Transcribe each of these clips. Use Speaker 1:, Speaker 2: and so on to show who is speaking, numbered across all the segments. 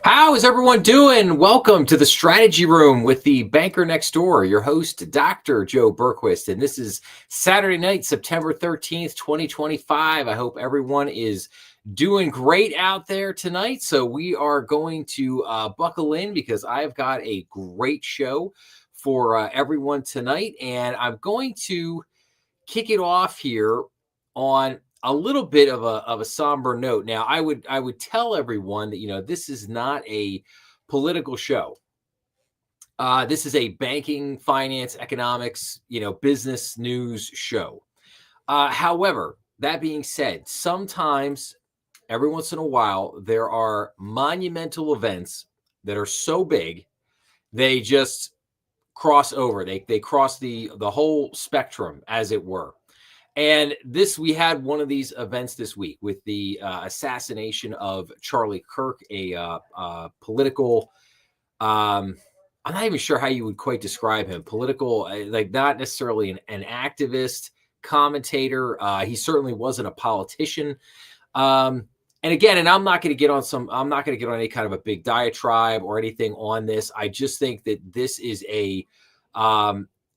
Speaker 1: How is everyone doing? Welcome to the Strategy Room with the banker next door, your host, Dr. Joe Berquist. And this is Saturday night, September 13th, 2025. I hope everyone is doing great out there tonight. So we are going to buckle in because I've got a great show for everyone tonight. And I'm going to kick it off here on a little bit of a somber note. Now, I would tell everyone that this is not a political show. This is a banking, finance, economics, business news show. However, that being said, sometimes, every once in a while, there are monumental events that are so big they just cross over. They cross the whole spectrum, as it were. And we had one of these events this week with the assassination of Charlie Kirk, a political. I'm not even sure how you would quite describe him. Political, like not necessarily an activist, commentator. He certainly wasn't a politician. And again, and I'm not going to get on any kind of a big diatribe or anything on this. I just think that this is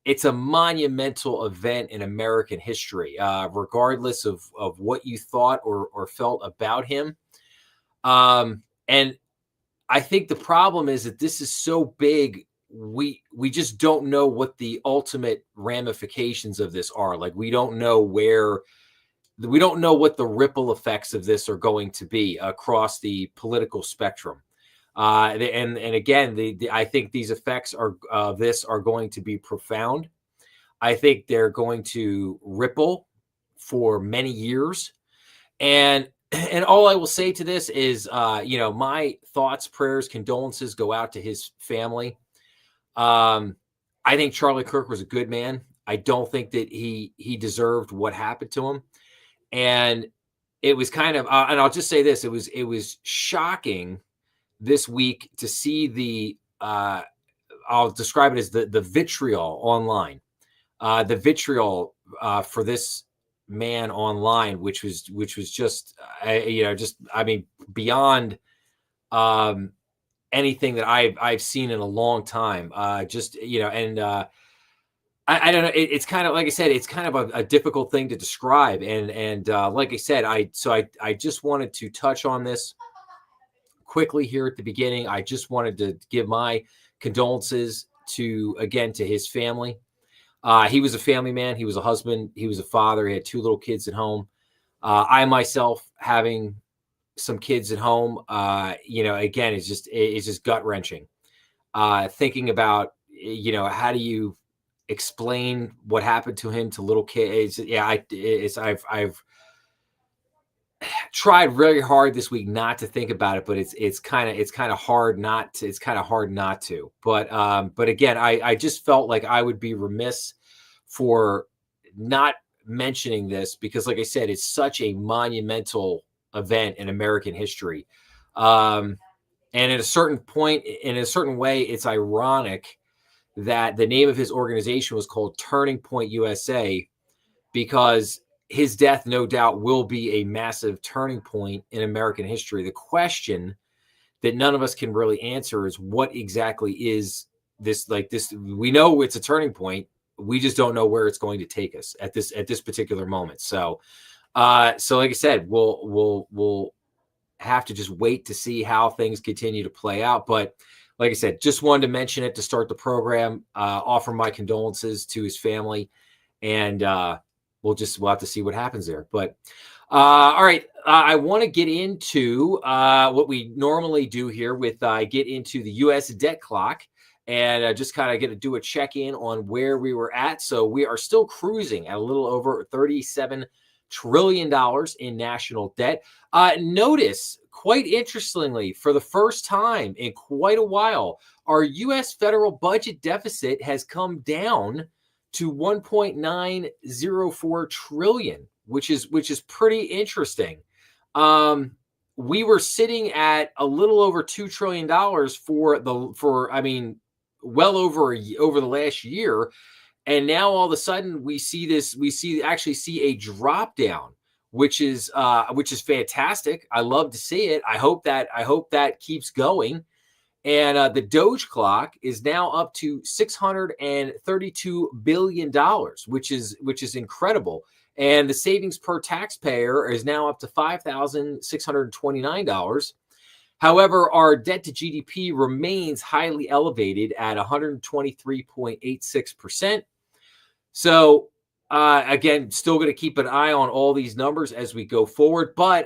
Speaker 1: it's a monumental event in American history, regardless of what you thought or felt about him. And I think the problem is that this is so big, we just don't know what the ultimate ramifications of this are. Like we don't know what the ripple effects of this are going to be across the political spectrum. And again, I think these effects are going to be profound. I think they're going to ripple for many years. And all I will say to this is, my thoughts, prayers, condolences go out to his family. I think Charlie Kirk was a good man. I don't think that he deserved what happened to him. And it was kind of, and I'll just say this: it was shocking this week to see I'll describe it as the vitriol online, the vitriol for this man online, which was just beyond anything that I've seen in a long time. I don't know. It's kind of like I said, it's kind of a difficult thing to describe. And like I said, I just wanted to touch on this quickly here at the beginning. I just wanted to give my condolences to his family. He was a family man. He was a husband. He was a father. He had 2 little kids at home. I myself, having some kids at home, again, it's just gut wrenching. Thinking about, how do you explain what happened to him to little kids? I've tried really hard this week not to think about it, but it's kind of hard not to. But again, I just felt like I would be remiss for not mentioning this because, like I said, it's such a monumental event in American history. And at a certain point, in a certain way, it's ironic that the name of his organization was called Turning Point USA, because his death, no doubt, will be a massive turning point in American history. The question that none of us can really answer is what exactly is this? Like this, we know it's a turning point. We just don't know where it's going to take us at this particular moment. So like I said, we'll have to just wait to see how things continue to play out. But like I said, just wanted to mention it to start the program, offer my condolences to his family, and we'll have to see what happens there. But all right, I want to get into what we normally do here with get into the U.S. debt clock and just kind of get to do a check-in on where we were at. So we are still cruising at a little over $37 trillion in national debt. Notice, quite interestingly, for the first time in quite a while, our U.S. federal budget deficit has come down to 1.904 trillion, which is pretty interesting. We were sitting at a little over $2 trillion well over the last year. And now all of a sudden we see a drop down. which is fantastic. I love to see it. I hope that keeps going. And the Doge clock is now up to $632 billion, which is incredible. And the savings per taxpayer is now up to $5,629. However, our debt to GDP remains highly elevated at 123.86%. So again, still going to keep an eye on all these numbers as we go forward. But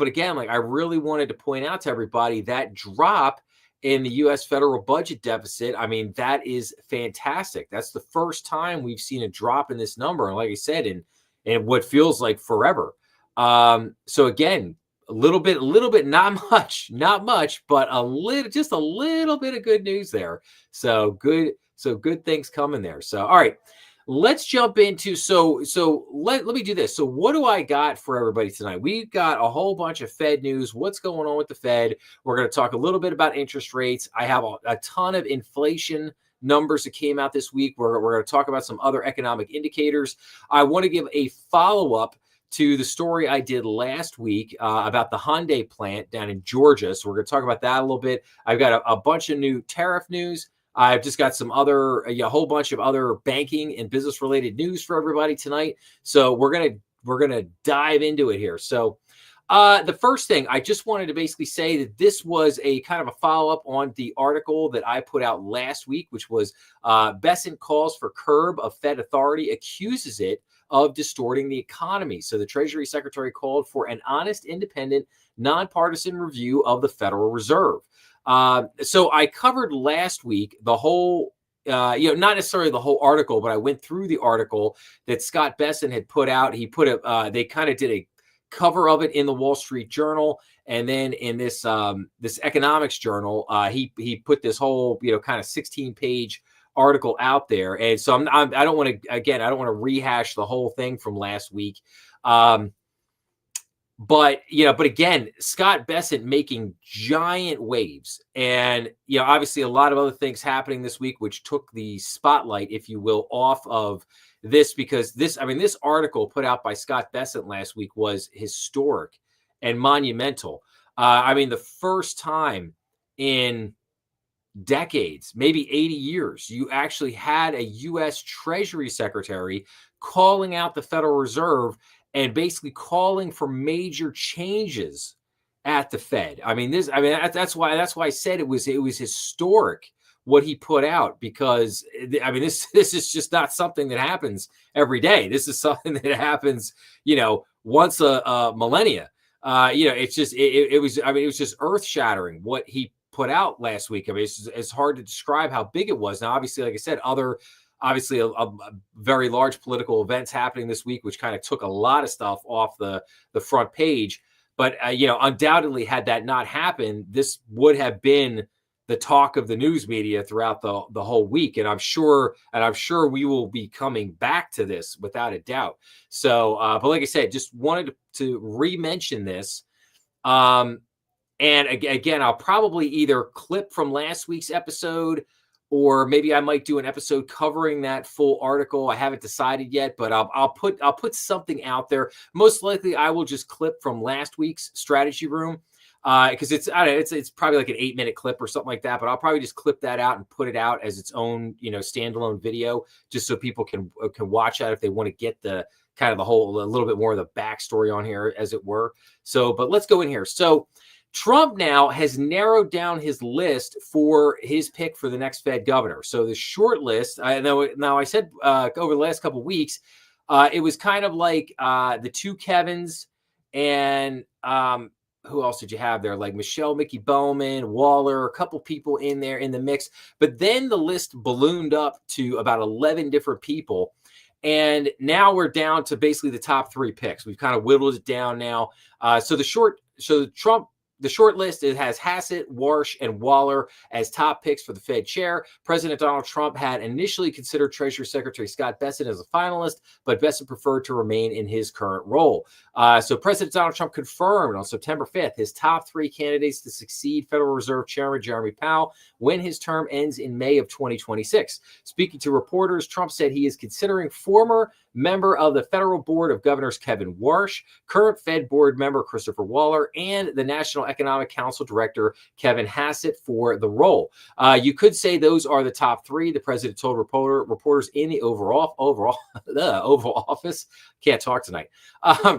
Speaker 1: again, like I really wanted to point out to everybody that drop in the U.S. federal budget deficit. I mean, that is fantastic. That's the first time we've seen a drop in this number. And like I said, in what feels like forever. So again, a little bit, not much, but just a little bit of good news there. So good things coming there. So, all right, let's jump into, so let me do this. So what do I got for everybody tonight? We've got a whole bunch of Fed news. What's going on with the Fed? We're going to talk a little bit about interest rates. I have a ton of inflation numbers that came out this week. We're going to talk about some other economic indicators. I want to give a follow-up to the story I did last week about the Hyundai plant down in Georgia. So we're going to talk about that a little bit. I've got a bunch of new tariff news. I've just got some other, a whole bunch of other banking and business related news for everybody tonight. So we're gonna dive into it here. So the first thing I just wanted to basically say that this was a kind of a follow up on the article that I put out last week, which was Bessent calls for curb of Fed authority, accuses it of distorting the economy. So the Treasury Secretary called for an honest, independent, nonpartisan review of the Federal Reserve. So I covered last week the whole, not necessarily the whole article, but I went through the article that Scott Bessent had put out. He put they kind of did a cover of it in the Wall Street Journal, and then in this this economics journal, he put this whole kind of 16-page article out there. And so I don't want to rehash the whole thing from last week. But again, Scott Bessent making giant waves, and obviously a lot of other things happening this week, which took the spotlight, if you will, off of this, because this article put out by Scott Bessent last week was historic and monumental. The first time in decades, maybe 80 years, you actually had a U.S. Treasury Secretary calling out the Federal Reserve and basically calling for major changes at the Fed. That's why I said it was historic what he put out, because this is just not something that happens every day. This is something that happens, once a millennia. It was just earth shattering what he put out last week. It's hard to describe how big it was. Now, obviously, like I said, obviously a very large political events happening this week, which kind of took a lot of stuff off the front page. But, undoubtedly, had that not happened, this would have been the talk of the news media throughout the whole week. And I'm sure we will be coming back to this without a doubt. So, but like I said, just wanted to re-mention this. And again, I'll probably either clip from last week's episode, or maybe I might do an episode covering that full article. I haven't decided yet, but I'll put something out there. Most likely, I will just clip from last week's strategy room, because it's probably like an 8-minute clip or something like that. But I'll probably just clip that out and put it out as its own standalone video, just so people can watch that if they want to get the kind of a little bit more of the backstory on here, as it were. So, but let's go in here. So, Trump now has narrowed down his list for his pick for the next Fed governor. So the short list, now I said over the last couple of weeks, it was kind of like the two Kevins, and who else did you have there? Like Michelle, Mickey Bowman, Waller, a couple people in there in the mix. But then the list ballooned up to about 11 different people. And now we're down to basically the top 3 picks. We've kind of whittled it down now. The short list, it has Hassett, Warsh, and Waller as top picks for the Fed chair. President Donald Trump had initially considered Treasury Secretary Scott Bessent as a finalist, but Bessent preferred to remain in his current role. So President Donald Trump confirmed on September 5th his top 3 candidates to succeed Federal Reserve Chairman Jeremy Powell when his term ends in May of 2026. Speaking to reporters, Trump said he is considering former member of the Federal Board of Governors Kevin Warsh, current Fed board member Christopher Waller, and the National Economic Council director Kevin Hassett for the role. You could say those are the top three. The president told reporters in the Oval Office. Can't talk tonight.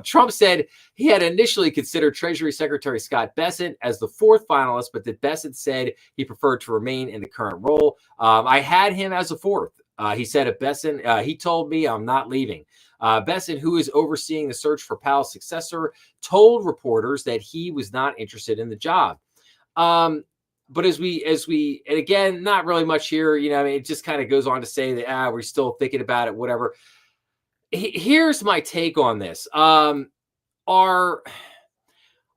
Speaker 1: Trump said he had initially considered Treasury Secretary Scott Bessent as the fourth finalist, but that Bessent said he preferred to remain in the current role. I had him as a fourth. He said of Bessent, he told me I'm not leaving. Bessent, who is overseeing the search for Powell's successor, told reporters that he was not interested in the job. But as we, and again, not really much here, I mean, it just kind of goes on to say that, we're still thinking about it, whatever. Here's my take on this.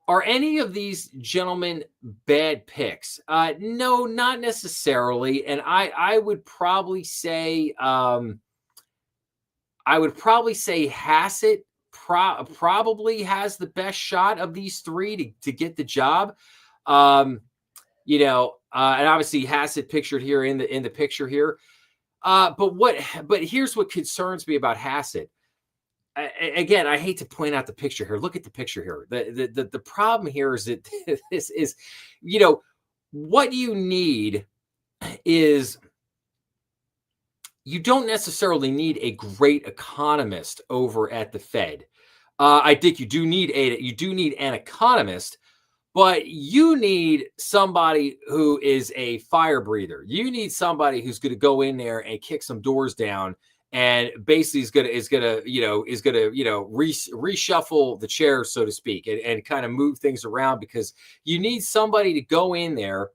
Speaker 1: Are any of these gentlemen bad picks? No, not necessarily. And I would probably say, Hassett probably has the best shot of these three to get the job. And obviously Hassett pictured here in the picture here. But here's what concerns me about Hassett. Again, I hate to point out the picture here. Look at the picture here. The problem here is that this is, what you need is, you don't necessarily need a great economist over at the Fed. I think you do need an economist, but you need somebody who is a fire breather. You need somebody who's going to go in there and kick some doors down, and basically is gonna reshuffle the chairs, so to speak, and kind of move things around, because you need somebody to go in there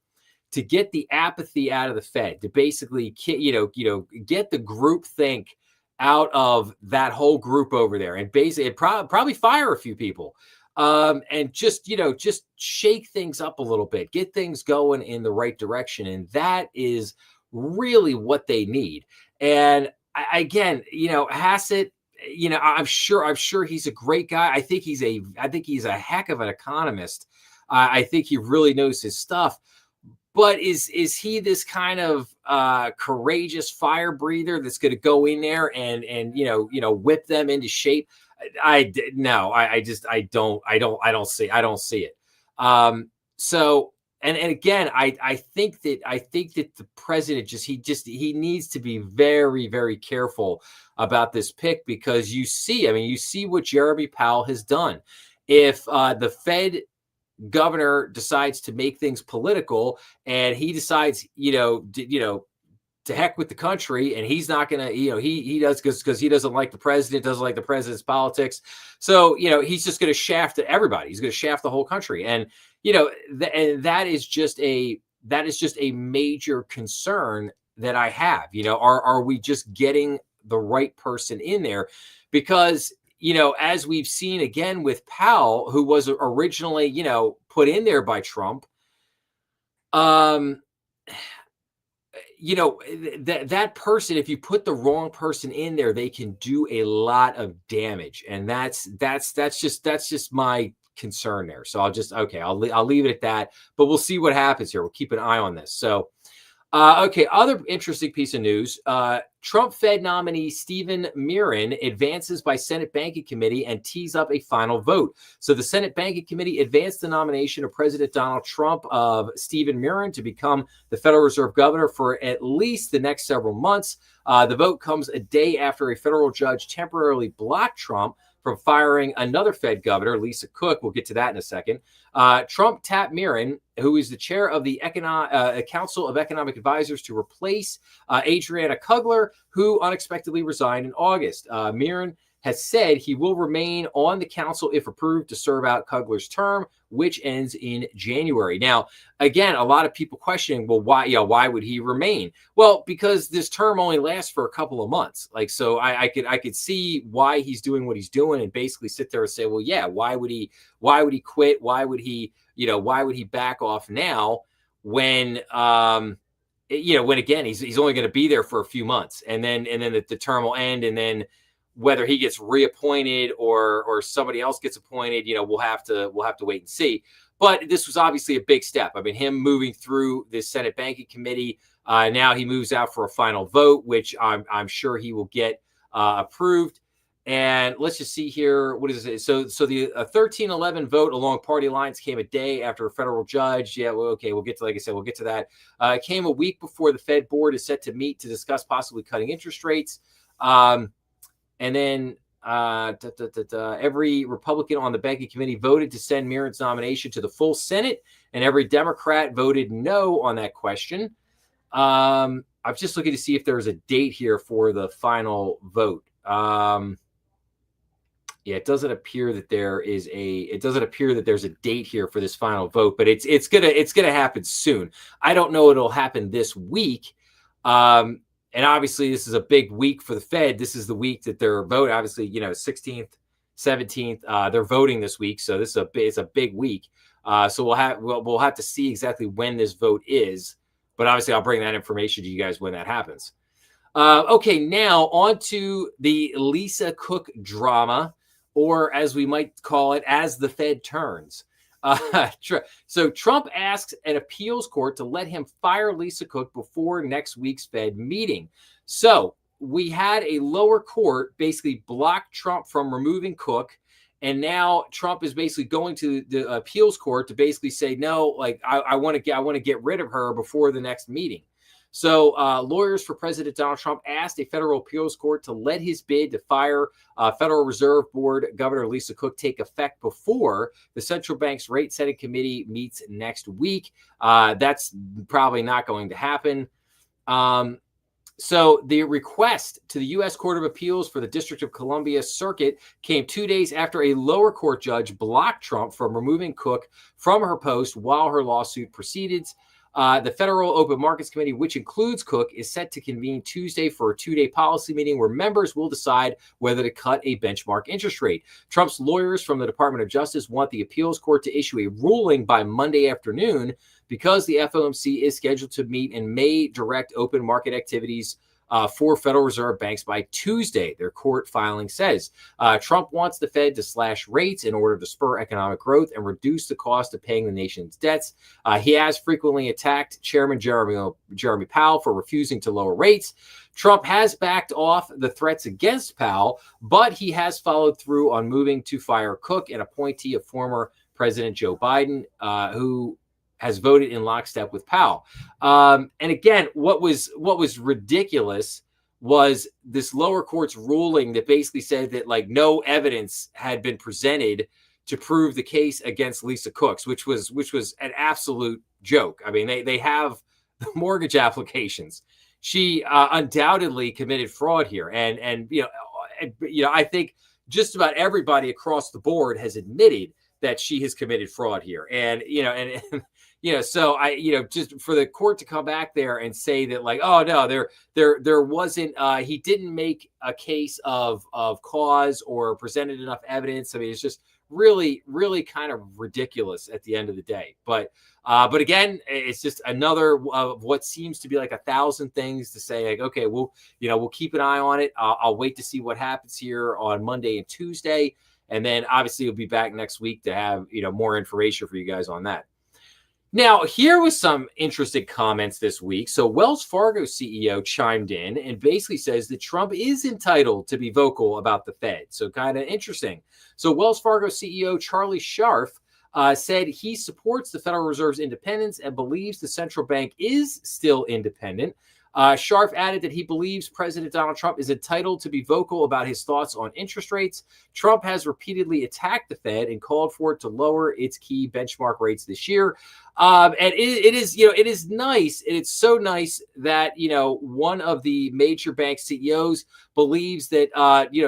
Speaker 1: to get the apathy out of the Fed, to basically get the group think out of that whole group over there, and basically probably fire a few people. And just shake things up a little bit, get things going in the right direction. And that is really what they need. And again, Hassett, I'm sure he's a great guy. I think he's a heck of an economist. I think he really knows his stuff. But is he this kind of courageous fire breather that's going to go in there and whip them into shape? I don't see it. So and again, I think that the president he needs to be very, very careful about this pick, because you see what Jeremy Powell has done. If the Fed governor decides to make things political, and he decides to heck with the country, and he's not gonna, he does because he doesn't like the president, doesn't like the president's politics, so he's just gonna shaft everybody. He's gonna shaft the whole country, and and that is just a major concern that I have. Are we just getting the right person in there? Because as we've seen again with Powell, who was originally put in there by Trump, that person, if you put the wrong person in there, they can do a lot of damage, and that's just my concern there. So I'll leave it at that, but we'll see what happens here. We'll keep an eye on this. So other interesting piece of news. Trump Fed nominee Stephen Miron advances by Senate Banking Committee and tees up a final vote. So the Senate Banking Committee advanced the nomination of President Donald Trump of Stephen Miron to become the Federal Reserve Governor for at least the next several months. The vote comes a day after a federal judge temporarily blocked Trump from firing another Fed governor, Lisa Cook. We'll get to that in a second. Trump tapped Miron, who is the chair of the Council of Economic Advisors, to replace Adriana Kugler, who unexpectedly resigned in August. Miron has said he will remain on the council if approved to serve out Kugler's term, which ends in January. Now, again, a lot of people questioning, well, why would he remain? Well, because this term only lasts for a couple of months. So I could see why he's doing what he's doing, and basically sit there and say, well, yeah, why would he quit? Why would he back off now when when again he's only going to be there for a few months, and then the term will end, and then whether he gets reappointed or somebody else gets appointed, we'll have to wait and see. But this was obviously a big step. I mean, him moving through this Senate Banking Committee, now he moves out for a final vote, which I'm sure he will get approved. And let's just see here. What is it? So the 13-11 vote along party lines came a day after a federal judge. Yeah, well, okay, we'll get to, like I said, we'll get to that. It came a week before the Fed board is set to meet to discuss possibly cutting interest rates. And then every Republican on the banking committee voted to send Mirren's nomination to the full Senate, and every Democrat voted no on that question. I'm just looking to see if there's a date here for the final vote. Yeah, it doesn't appear that there's a date here for this final vote, but it's gonna happen soon. I don't know it'll happen this week. And obviously this is a big week for the Fed. This is the week that they're voting. Obviously, 16th, 17th, they're voting this week, so it's a big week. So we'll have to see exactly when this vote is, but obviously I'll bring that information to you guys when that happens. Okay, now on to the Lisa Cook drama, or as we might call it, as the Fed turns. So Trump asks an appeals court to let him fire Lisa Cook before next week's Fed meeting. So we had a lower court basically block Trump from removing Cook. And now Trump is basically going to the appeals court to basically say, no, like I want to get rid of her before the next meeting. So lawyers for President Donald Trump asked a federal appeals court to let his bid to fire Federal Reserve Board Governor Lisa Cook take effect before the central bank's rate setting committee meets next week. That's probably not going to happen. So the request to the U.S. Court of Appeals for the District of Columbia Circuit came 2 days after a lower court judge blocked Trump from removing Cook from her post while her lawsuit proceeded. The Federal Open Markets Committee, which includes Cook, is set to convene Tuesday for a 2-day policy meeting where members will decide whether to cut a benchmark interest rate. Trump's lawyers from the Department of Justice want the appeals court to issue a ruling by Monday afternoon because the FOMC is scheduled to meet and may direct open market activities for Federal Reserve banks by Tuesday, their court filing says. Trump wants the Fed to slash rates in order to spur economic growth and reduce the cost of paying the nation's debts. He has frequently attacked Chairman Jeremy Powell for refusing to lower rates. Trump has backed off the threats against Powell, but he has followed through on moving to fire Cook, an appointee of former President Joe Biden, who has voted in lockstep with Powell. And again, what was ridiculous was this lower court's ruling that basically said that like no evidence had been presented to prove the case against Lisa Cook, which was an absolute joke. I mean, they have the mortgage applications. She undoubtedly committed fraud here, and I think just about everybody across the board has admitted that she has committed fraud here, and so just for the court to come back there and say that like, oh no, there wasn't, he didn't make a case of cause or presented enough evidence. I mean, it's just really, really kind of ridiculous at the end of the day. But again, it's just another of what seems to be like 1,000 things to say, like, okay, we'll keep an eye on it. I'll wait to see what happens here on Monday and Tuesday. And then obviously we'll be back next week to have, more information for you guys on that. Now, here was some interesting comments this week. So Wells Fargo CEO chimed in and basically says that Trump is entitled to be vocal about the Fed. So kind of interesting. So Wells Fargo CEO Charlie Scharf said he supports the Federal Reserve's independence and believes the central bank is still independent. Scharf added that he believes President Donald Trump is entitled to be vocal about his thoughts on interest rates. Trump has repeatedly attacked the Fed and called for it to lower its key benchmark rates this year. And it is nice. And it's so nice that, one of the major bank CEOs believes that,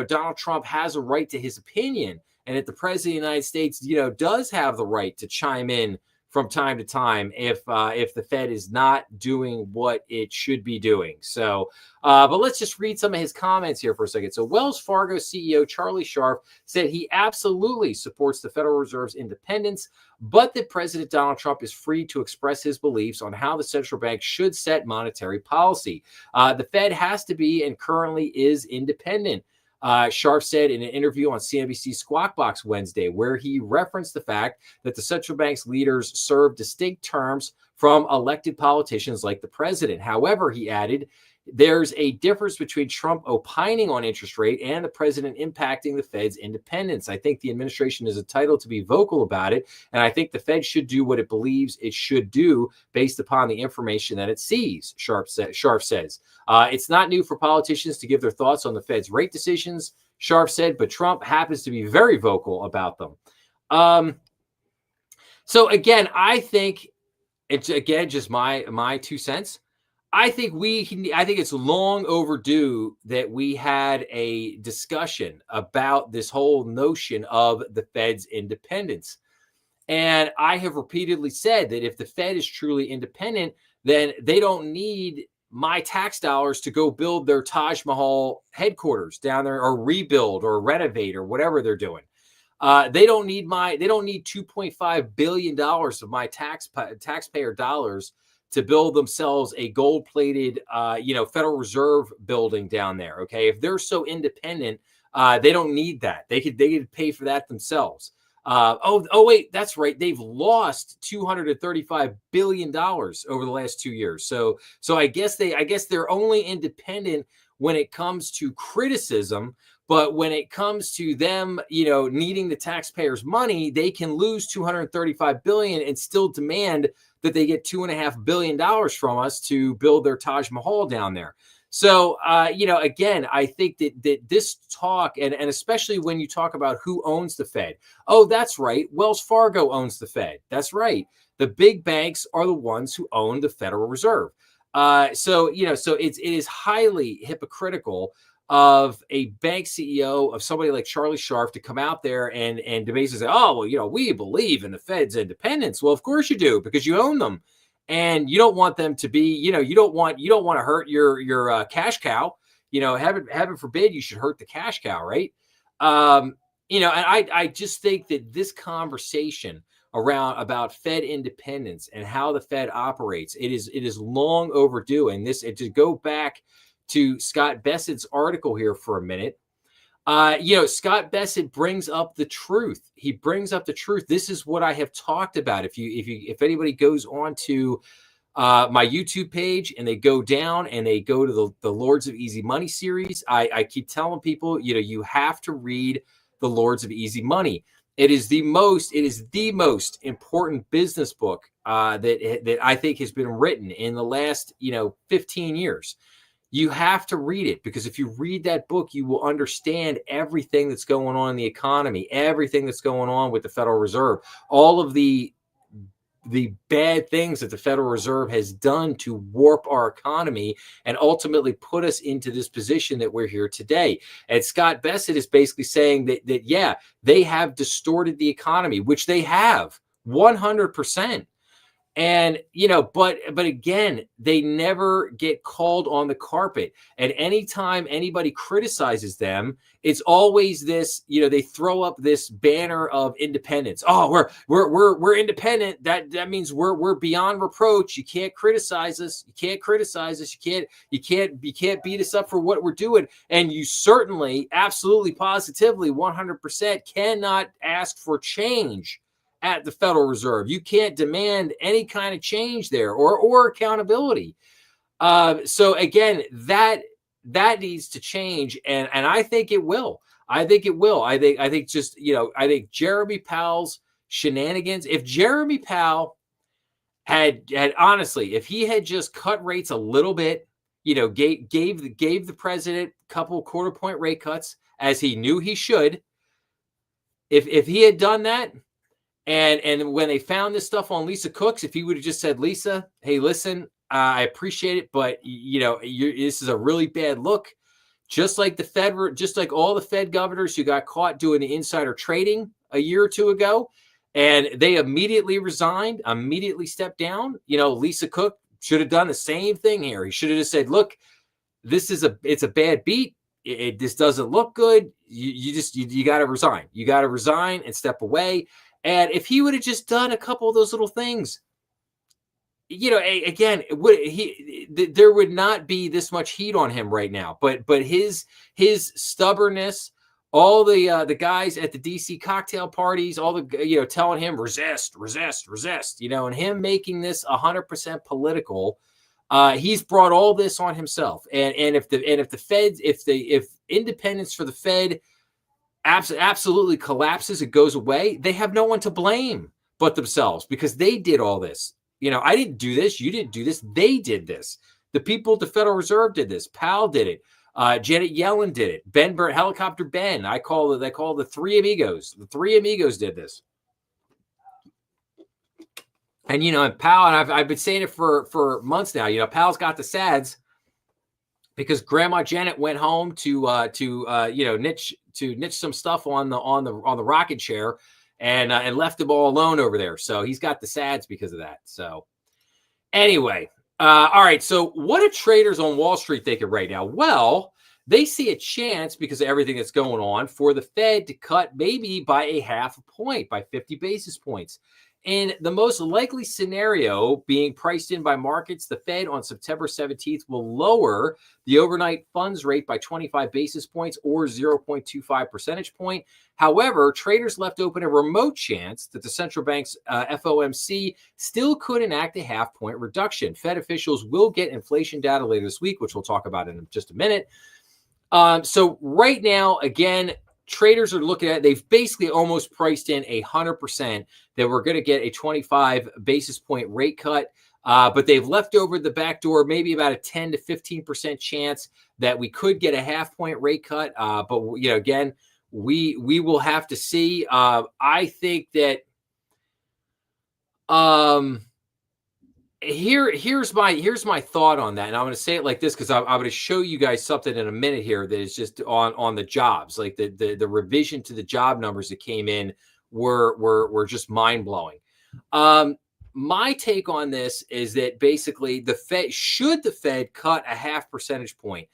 Speaker 1: Donald Trump has a right to his opinion and that the president of the United States, does have the right to chime in from time to time if the Fed is not doing what it should be doing. So, but let's just read some of his comments here for a second. So Wells Fargo CEO Charlie Scharf said he absolutely supports the Federal Reserve's independence, but that President Donald Trump is free to express his beliefs on how the central bank should set monetary policy. The Fed has to be and currently is independent. Scharf said in an interview on CNBC's Squawk Box Wednesday, where he referenced the fact that the central bank's leaders serve distinct terms from elected politicians like the president. However, he added, there's a difference between Trump opining on interest rate and the president impacting the Fed's independence. I think the administration is entitled to be vocal about it, and I think the Fed should do what it believes it should do based upon the information that it sees, Sharp says. It's not new for politicians to give their thoughts on the Fed's rate decisions, Sharp said, but Trump happens to be very vocal about them. So again, I think it's just my 2 cents. I think it's long overdue that we had a discussion about this whole notion of the Fed's independence. And I have repeatedly said that if the Fed is truly independent, then they don't need my tax dollars to go build their Taj Mahal headquarters down there, or rebuild or renovate or whatever they're doing. They don't need $2.5 billion of my taxpayer dollars to build themselves a gold-plated, Federal Reserve building down there. Okay, if they're so independent, they don't need that. They could pay for that themselves. Wait, that's right. They've lost $235 billion over the last 2 years. So I guess they're only independent when it comes to criticism. But when it comes to them, needing the taxpayers' money, they can lose $235 billion and still demand that they get $2.5 billion from us to build their Taj Mahal down there. So, again, I think that this talk, and especially when you talk about who owns the Fed. Oh, that's right. Wells Fargo owns the Fed. That's right. The big banks are the ones who own the Federal Reserve. So it is highly hypocritical of a bank CEO, of somebody like Charlie Scharf, to come out there and basically say, oh, well, we believe in the Fed's independence. Well, of course you do, because you own them. And you don't want them to be, you don't want to hurt your cash cow. Heaven forbid you should hurt the cash cow, right? And I just think that this conversation about Fed independence and how the Fed operates, it is long overdue. And to go back to Scott Bessett's article here for a minute. Scott Bessett brings up the truth. He brings up the truth. This is what I have talked about. If anybody goes on to my YouTube page and they go down and they go to the Lords of Easy Money series, I keep telling people, you have to read the Lords of Easy Money. It is the most important business book that I think has been written in the last 15 years. You have to read it, because if you read that book, you will understand everything that's going on in the economy, everything that's going on with the Federal Reserve, all of the bad things that the Federal Reserve has done to warp our economy and ultimately put us into this position that we're here today. And Scott Bessett is basically saying that they have distorted the economy, which they have 100%. And, but again, they never get called on the carpet. And anytime anybody criticizes them, it's always this, they throw up this banner of independence. Oh, we're independent. That means we're beyond reproach. You can't criticize us. You can't criticize us. You can't beat us up for what we're doing. And you certainly, absolutely, positively, 100% cannot ask for change at the Federal Reserve. You can't demand any kind of change there or accountability. So again, that needs to change, and I think it will. I think Jeremy Powell's shenanigans. If Jeremy Powell had honestly, if he had just cut rates a little bit, gave the president a couple quarter point rate cuts as he knew he should. If he had done that. And when they found this stuff on Lisa Cook's, if he would have just said, Lisa, hey, listen, I appreciate it, but this is a really bad look. Just like all the Fed governors who got caught doing the insider trading a year or two ago, and they immediately resigned, immediately stepped down. Lisa Cook should have done the same thing here. He should have just said, look, it's a bad beat. This doesn't look good. You got to resign. You got to resign and step away. And if he would have just done a couple of those little things, again, there would not be this much heat on him right now. But his stubbornness, all the guys at the DC cocktail parties, all the telling him resist, and him making this 100% political, He's brought all this on himself. And if independence for the Fed absolutely collapses, it goes away, they have no one to blame but themselves, because they did all this. I didn't do this. You didn't do this. They did this. The people at the Federal Reserve did this. Powell did it. Janet Yellen did it. Helicopter Ben. They call the three amigos. The three amigos did this. And and Powell, and I've been saying it for months now. Powell's got the SADS because Grandma Janet went home to niche some stuff on the rocking chair, and left them all alone over there. So he's got the SADS because of that. So anyway, all right. So what are traders on Wall Street thinking right now? Well, they see a chance, because of everything that's going on, for the Fed to cut maybe by a half a point, by 50 basis points. And the most likely scenario being priced in by markets, the Fed on September 17th will lower the overnight funds rate by 25 basis points or 0.25 percentage point. However, traders left open a remote chance that the central bank's FOMC still could enact a half-point reduction. Fed officials will get inflation data later this week, which we'll talk about in just a minute. So right now, again, traders are looking at, they've basically almost priced in 100% that we're going to get a 25 basis point rate cut. But they've left over the back door, maybe about a 10 to 15% chance that we could get a half point rate cut. But again, we will have to see. I think that here's my thought on that, and I'm going to say it like this because I'm going to show you guys something in a minute here that is just on the jobs, like the revision to the job numbers that came in were just mind blowing. My take on this is that basically the Fed cut a half percentage point.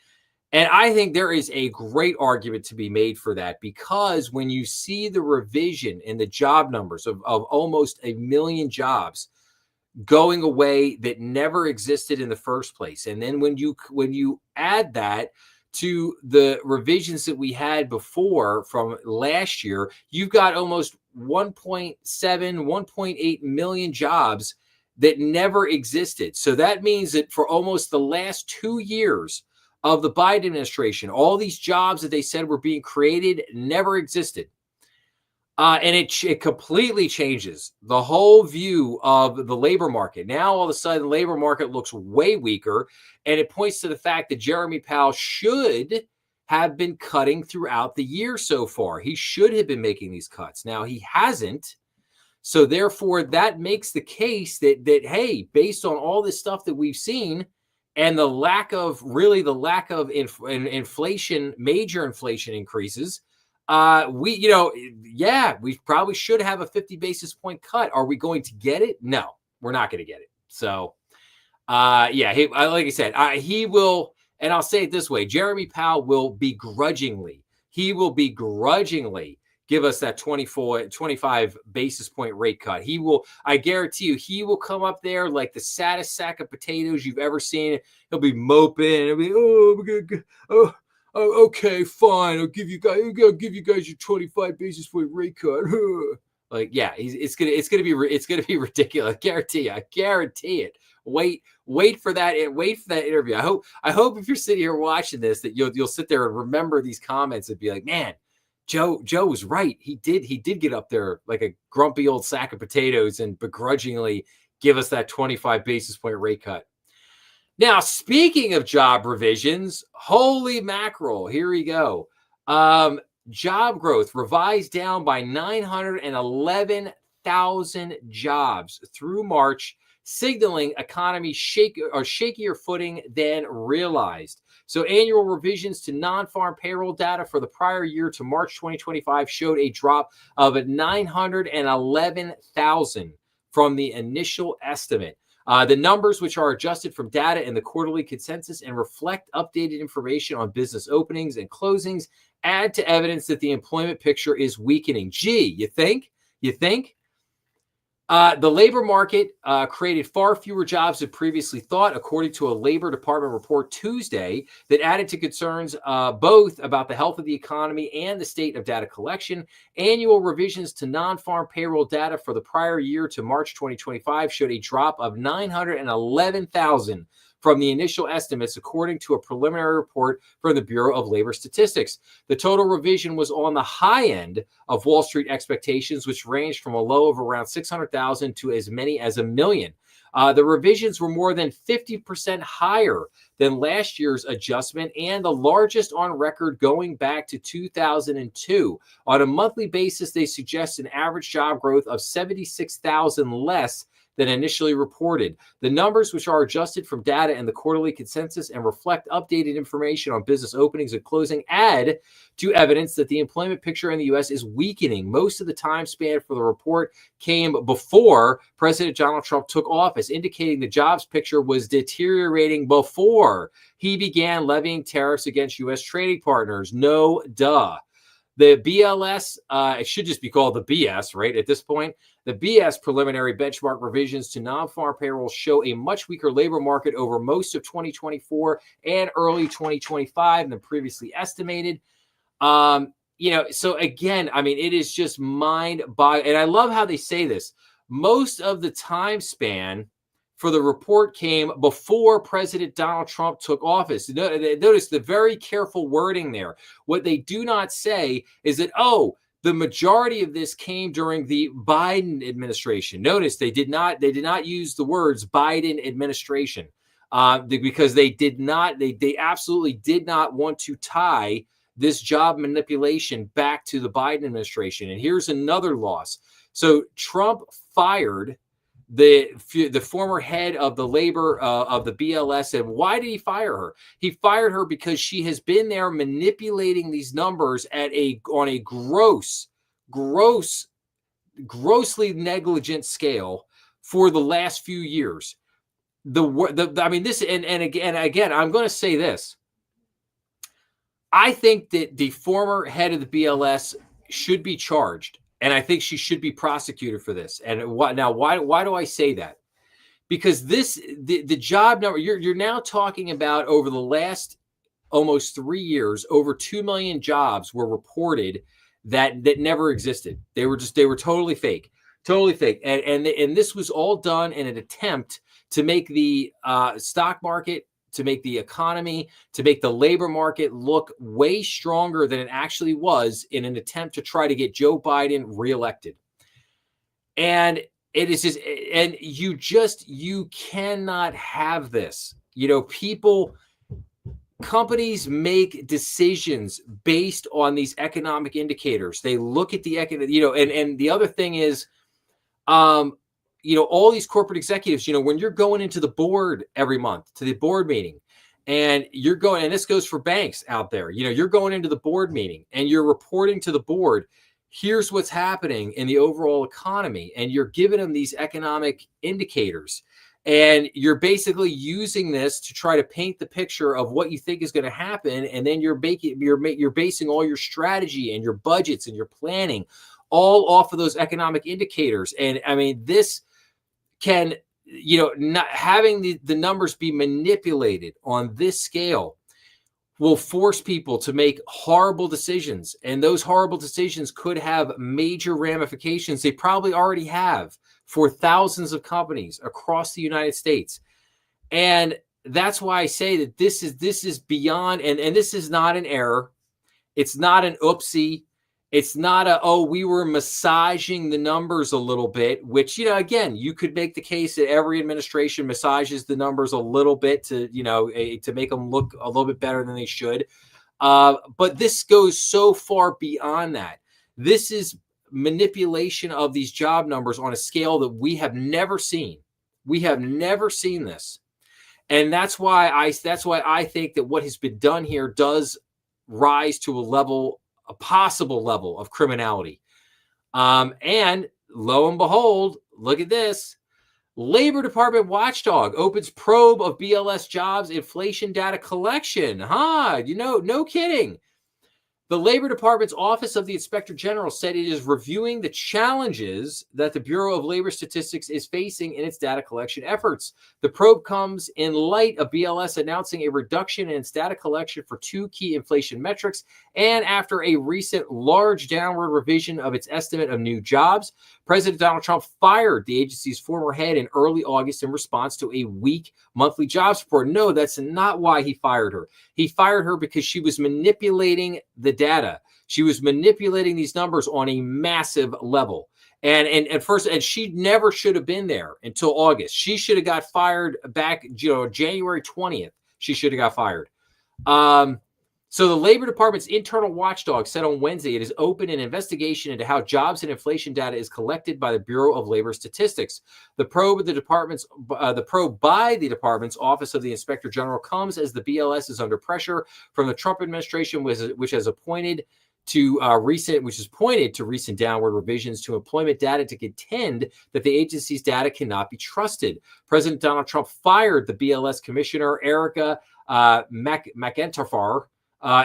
Speaker 1: And I think there is a great argument to be made for that, because when you see the revision in the job numbers of almost 1 million jobs going away that never existed in the first place, and then when you add that to the revisions that we had before from last year, you've got almost 1.7, 1.8 million jobs that never existed. So that means that for almost the last 2 years of the Biden administration, all these jobs that they said were being created never existed. And it completely changes the whole view of the labor market. Now, all of a sudden, the labor market looks way weaker, and it points to the fact that Jeremy Powell should have been cutting throughout the year so far. He should have been making these cuts. Now, he hasn't. So, therefore, that makes the case that hey, based on all this stuff that we've seen and the lack of inflation, major inflation increases, we probably should have a 50 basis point cut. Are we going to get it? No, we're not going to get it. So, like I said, he will, and I'll say it this way: Jeremy Powell will begrudgingly give us that 25 basis point rate cut. He will, I guarantee you, he will come up there like the saddest sack of potatoes you've ever seen. He'll be moping. He'll be, oh, okay, fine. I'll give you guys your 25 basis point rate cut. Like, yeah, it's gonna be ridiculous. I guarantee it. Wait for that interview. I hope if you're sitting here watching this that you'll sit there and remember these comments and be like, man, Joe was right. He did get up there like a grumpy old sack of potatoes and begrudgingly give us that 25 basis point rate cut. Now, speaking of job revisions, holy mackerel, here we go. Job growth revised down by 911,000 jobs through March, signaling economy shakier footing than realized. So annual revisions to non-farm payroll data for the prior year to March 2025 showed a drop of 911,000 from the initial estimate. The numbers, which are adjusted from data in the quarterly consensus and reflect updated information on business openings and closings, add to evidence that the employment picture is weakening. Gee, you think? The labor market created far fewer jobs than previously thought, according to a Labor Department report Tuesday that added to concerns both about the health of the economy and the state of data collection. Annual revisions to non-farm payroll data for the prior year to March 2025 showed a drop of 911,000 from the initial estimates, according to a preliminary report from the Bureau of Labor Statistics. The total revision was on the high end of Wall Street expectations, which ranged from a low of around 600,000 to as many as 1 million. The revisions were more than 50% higher than last year's adjustment and the largest on record going back to 2002. On a monthly basis, they suggest an average job growth of 76,000 less than initially reported. The numbers, which are adjusted from data and the quarterly consensus and reflect updated information on business openings and closing, add to evidence that the employment picture in the U.S. is weakening. Most of the time span for the report came before President Donald Trump took office, indicating the jobs picture was deteriorating before he began levying tariffs against U.S. trading partners. No duh. The BLS, it should just be called the BS, right, at this point. The BS preliminary benchmark revisions to non-farm payrolls show a much weaker labor market over most of 2024 and early 2025 than previously estimated. So again, I mean, it is just mind-boggling. And I love how they say this. Most of the time span for the report came before President Donald Trump took office. Notice the very careful wording there. What they do not say is that, the majority of this came during the Biden administration. Notice they did not use the words Biden administration because they absolutely did not want to tie this job manipulation back to the Biden administration. And here's another loss. So Trump fired the former head of the labor of the BLS. And why did he fire her? He fired her because she has been there manipulating these numbers on a grossly negligent scale for the last few years. Again, I'm going to say this. I think that the former head of the BLS should be charged. And I think she should be prosecuted for this. And why do I say that? Because the job number, you're now talking about over the last almost 3 years, over 2 million jobs were reported that never existed. They were totally fake. And this was all done in an attempt to make the stock market, to make the economy, to make the labor market look way stronger than it actually was in an attempt to try to get Joe Biden reelected. And it is just, and you cannot have this. Companies make decisions based on these economic indicators. They look at the and the other thing is, all these corporate executives, when you're going into the board every month to the board meeting and and this goes for banks out there, you're going into the board meeting and you're reporting to the board, here's what's happening in the overall economy. And you're giving them these economic indicators and you're basically using this to try to paint the picture of what you think is going to happen. And then you're basing all your strategy and your budgets and your planning all off of those economic indicators. And I mean, this can, not having the numbers be manipulated on this scale will force people to make horrible decisions. And those horrible decisions could have major ramifications. They probably already have for thousands of companies across the United States. And that's why I say that this is beyond, and this is not an error. It's not an oopsie. It's not we were massaging the numbers a little bit, which, again, you could make the case that every administration massages the numbers a little bit to make them look a little bit better than they should. But this goes so far beyond that. This is manipulation of these job numbers on a scale that we have never seen. We have never seen this. And that's why I think that what has been done here does rise to a possible level of criminality. And lo and behold, look at this. Labor Department watchdog opens probe of BLS jobs inflation data collection. No kidding. The Labor Department's Office of the Inspector General said it is reviewing the challenges that the Bureau of Labor Statistics is facing in its data collection efforts. The probe comes in light of BLS announcing a reduction in its data collection for two key inflation metrics and after a recent large downward revision of its estimate of new jobs. President Donald Trump fired the agency's former head in early August in response to a weak monthly jobs report. No, that's not why he fired her. He fired her because she was manipulating the data. She was manipulating these numbers on a massive level. And she never should have been there until August. She should have got fired back, January 20th. She should have got fired. So the Labor Department's internal watchdog said on Wednesday it has opened an investigation into how jobs and inflation data is collected by the Bureau of Labor Statistics. The probe by the department's Office of the Inspector General comes as the BLS is under pressure from the Trump administration, which has pointed to recent downward revisions to employment data to contend that the agency's data cannot be trusted. President Donald Trump fired the BLS commissioner Erica McEntafar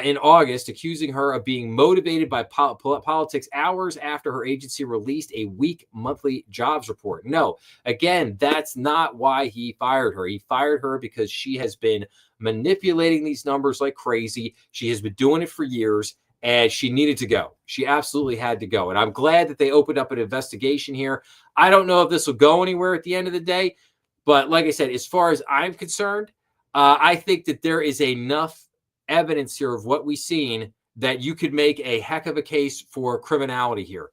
Speaker 1: in August, accusing her of being motivated by politics hours after her agency released a weak monthly jobs report. No, again, that's not why he fired her. He fired her because she has been manipulating these numbers like crazy. She has been doing it for years, and she needed to go. She absolutely had to go. And I'm glad that they opened up an investigation here. I don't know if this will go anywhere at the end of the day, but like I said, as far as I'm concerned, I think that there is enough evidence here of what we've seen that you could make a heck of a case for criminality here.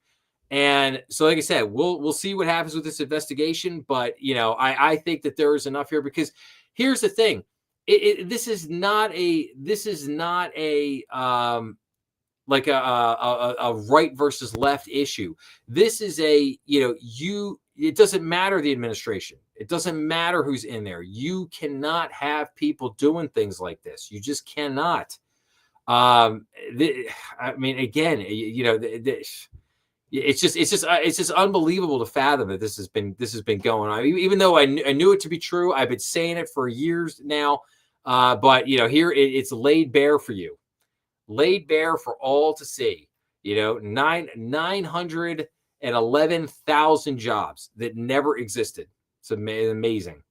Speaker 1: And so, like I said, we'll see what happens with this investigation. But, I think that there is enough here, because here's the thing. This is not a right versus left issue. This is it doesn't matter the administration. It doesn't matter who's in there. You cannot have people doing things like this. You just cannot. It's just unbelievable to fathom that this has been going on. Even though I knew it to be true, I've been saying it for years now. But here it's laid bare for you. Laid bare for all to see. 911,000 jobs that never existed. It's amazing.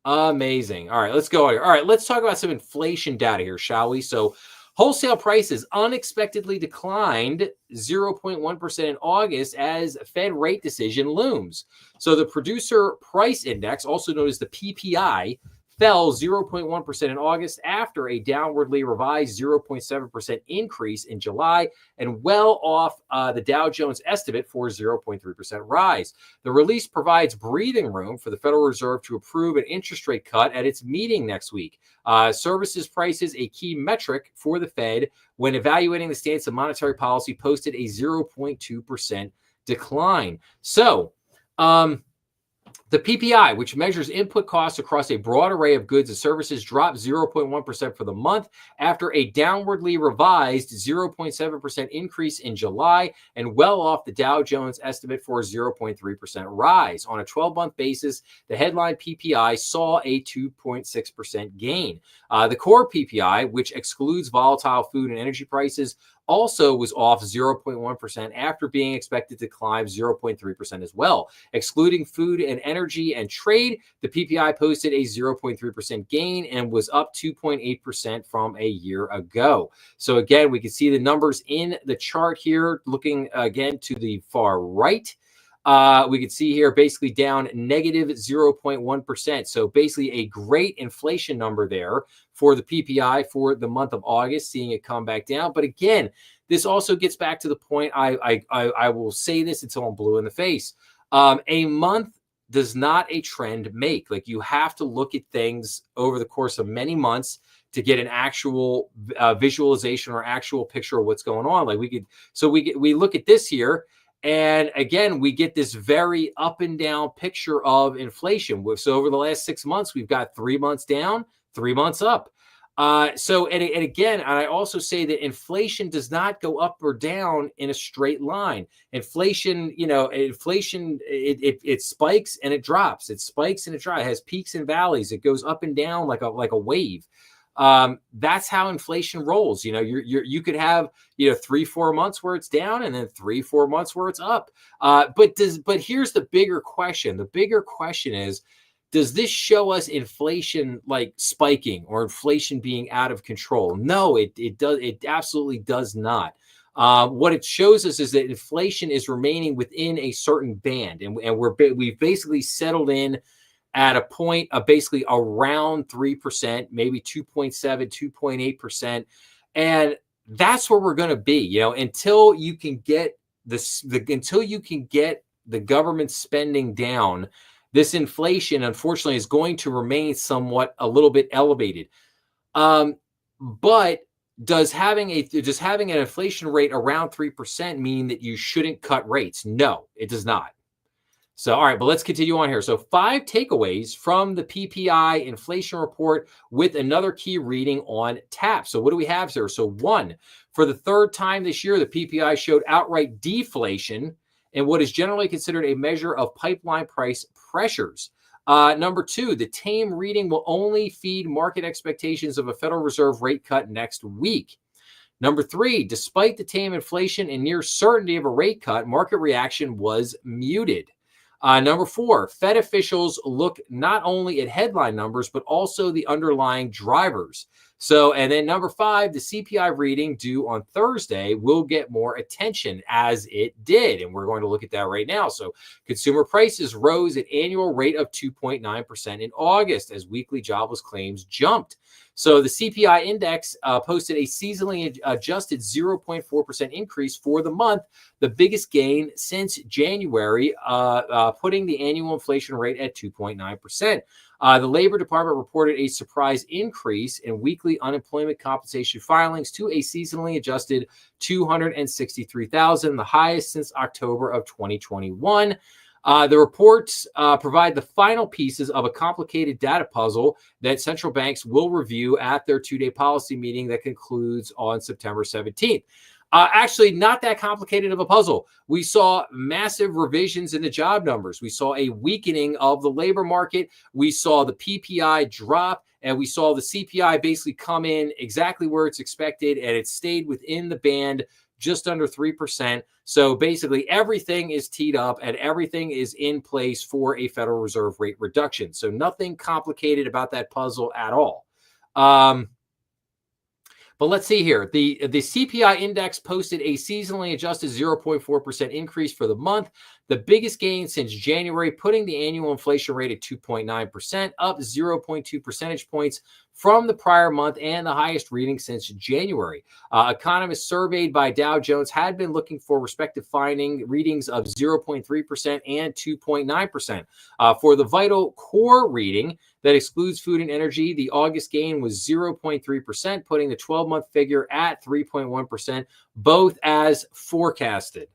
Speaker 1: Amazing. All right, let's go here. All right, let's talk about some inflation data here, shall we? So wholesale prices unexpectedly declined 0.1% in August as Fed rate decision looms. So the producer price index, also known as the PPI, fell 0.1% in August after a downwardly revised 0.7% increase in July, and well off the Dow Jones estimate for 0.3% rise. The release provides breathing room for the Federal Reserve to approve an interest rate cut at its meeting next week. Services prices, a key metric for the Fed when evaluating the stance of monetary policy, posted a 0.2% decline. So, the PPI, which measures input costs across a broad array of goods and services, dropped 0.1% for the month after a downwardly revised 0.7% increase in July, and well off the Dow Jones estimate for a 0.3% rise. On a 12-month basis, the headline PPI saw a 2.6% gain. The core PPI, which excludes volatile food and energy prices, also was off 0.1% after being expected to climb 0.3% as well. Excluding food and energy and trade, the PPI posted a 0.3% gain and was up 2.8% from a year ago. So again, we can see the numbers in the chart here. Looking again to the far right, we can see here basically down negative 0.1%. So basically a great inflation number there for the PPI for the month of August, seeing it come back down. But again, this also gets back to the point, I will say this until I'm blue in the face. A month does not a trend make. Like, you have to look at things over the course of many months to get an actual visualization or actual picture of what's going on. Like we look at this here, and again, we get this very up and down picture of inflation. So over the last 6 months, we've got 3 months down, 3 months up. Again, I also say that inflation does not go up or down in a straight line. Inflation, it spikes and it drops. It spikes and it drops. It has peaks and valleys. It goes up and down like a wave. That's how inflation rolls. You could have 3-4 months where it's down, and then 3-4 months where it's up. But here's the bigger question. The bigger question is, does this show us inflation like spiking or inflation being out of control? No, it does. It absolutely does not. What it shows us is that inflation is remaining within a certain band, and we've basically settled in at a point of basically around 3%, maybe 2.7, 2.8%. And that's where we're going to be, until you can get until you can get the government spending down. This inflation, unfortunately, is going to remain somewhat a little bit elevated. But does having an inflation rate around 3% mean that you shouldn't cut rates? No, it does not. So, all right, but let's continue on here. So 5 takeaways from the PPI inflation report with another key reading on tap. So what do we have here? So 1, for the third time this year, the PPI showed outright deflation in what is generally considered a measure of pipeline price pressures. Number 2, the tame reading will only feed market expectations of a Federal Reserve rate cut next week. Number 3, despite the tame inflation and near certainty of a rate cut, market reaction was muted. Number 4, Fed officials look not only at headline numbers, but also the underlying drivers. So, and then number 5, the CPI reading due on Thursday will get more attention, as it did. And we're going to look at that right now. So consumer prices rose at annual rate of 2.9% in August as weekly jobless claims jumped. So the CPI index posted a seasonally adjusted 0.4% increase for the month, the biggest gain since January, putting the annual inflation rate at 2.9%. The Labor Department reported a surprise increase in weekly unemployment compensation filings to a seasonally adjusted 263,000, the highest since October of 2021. The reports provide the final pieces of a complicated data puzzle that central banks will review at their 2-day policy meeting that concludes on September 17th. Actually, not that complicated of a puzzle. We saw massive revisions in the job numbers. We saw a weakening of the labor market. We saw the PPI drop, and we saw the CPI basically come in exactly where it's expected, and it stayed within the band just under 3%. So basically everything is teed up and everything is in place for a Federal Reserve rate reduction. So nothing complicated about that puzzle at all. But let's see here. The CPI index posted a seasonally adjusted 0.4% increase for the month, the biggest gain since January, putting the annual inflation rate at 2.9%, up 0.2 percentage points from the prior month and the highest reading since January. Economists surveyed by Dow Jones had been looking for respective finding readings of 0.3% and 2.9%. For the vital core reading that excludes food and energy, the August gain was 0.3%, putting the 12-month figure at 3.1%, both as forecasted.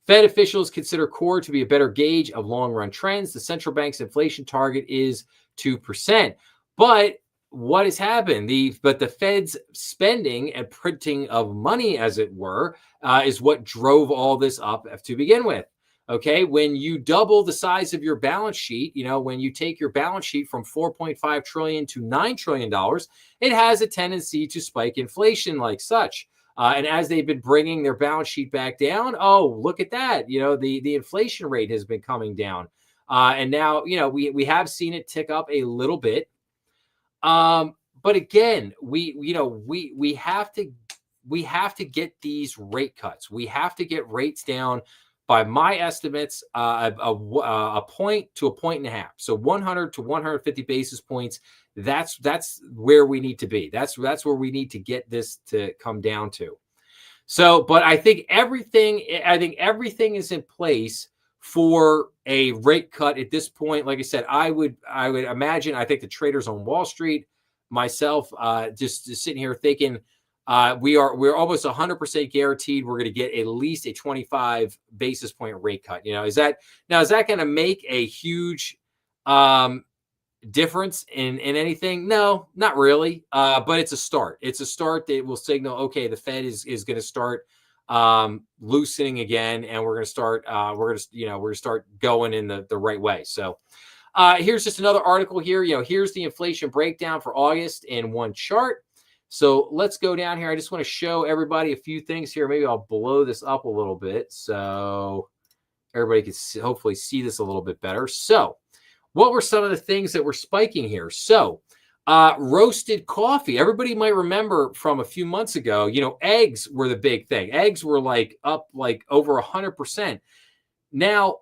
Speaker 1: Fed officials consider core to be a better gauge of long-run trends. The central bank's inflation target is 2%. But what has happened? The Fed's spending and printing of money, as it were, is what drove all this up to begin with. Okay, when you double the size of your balance sheet, when you take your balance sheet from $4.5 trillion to $9 trillion, it has a tendency to spike inflation like such. And as they've been bringing their balance sheet back down, oh, look at that. The inflation rate has been coming down. And now, we have seen it tick up a little bit. But again, we have to get these rate cuts. We have to get rates down by my estimates, a point to a point and a half. So 100 to 150 basis points. That's where we need to be. That's where we need to get this to come down to. So, but I think everything is in place for a rate cut at this point. Like I said, I would imagine, I think the traders on Wall Street, myself, just sitting here thinking, we're almost 100% guaranteed we're going to get at least a 25 basis point rate cut. Is that going to make a huge difference in anything? No, not really. But it's a start. It's a start that will signal, okay, the Fed is going to start loosening again, and we're going to start start going in the right way. So Here's just another article here. Here's the inflation breakdown for August in one chart. So let's go down here. I just want to show everybody a few things here. Maybe I'll blow this up a little bit so everybody can hopefully see this a little bit better. So what were some of the things that were spiking here? So roasted coffee. Everybody might remember from a few months ago, eggs were the big thing. Eggs were up over 100%. Now,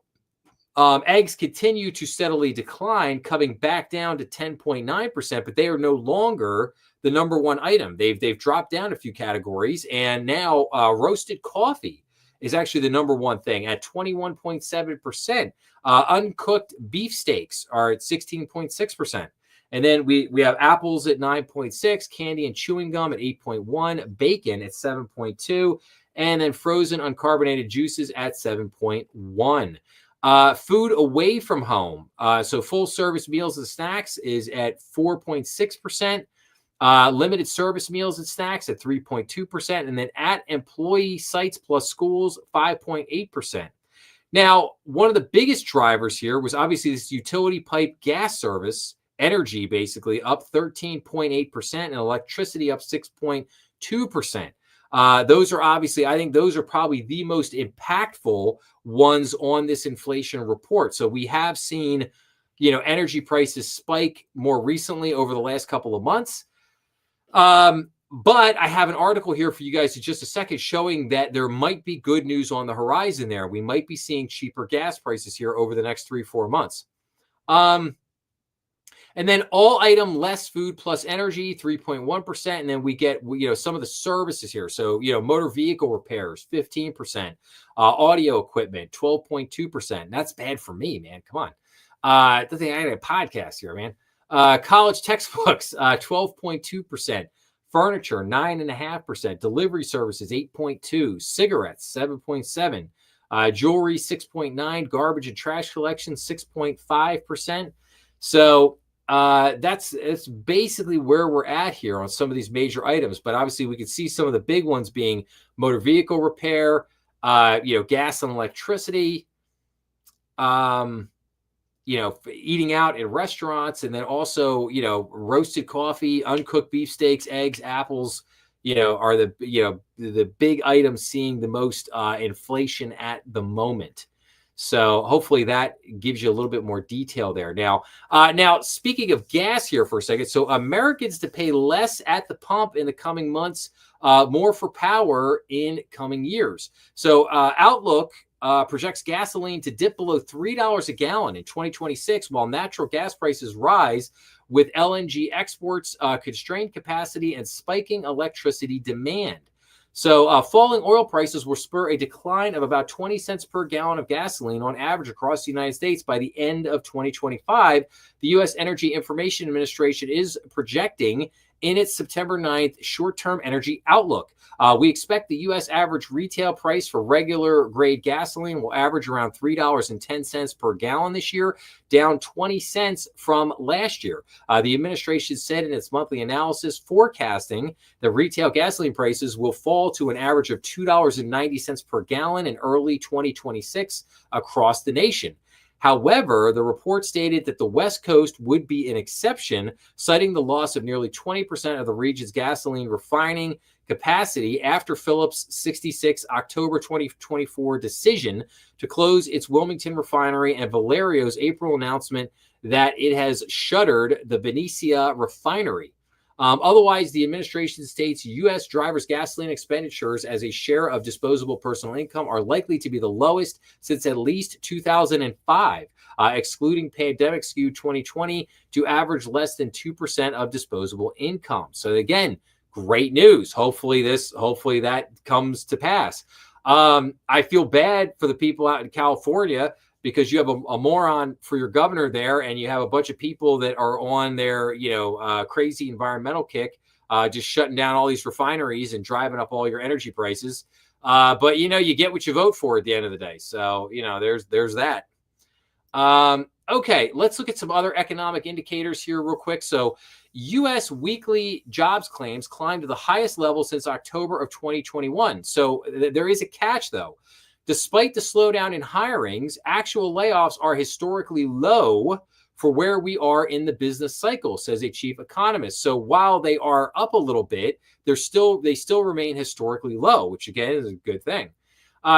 Speaker 1: eggs continue to steadily decline, coming back down to 10.9%, but they are no longer the number one item. They've dropped down a few categories, and now roasted coffee is actually the number one thing at 21.7%. Uncooked beefsteaks are at 16.6%. And then we have apples at 9.6, candy and chewing gum at 8.1, bacon at 7.2, and then frozen uncarbonated juices at 7.1. Food away from home. So full service meals and snacks is at 4.6%. Limited service meals and snacks at 3.2%. And then at employee sites plus schools, 5.8%. Now, one of the biggest drivers here was obviously this utility pipe gas service, energy basically up 13.8%, and electricity up 6.2%. Those are obviously, I think those are probably the most impactful ones on this inflation report. So we have seen, energy prices spike more recently over the last couple of months. But I have an article here for you guys in just a second showing that there might be good news on the horizon there. We might be seeing cheaper gas prices here over the next 3-4 months. And then all item less food plus energy, 3.1%. And then we get, some of the services here. So, motor vehicle repairs, 15%. Audio equipment, 12.2%. That's bad for me, man. Come on. I think I had a podcast here, man. College textbooks, 12.2%. Furniture, 9.5%. Delivery services, 8.2%. Cigarettes, 7.7%. Jewelry, 6.9%. Garbage and trash collection, 6.5%. So it's basically where we're at here on some of these major items. But obviously, we can see some of the big ones being motor vehicle repair, gas and electricity, eating out in restaurants, and then also, roasted coffee, uncooked beefsteaks, eggs, apples, are the big items seeing the most inflation at the moment. So hopefully that gives you a little bit more detail there. Now, speaking of gas here for a second, so Americans to pay less at the pump in the coming months, more for power in coming years. So Outlook projects gasoline to dip below $3 a gallon in 2026, while natural gas prices rise with LNG exports, constrained capacity, and spiking electricity demand. So falling oil prices will spur a decline of about 20 cents per gallon of gasoline on average across the United States by the end of 2025. The U.S. Energy Information Administration is projecting in its September 9th short-term energy outlook. We expect the U.S. average retail price for regular grade gasoline will average around $3.10 per gallon this year, down 20 cents from last year. The administration said in its monthly analysis forecasting that retail gasoline prices will fall to an average of $2.90 per gallon in early 2026 across the nation. However, the report stated that the West Coast would be an exception, citing the loss of nearly 20% of the region's gasoline refining capacity after Phillips' 66 October 2024 decision to close its Wilmington refinery and Valerio's April announcement that it has shuttered the Benicia refinery. Otherwise, the administration states U.S. drivers' gasoline expenditures as a share of disposable personal income are likely to be the lowest since at least 2005, excluding pandemic-skewed 2020 to average less than 2% of disposable income. So again, great news. Hopefully that comes to pass. I feel bad for the people out in California because you have a moron for your governor there, and you have a bunch of people that are on their, crazy environmental kick, just shutting down all these refineries and driving up all your energy prices. But you get what you vote for at the end of the day. So, there's that. Okay, let's look at some other economic indicators here real quick. So U.S. weekly jobs claims climbed to the highest level since October of 2021. So there is a catch, though. Despite the slowdown in hirings, actual layoffs are historically low for where we are in the business cycle, says a chief economist. So while they are up a little bit, they still remain historically low, which again is a good thing.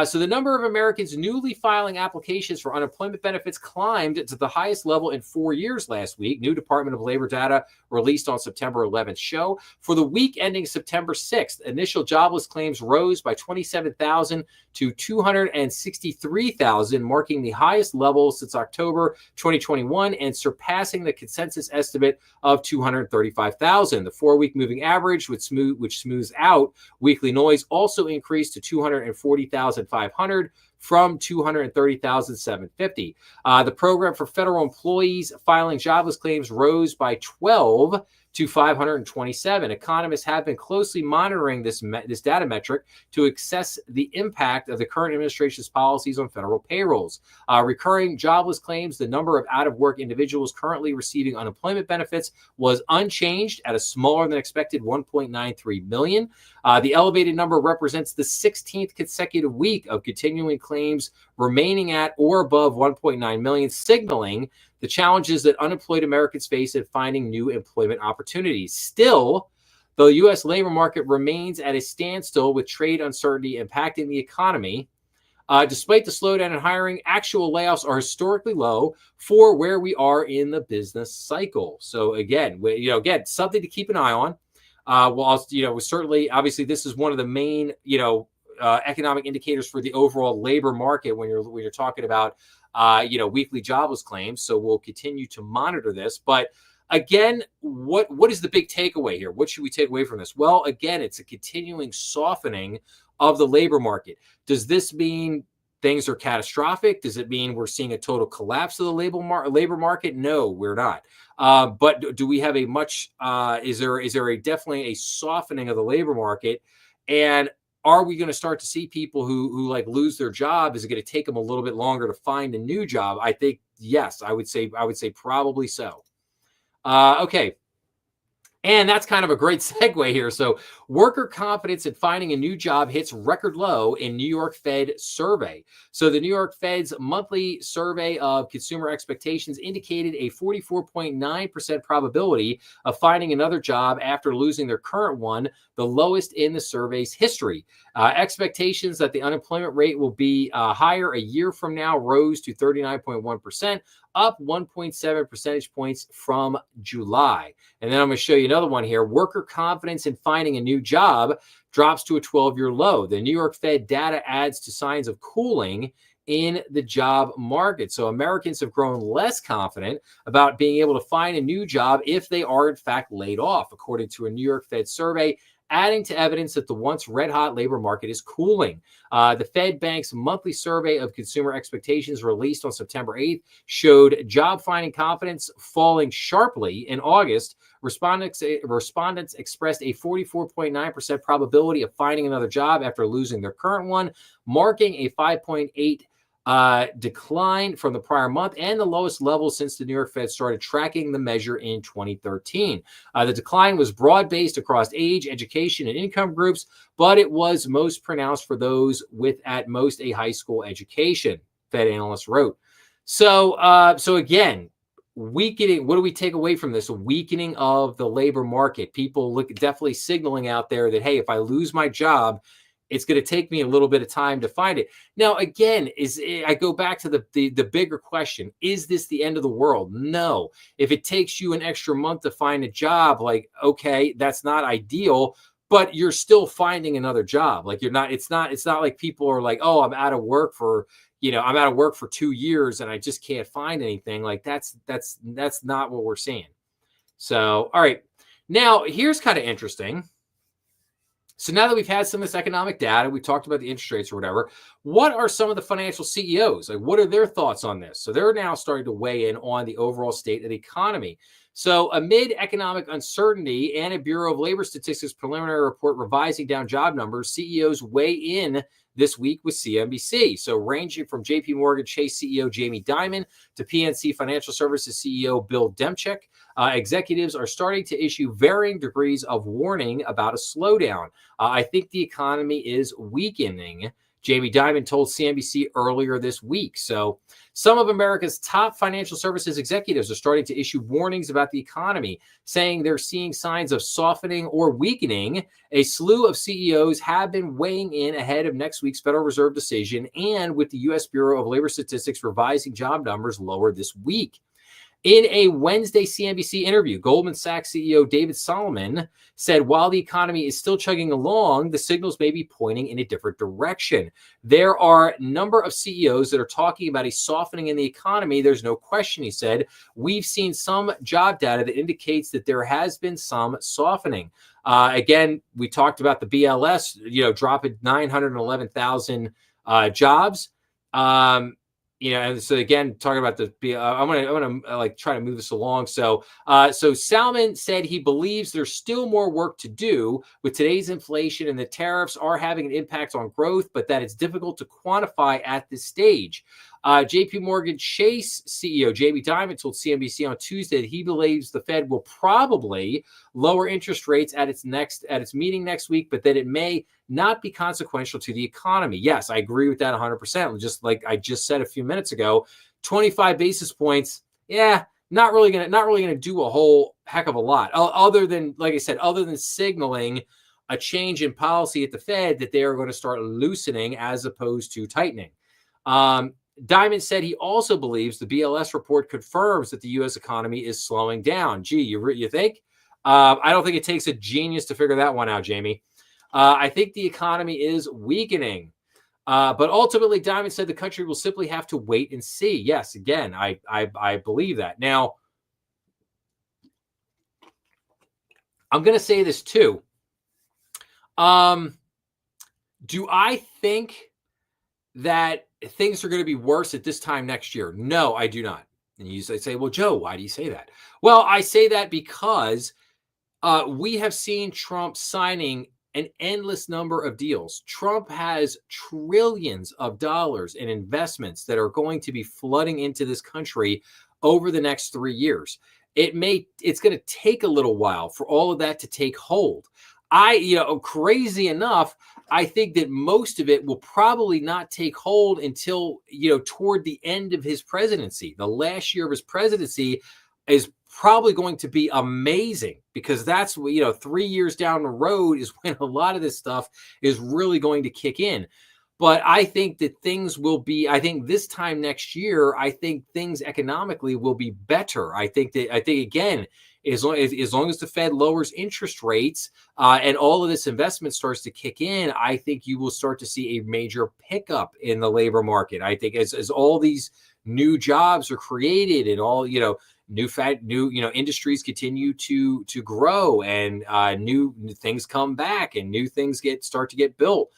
Speaker 1: So the number of Americans newly filing applications for unemployment benefits climbed to the highest level in 4 years last week. New Department of Labor data released on September 11th show. For the week ending September 6th, initial jobless claims rose by 27,000 to 263,000, marking the highest level since October 2021 and surpassing the consensus estimate of 235,000. The 4-week moving average, which smooths out weekly noise, also increased to 240,500 from 230,750. The program for federal employees filing jobless claims rose by 12 to 527. Economists have been closely monitoring this data metric to assess the impact of the current administration's policies on federal payrolls. Recurring jobless claims, the number of out-of-work individuals currently receiving unemployment benefits, was unchanged at a smaller than expected 1.93 million. The elevated number represents the 16th consecutive week of continuing claims remaining at or above 1.9 million, signaling the challenges that unemployed Americans face in finding new employment opportunities. Still, the U.S. labor market remains at a standstill with trade uncertainty impacting the economy. Despite the slowdown in hiring, actual layoffs are historically low for where we are in the business cycle. So again, something to keep an eye on. Certainly, obviously, this is one of the main, economic indicators for the overall labor market when you're talking about weekly jobless claims. So we'll continue to monitor this. But again, what is the big takeaway here? What should we take away from this? Well, again, it's a continuing softening of the labor market. Does this mean things are catastrophic? Does it mean we're seeing a total collapse of the labor market? No, we're not. But do we have a much? Is there definitely a softening of the labor market? And are we going to start to see people who like lose their job? Is it going to take them a little bit longer to find a new job? I think yes. I would say probably so. Okay. And that's kind of a great segue here. So worker confidence in finding a new job hits record low in New York Fed survey. So the New York Fed's monthly survey of consumer expectations indicated a 44.9% probability of finding another job after losing their current one, the lowest in the survey's history. Expectations that the unemployment rate will be higher a year from now rose to 39.1%, up 1.7 percentage points from July. And then I'm going to show you another one here. Worker confidence in finding a new job drops to a 12-year low. The New York Fed data adds to signs of cooling in the job market. So Americans have grown less confident about being able to find a new job if they are in fact laid off, according to a New York Fed survey, adding to evidence that the once red-hot labor market is cooling. The Fed Bank's monthly survey of consumer expectations released on September 8th showed job-finding confidence falling sharply in August. Respondents expressed a 44.9% probability of finding another job after losing their current one, marking a 5.8 decline from the prior month and the lowest level since the New York Fed started tracking the measure in 2013. The decline was broad-based across age, education, and income groups, but it was most pronounced for those with at most a high school education, Fed analysts wrote. So again, weakening. What do we take away from this? A weakening of the labor market. People definitely signaling out there that, hey, if I lose my job, it's going to take me a little bit of time to find it. Now, again, I go back to the bigger question. Is this the end of the world? No. If it takes you an extra month to find a job, like, okay, that's not ideal, but you're still finding another job. Like it's not like people are like, oh, I'm out of work for 2 years and I just can't find anything. Like that's not what we're seeing. So, all right. Now, here's kind of interesting. So now that we've had some of this economic data, we talked about the interest rates or whatever, what are some of the financial CEOs? Like, what are their thoughts on this? So they're now starting to weigh in on the overall state of the economy. So amid economic uncertainty and a Bureau of Labor Statistics preliminary report revising down job numbers, CEOs weigh in this week with CNBC. So ranging from JP Morgan Chase CEO Jamie Dimon to PNC Financial Services CEO Bill Demchak, executives are starting to issue varying degrees of warning about a slowdown. I think the economy is weakening, Jamie Dimon told CNBC earlier this week. So some of America's top financial services executives are starting to issue warnings about the economy, saying they're seeing signs of softening or weakening. A slew of CEOs have been weighing in ahead of next week's Federal Reserve decision, and with the U.S. Bureau of Labor Statistics revising job numbers lower this week. In a Wednesday CNBC interview, Goldman Sachs CEO David Solomon said while the economy is still chugging along, the signals may be pointing in a different direction. There are a number of CEOs that are talking about a softening in the economy. There's no question, he said. We've seen some job data that indicates that there has been some softening. Again, we talked about the BLS, dropping 911,000 jobs. And so again, talking about I'm gonna try to move this along. So Salmon said he believes there's still more work to do with today's inflation, and the tariffs are having an impact on growth, but that it's difficult to quantify at this stage. JP Morgan Chase CEO Jamie Dimon told CNBC on Tuesday that he believes the Fed will probably lower interest rates at its meeting next week, but that it may not be consequential to the economy. Yes, I agree with that 100%. Just like I just said a few minutes ago, 25 basis points, not really gonna do a whole heck of a lot. Other than, like I said, other than signaling a change in policy at the Fed that they are going to start loosening as opposed to tightening. Dimon said he also believes the BLS report confirms that the U.S. economy is slowing down. Gee, you think? I don't think it takes a genius to figure that one out, Jamie. I think the economy is weakening. But ultimately, Dimon said the country will simply have to wait and see. Yes, again, I believe that. Now, I'm going to say this too. Do I think that things are going to be worse at this time next year? No, I do not. And you say, well, Joe, why do you say that? Well, I say that because we have seen Trump signing an endless number of deals. Trump has trillions of dollars in investments that are going to be flooding into this country over the next 3 years. It's going to take a little while for all of that to take hold. Crazy enough, I think that most of it will probably not take hold until, toward the end of his presidency. The last year of his presidency is probably going to be amazing, because that's, 3 years down the road is when a lot of this stuff is really going to kick in. But I think that I think this time next year, I think things economically will be better. I think again, as long as the Fed lowers interest rates and all of this investment starts to kick in, I think you will start to see a major pickup in the labor market. I think as all these new jobs are created and all, new industries continue to grow, and new things come back and new things start to get built.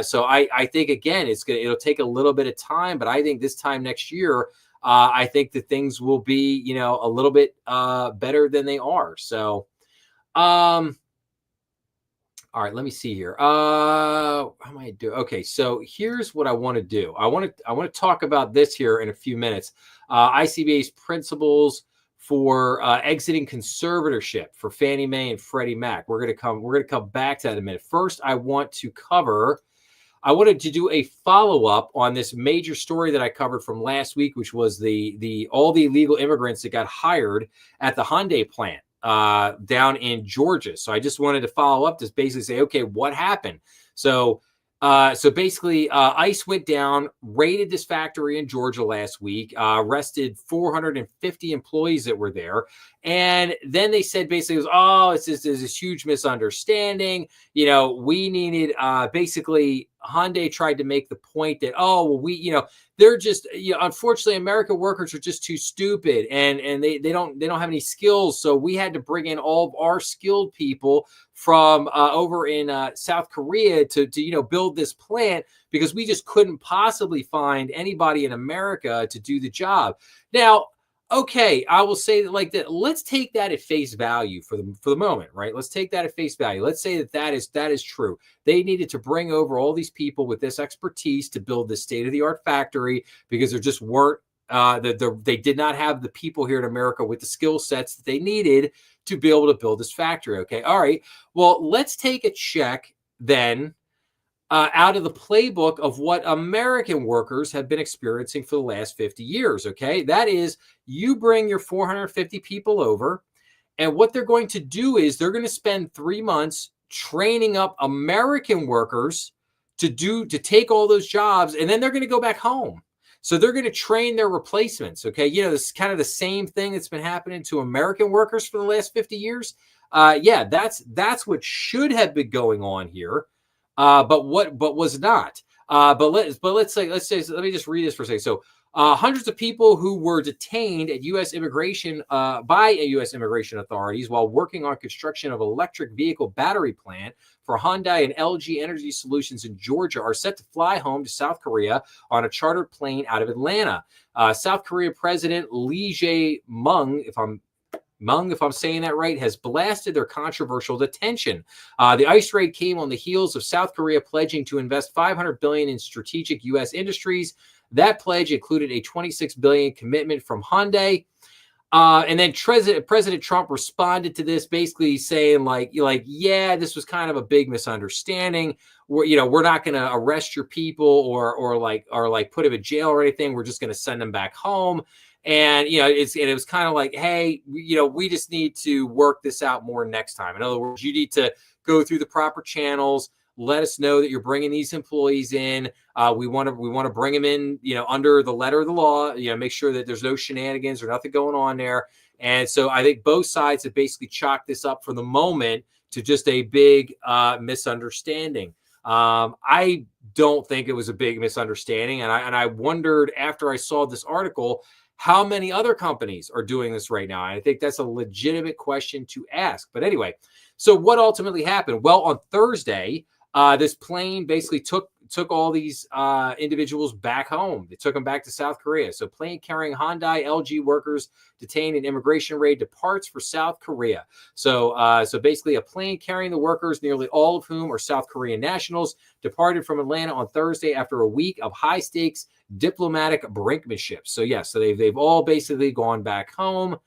Speaker 1: So I think, again, it'll take a little bit of time, but I think this time next year, I think that things will be, a little bit better than they are. So, all right, let me see here. How am I doing? Okay, so here's what I want to do. I want to talk about this here in a few minutes. ICBA's principles for exiting conservatorship for Fannie Mae and Freddie Mac. We're gonna come back to that in a minute. First, I wanted to do a follow-up on this major story that I covered from last week, which was all the illegal immigrants that got hired at the Hyundai plant down in Georgia. So I just wanted to follow up to basically say, okay, what happened? So basically, ICE went down, raided this factory in Georgia last week, arrested 450 employees that were there. And then they said basically, it's this huge misunderstanding. We needed, basically, Hyundai tried to make the point that, they're just, unfortunately, American workers are just too stupid, and they don't have any skills. So we had to bring in all of our skilled people from over in South Korea to build this plant, because we just couldn't possibly find anybody in America to do the job. Now, okay, I will say that like that. Let's take that at face value for the moment, right? Let's take that at face value. Let's say that is true. They needed to bring over all these people with this expertise to build this state-of-the-art factory, because there just weren't they did not have the people here in America with the skill sets that they needed to be able to build this factory. Okay, all right. Well, let's take a check then out of the playbook of what American workers have been experiencing for the last 50 years. Okay. That is, you bring your 450 people over, and what they're going to do is they're going to spend 3 months training up American workers to take all those jobs, and then they're going to go back home. So they're going to train their replacements. Okay. This is kind of the same thing that's been happening to American workers for the last 50 years. Yeah, that's what should have been going on here. But was not. Let's say, let me just read this for a second. So hundreds of people who were detained at U.S. immigration by U.S. immigration authorities while working on construction of electric vehicle battery plant for Hyundai and LG Energy Solutions in Georgia are set to fly home to South Korea on a chartered plane out of Atlanta. South Korea President Lee Jae-myung, if I'm saying that right, has blasted their controversial detention. The ICE raid came on the heels of South Korea pledging to invest $500 billion in strategic U.S. industries. That pledge included a $26 billion commitment from Hyundai. And then President Trump responded to this, basically saying yeah, this was kind of a big misunderstanding. We're not going to arrest your people or put them in jail or anything. We're just going to send them back home. And it was kind of like, hey, we just need to work this out more next time. In other words, you need to go through the proper channels. Let us know that you're bringing these employees in. We want to bring them in, under the letter of the law. Make sure that there's no shenanigans or nothing going on there. And so I think both sides have basically chalked this up for the moment to just a big misunderstanding. I don't think it was a big misunderstanding, and I wondered after I saw this article how many other companies are doing this right now. And I think that's a legitimate question to ask. But anyway, so what ultimately happened? Well, on Thursday, this plane basically took all these individuals back home. They took them back to South Korea. So plane carrying Hyundai LG workers detained in immigration raid departs for South Korea. So basically a plane carrying the workers, nearly all of whom are South Korean nationals, departed from Atlanta on Thursday after a week of high stakes diplomatic brinkmanship. So yes, so they've all basically gone back home.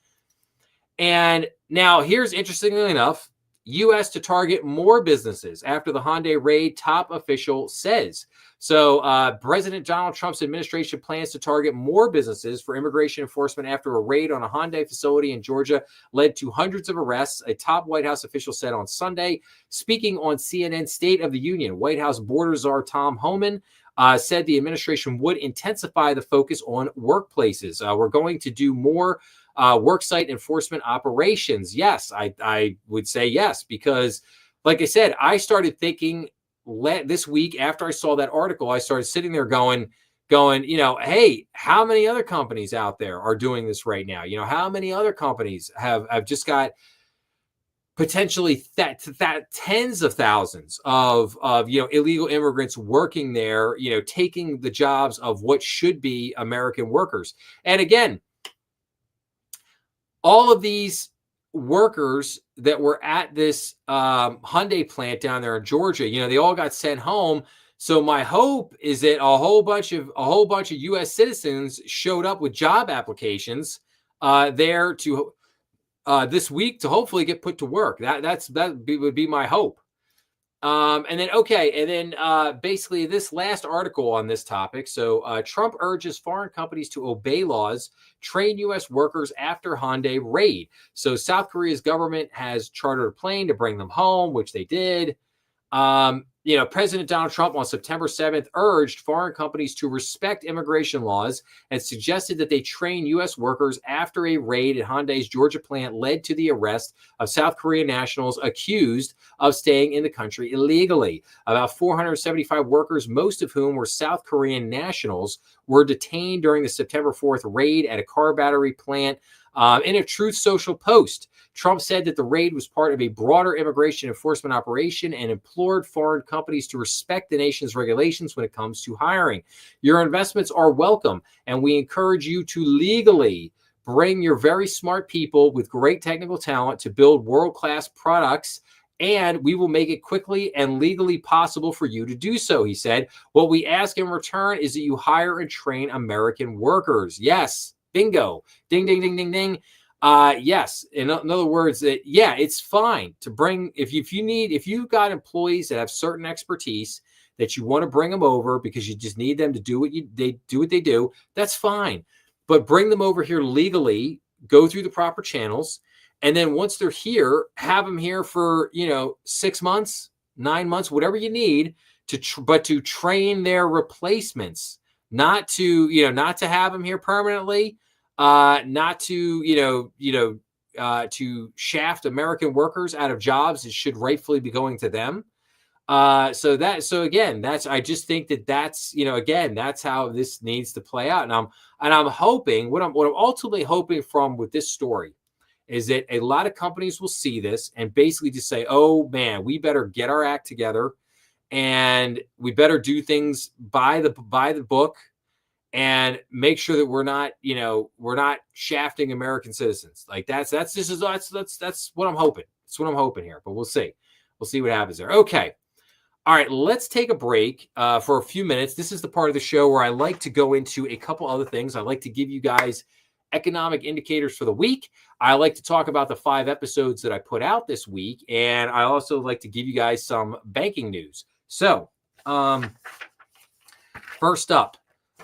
Speaker 1: And now here's, interestingly enough, U.S. to target more businesses after the Hyundai raid, top official says. So President Donald Trump's administration plans to target more businesses for immigration enforcement after a raid on a Hyundai facility in Georgia led to hundreds of arrests, a top White House official said on Sunday. Speaking on CNN State of the Union, White House border czar Tom Homan said the administration would intensify the focus on workplaces. We're going to do more worksite enforcement operations. Yes, I would say yes, because like I said, I started thinking this week after I saw that article, I started sitting there going, hey, how many other companies out there are doing this right now? How many other companies have just got potentially that tens of thousands of illegal immigrants working there, taking the jobs of what should be American workers. And again, all of these workers that were at this Hyundai plant down there in Georgia, they all got sent home. So my hope is that a whole bunch of U.S. citizens showed up with job applications there to this week to hopefully get put to work. That would be my hope. And then basically this last article on this topic. So Trump urges foreign companies to obey laws, train U.S. workers after Hyundai raid. So South Korea's government has chartered a plane to bring them home, which they did. President Donald Trump on September 7th urged foreign companies to respect immigration laws and suggested that they train U.S. workers after a raid at Hyundai's Georgia plant led to the arrest of South Korean nationals accused of staying in the country illegally. About 475 workers, most of whom were South Korean nationals, were detained during the September 4th raid at a car battery plant. In a Truth Social post, Trump said that the raid was part of a broader immigration enforcement operation and implored foreign companies to respect the nation's regulations when it comes to hiring. Your investments are welcome, and we encourage you to legally bring your very smart people with great technical talent to build world-class products, and we will make it quickly and legally possible for you to do so, he said. What we ask in return is that you hire and train American workers. Yes. Bingo. Ding, ding, ding, ding, ding. Yes. In other words, it's fine to bring, if you've got employees that have certain expertise, that you want to bring them over because you just need them to do what they do, that's fine. But bring them over here legally, go through the proper channels, and then once they're here, have them here for 6 months, 9 months, whatever you need to train their replacements, not to have them here permanently, not to to shaft American workers out of jobs that should rightfully be going to them. I just think that's again, that's how this needs to play out. And I'm hoping what I'm ultimately hoping from with this story is that a lot of companies will see this and basically just say, oh man, we better get our act together and we better do things by the book and make sure that we're not shafting American citizens. Like that's what I'm hoping. That's what I'm hoping here, but we'll see. We'll see what happens there. Okay. All right, let's take a break for a few minutes. This is the part of the show where I like to go into a couple other things. I like to give you guys economic indicators for the week. I like to talk about the 5 episodes that I put out this week. And I also like to give you guys some banking news. So first up,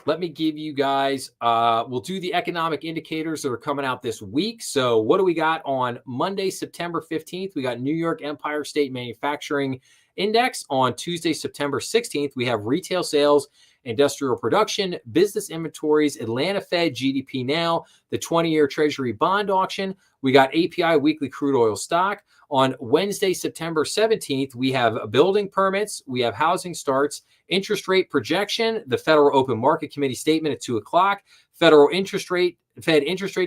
Speaker 1: let me give you guys, we'll do the economic indicators that are coming out this week. So what do we got on Monday, September 15th? We got New York Empire State Manufacturing Index. On Tuesday, September 16th, we have retail sales, industrial production, business inventories, Atlanta Fed GDP now, the 20-year Treasury bond auction. We got API weekly crude oil stock. On Wednesday, September 17th, we have building permits, we have housing starts, interest rate projection, the Federal Open Market Committee statement at 2 o'clock, Fed interest rate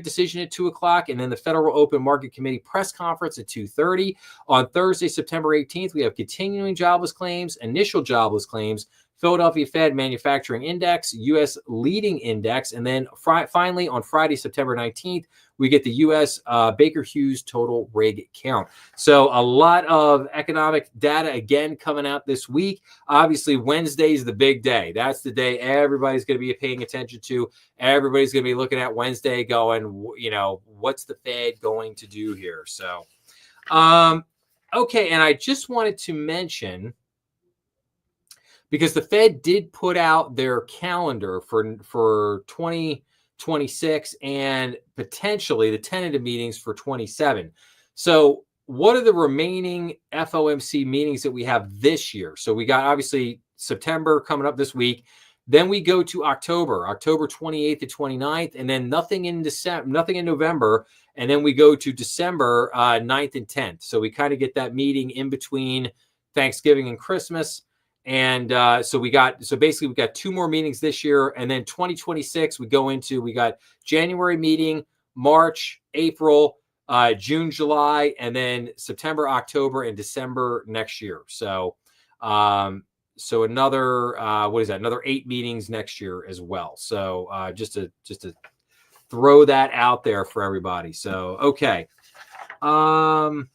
Speaker 1: decision at 2 o'clock, and then the Federal Open Market Committee press conference at 2:30. On Thursday, September 18th, we have continuing jobless claims, initial jobless claims, Philadelphia Fed Manufacturing Index, U.S. Leading Index, and then finally on Friday, September 19th, we get the U.S. Baker Hughes total rig count. So a lot of economic data again coming out this week. Obviously, Wednesday is the big day. That's the day everybody's going to be paying attention to. Everybody's going to be looking at Wednesday going, what's the Fed going to do here? So, okay, and I just wanted to mention, because the Fed did put out their calendar for 2026 and potentially the tentative meetings for 27. So what are the remaining FOMC meetings that we have this year? So we got obviously September coming up this week. Then we go to October 28th to 29th, and then nothing in December, nothing in November. And then we go to December 9th and 10th. So we kind of get that meeting in between Thanksgiving and Christmas. And so basically we got 2 more meetings this year, and then 2026 we got January meeting, March, April, June, July, and then September, October, and December next year. So another another 8 meetings next year as well. So just to throw that out there for everybody. So okay. What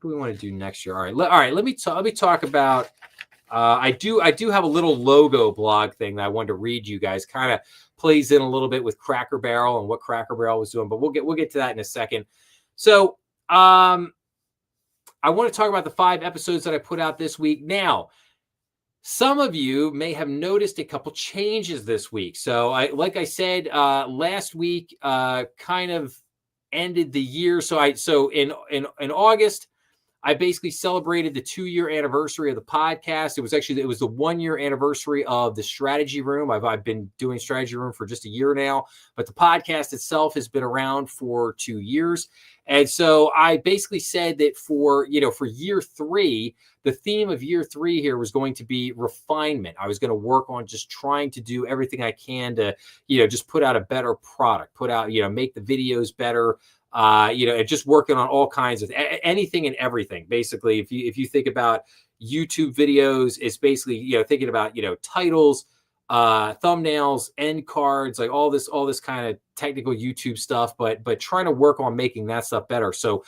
Speaker 1: do we want to do next year? All right. Let me talk about. I do have a little logo blog thing that I wanted to read you guys. Kind of plays in a little bit with Cracker Barrel and what Cracker Barrel was doing, but we'll get to that in a second. So I want to talk about the 5 episodes that I put out this week. Now, some of you may have noticed a couple changes this week. So like I said last week, kind of ended the year. So in August, I basically celebrated the 2-year anniversary of the podcast. It was the 1-year anniversary of the Strategy Room. I've been doing Strategy Room for just a year now, but the podcast itself has been around for 2 years. And so I basically said that for year 3, the theme of year 3 here was going to be refinement. I was going to work on just trying to do everything I can to, just put out a better product, make the videos better, and just working on all kinds of anything and everything. Basically, if you think about YouTube videos, it's basically, thinking about, titles, thumbnails, end cards, like all this kind of technical YouTube stuff, but trying to work on making that stuff better. So,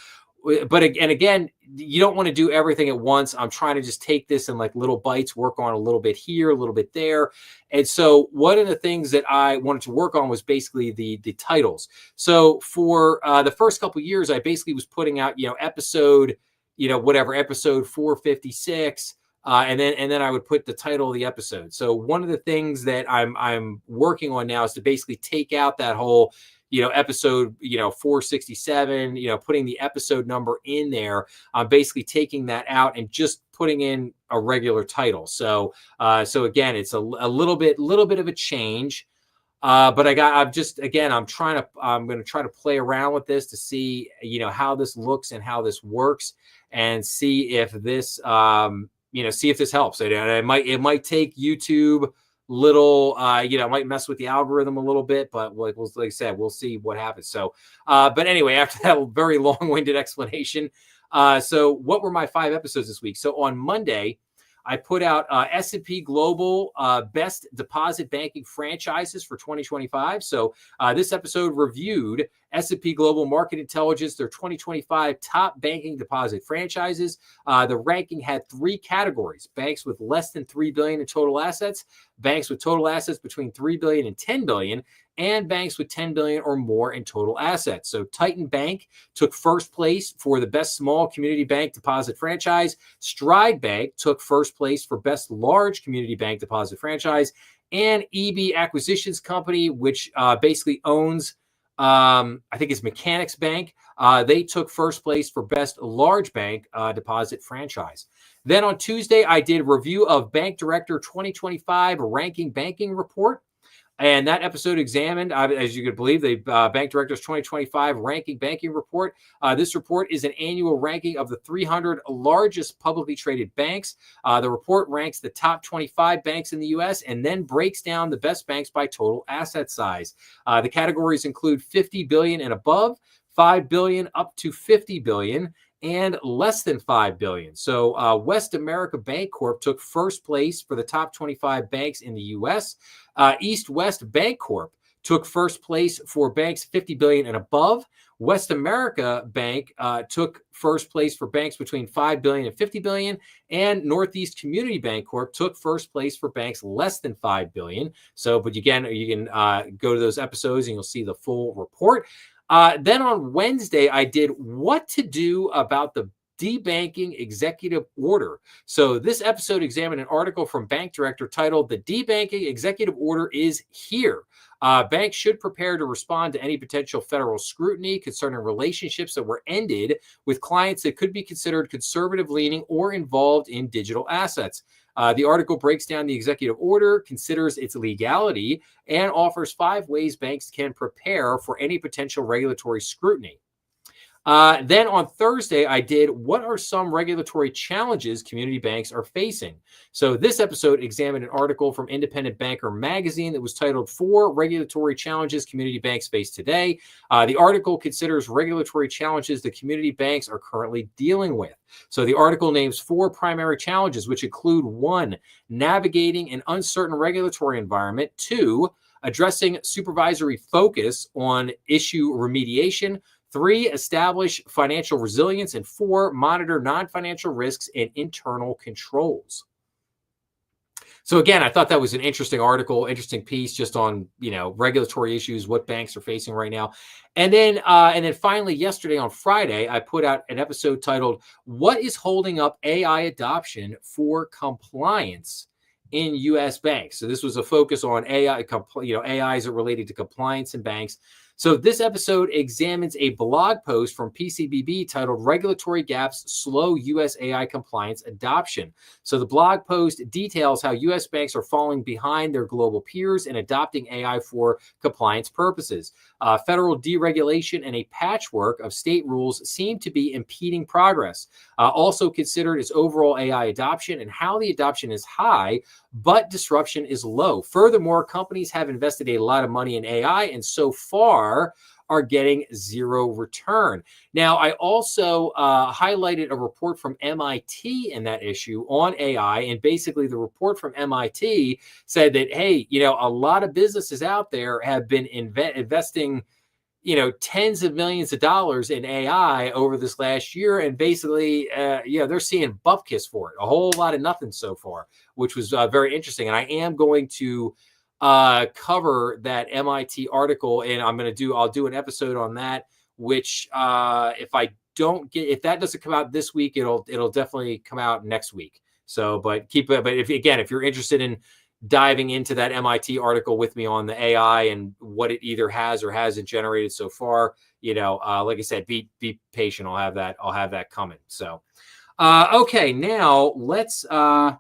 Speaker 1: but again, you don't want to do everything at once. I'm trying to just take this in like little bites, work on a little bit here, a little bit there. And so one of the things that I wanted to work on was basically the titles. So for the first couple of years, I basically was putting out, episode 456, and then I would put the title of the episode. So one of the things that I'm working on now is to basically take out that whole, episode, 467, putting the episode number in there. I'm basically taking that out and just putting in a regular title. So again, it's a little bit of a change. But I'm going to try to play around with this to see, how this looks and how this works, and see if this, see if this helps. And it might take YouTube little, it might mess with the algorithm a little bit, but like I said, we'll see what happens. So, but anyway, after that very long-winded explanation, so what were my 5 episodes this week? So on Monday, I put out S&P Global Best Deposit Banking Franchises for 2025. So this episode reviewed S&P Global Market Intelligence, their 2025 top banking deposit franchises. The ranking had 3 categories: banks with less than $3 billion in total assets, banks with total assets between $3 billion and $10 billion, and banks with $10 billion or more in total assets. So Titan Bank took first place for the best small community bank deposit franchise. Stride Bank took first place for best large community bank deposit franchise. And EB Acquisitions Company, which basically owns, I think it's Mechanics Bank, they took first place for best large bank deposit franchise. Then on Tuesday, I did review of Bank Director 2025 Ranking Banking Report. And that episode examined, as you could believe, the Bank Director's 2025 Ranking Banking Report. This report is an annual ranking of the 300 largest publicly traded banks. The report ranks the top 25 banks in the U.S. and then breaks down the best banks by total asset size. The categories include $50 billion and above, $5 billion up to $50 billion, and less than $5 billion. So West America Bank Corp took first place for the top 25 banks in the U.S. East West Bank Corp took first place for banks $50 billion and above. West America Bank took first place for banks between $5 billion and $50 billion. And Northeast Community Bank Corp took first place for banks less than $5 billion. So, but again, you can go to those episodes and you'll see the full report. Then on Wednesday, I did what to do about the debanking executive order. So this episode examined an article from Bank Director titled "The Debanking Executive Order is Here." Banks should prepare to respond to any potential federal scrutiny concerning relationships that were ended with clients that could be considered conservative leaning or involved in digital assets. The article breaks down the executive order, considers its legality, and offers 5 ways banks can prepare for any potential regulatory scrutiny. Then on Thursday, I did what are some regulatory challenges community banks are facing. So this episode examined an article from Independent Banker magazine that was titled 4 Regulatory Challenges Community Banks Face Today. The article considers regulatory challenges that community banks are currently dealing with. So the article names 4 primary challenges, which include 1, navigating an uncertain regulatory environment, 2, addressing supervisory focus on issue remediation, 3, establish financial resilience, and 4, monitor non-financial risks and internal controls. So again, I thought that was an interesting article, interesting piece just on, regulatory issues, what banks are facing right now. And then finally, yesterday on Friday, I put out an episode titled "What is Holding Up AI Adoption for Compliance in U.S. Banks?" So this was a focus on AI, AIs are related to compliance in banks. So this episode examines a blog post from PCBB titled "Regulatory Gaps Slow U.S. AI Compliance Adoption." So the blog post details how U.S. banks are falling behind their global peers in adopting AI for compliance purposes. Federal deregulation and a patchwork of state rules seem to be impeding progress. Also considered is overall AI adoption and how the adoption is high, but disruption is low. Furthermore, companies have invested a lot of money in AI and so far are getting zero return. Now, I also highlighted a report from MIT in that issue on AI. And basically the report from MIT said that, hey, a lot of businesses out there have been investing tens of millions of dollars in AI over this last year. And basically, they're seeing bupkis for it, a whole lot of nothing so far, which was very interesting. And I am going to cover that MIT article, and I'll do an episode on that, which if that doesn't come out this week, it'll definitely come out next week. So, but if you're interested in diving into that MIT article with me on the AI and what it either has or hasn't generated so far, like I said, be patient. I'll have that coming. So, okay, now let's. I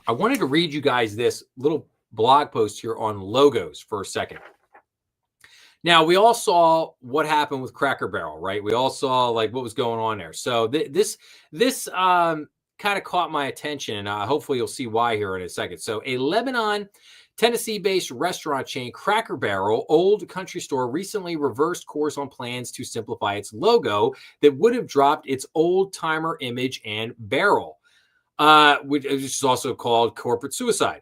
Speaker 1: wanted to read you guys this little blog post here on logos for a second. Now, we all saw what happened with Cracker Barrel, right? We all saw like what was going on there. So this kind of caught my attention, and hopefully you'll see why here in a second. So a Lebanon, Tennessee-based restaurant chain, Cracker Barrel, old country store, recently reversed course on plans to simplify its logo that would have dropped its old-timer image and barrel, which is also called corporate suicide.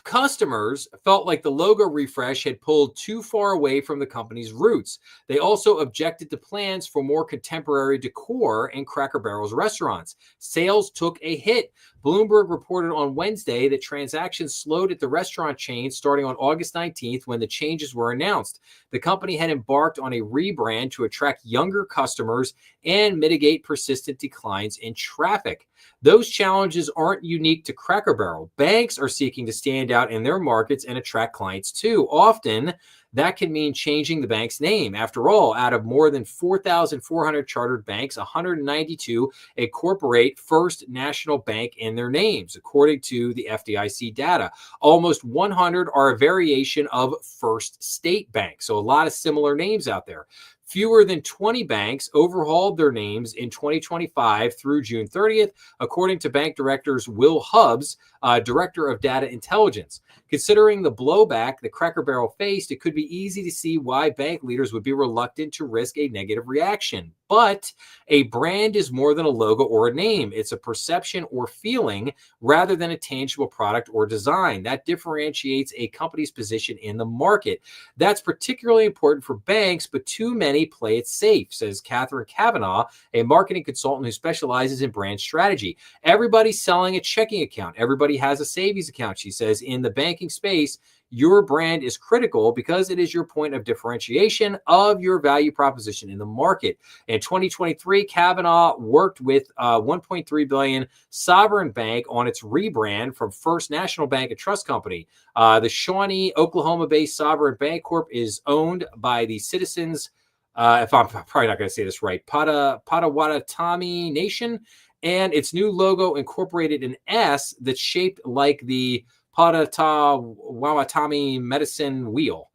Speaker 1: Customers felt like the logo refresh had pulled too far away from the company's roots. They also objected to plans for more contemporary decor in Cracker Barrel's restaurants. Sales took a hit. Bloomberg reported on Wednesday that transactions slowed at the restaurant chain starting on August 19th when the changes were announced. The company had embarked on a rebrand to attract younger customers and mitigate persistent declines in traffic. Those challenges aren't unique to Cracker Barrel. Banks are seeking to stand out in their markets and attract clients too. Often, that can mean changing the bank's name. After all, out of more than 4,400 chartered banks, 192 incorporate First National Bank in their names, according to the FDIC data. Almost 100 are a variation of First State Bank. So a lot of similar names out there. Fewer than 20 banks overhauled their names in 2025 through June 30th, according to bank directors Will Hubbs, director of data intelligence. Considering the blowback that Cracker Barrel faced, it could be easy to see why bank leaders would be reluctant to risk a negative reaction. But a brand is more than a logo or a name. It's a perception or feeling rather than a tangible product or design. That differentiates a company's position in the market. That's particularly important for banks, but too many play it safe, says Catherine Kavanaugh, a marketing consultant who specializes in brand strategy. Everybody's selling a checking account. Everybody has a savings account, she says. In the banking space, your brand is critical because it is your point of differentiation of your value proposition in the market. In 2023, Kavanaugh worked with $1.3 billion Sovereign Bank on its rebrand from First National Bank, a trust company. The Shawnee, Oklahoma-based Sovereign Bank Corp is owned by the Citizens, if I'm probably not going to say this right, Potawatomi Nation, and its new logo incorporated an S that's shaped like the Potawatomi medicine wheel.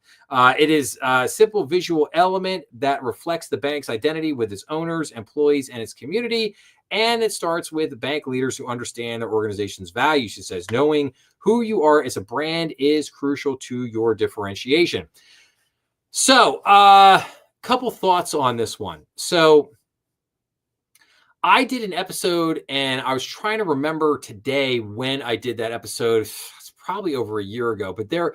Speaker 1: It is a simple visual element that reflects the bank's identity with its owners, employees, and its community. And it starts with bank leaders who understand their organization's values. She says, knowing who you are as a brand is crucial to your differentiation. So, couple thoughts on this one. So, I did an episode and I was trying to remember today when I did that episode. It's probably over a year ago, but there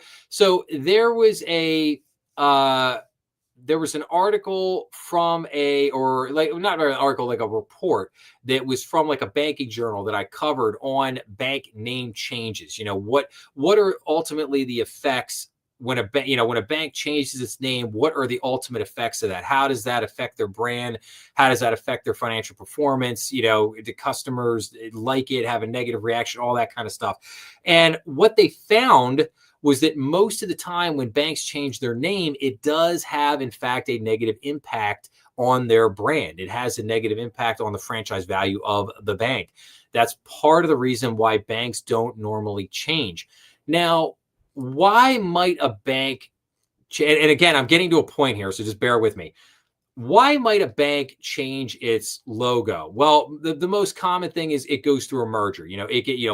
Speaker 1: was an article from not an article, like a report that was from like a banking journal that I covered on bank name changes. What are ultimately the effects when a bank changes its name? What are the ultimate effects of that? How does that affect their brand? How does that affect their financial performance? The customers like it, have a negative reaction, all that kind of stuff. And what they found was that most of the time when banks change their name, it does have, in fact, a negative impact on their brand. It has a negative impact on the franchise value of the bank. That's part of the reason why banks don't normally change. Now, why might a bank, and again, I'm getting to a point here, so just bear with me. Why might a bank change its logo? Well, the most common thing is it goes through a merger.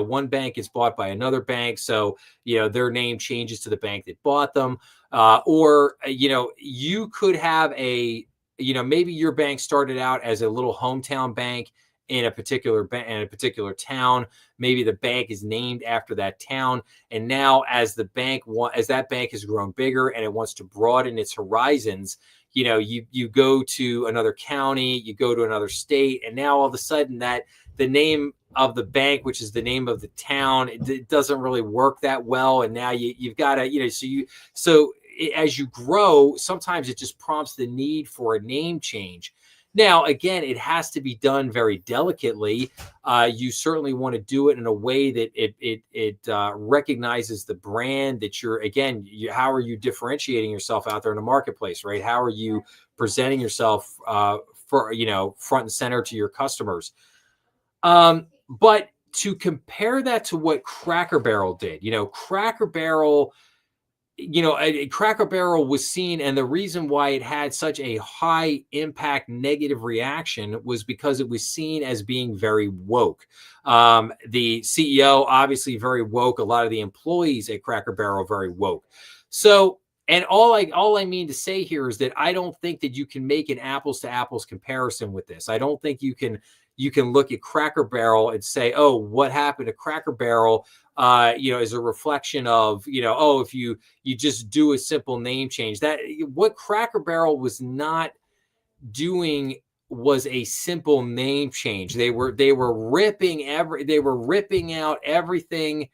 Speaker 1: One bank is bought by another bank, so their name changes to the bank that bought them. Or you could have maybe your bank started out as a little hometown bank in a particular town. Maybe the bank is named after that town, and now as that bank has grown bigger and it wants to broaden its horizons, you go to another county, you go to another state, and now all of a sudden that the name of the bank, which is the name of the town, it doesn't really work that well, and now you've got to so as you grow, sometimes it just prompts the need for a name change. Now, again, it has to be done very delicately. You certainly want to do it in a way that it recognizes the brand that you're. Again, how are you differentiating yourself out there in the marketplace, right? How are you presenting yourself for front and center to your customers? But to compare that to what Cracker Barrel did, Cracker Barrel Cracker Barrel was seen, and the reason why it had such a high impact negative reaction was because it was seen as being very woke. The CEO, obviously very woke. A lot of the employees at Cracker Barrel very woke. So, and all I mean to say here is that I don't think that you can make an apples to apples comparison with this. I don't think you can look at Cracker Barrel and say, oh, what happened to Cracker Barrel is a reflection of, oh, if you just do a simple name change. That what Cracker Barrel was not doing was a simple name change. They were ripping out everything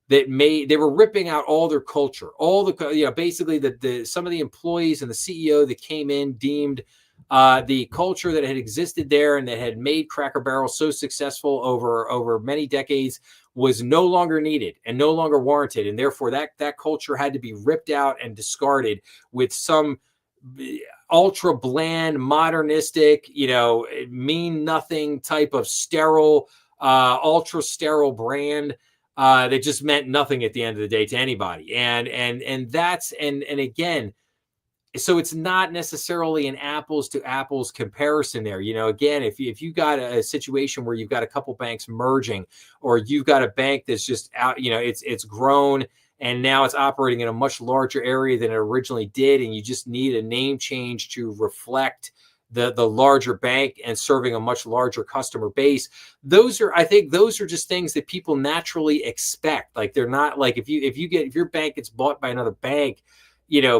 Speaker 1: they were ripping out all their culture, all the basically the some of the employees and the CEO that came in deemed the culture that had existed there and that had made Cracker Barrel so successful over many decades was no longer needed and no longer warranted, and therefore that culture had to be ripped out and discarded with some ultra bland, modernistic, mean nothing type of sterile, ultra sterile brand that just meant nothing at the end of the day to anybody. And that's and again. So it's not necessarily an apples to apples comparison there. Again, if you got a situation where you've got a couple banks merging, or you've got a bank that's just out, it's grown and now it's operating in a much larger area than it originally did, and you just need a name change to reflect the larger bank and serving a much larger customer base. I think those are just things that people naturally expect. Like, they're not like if your bank gets bought by another bank,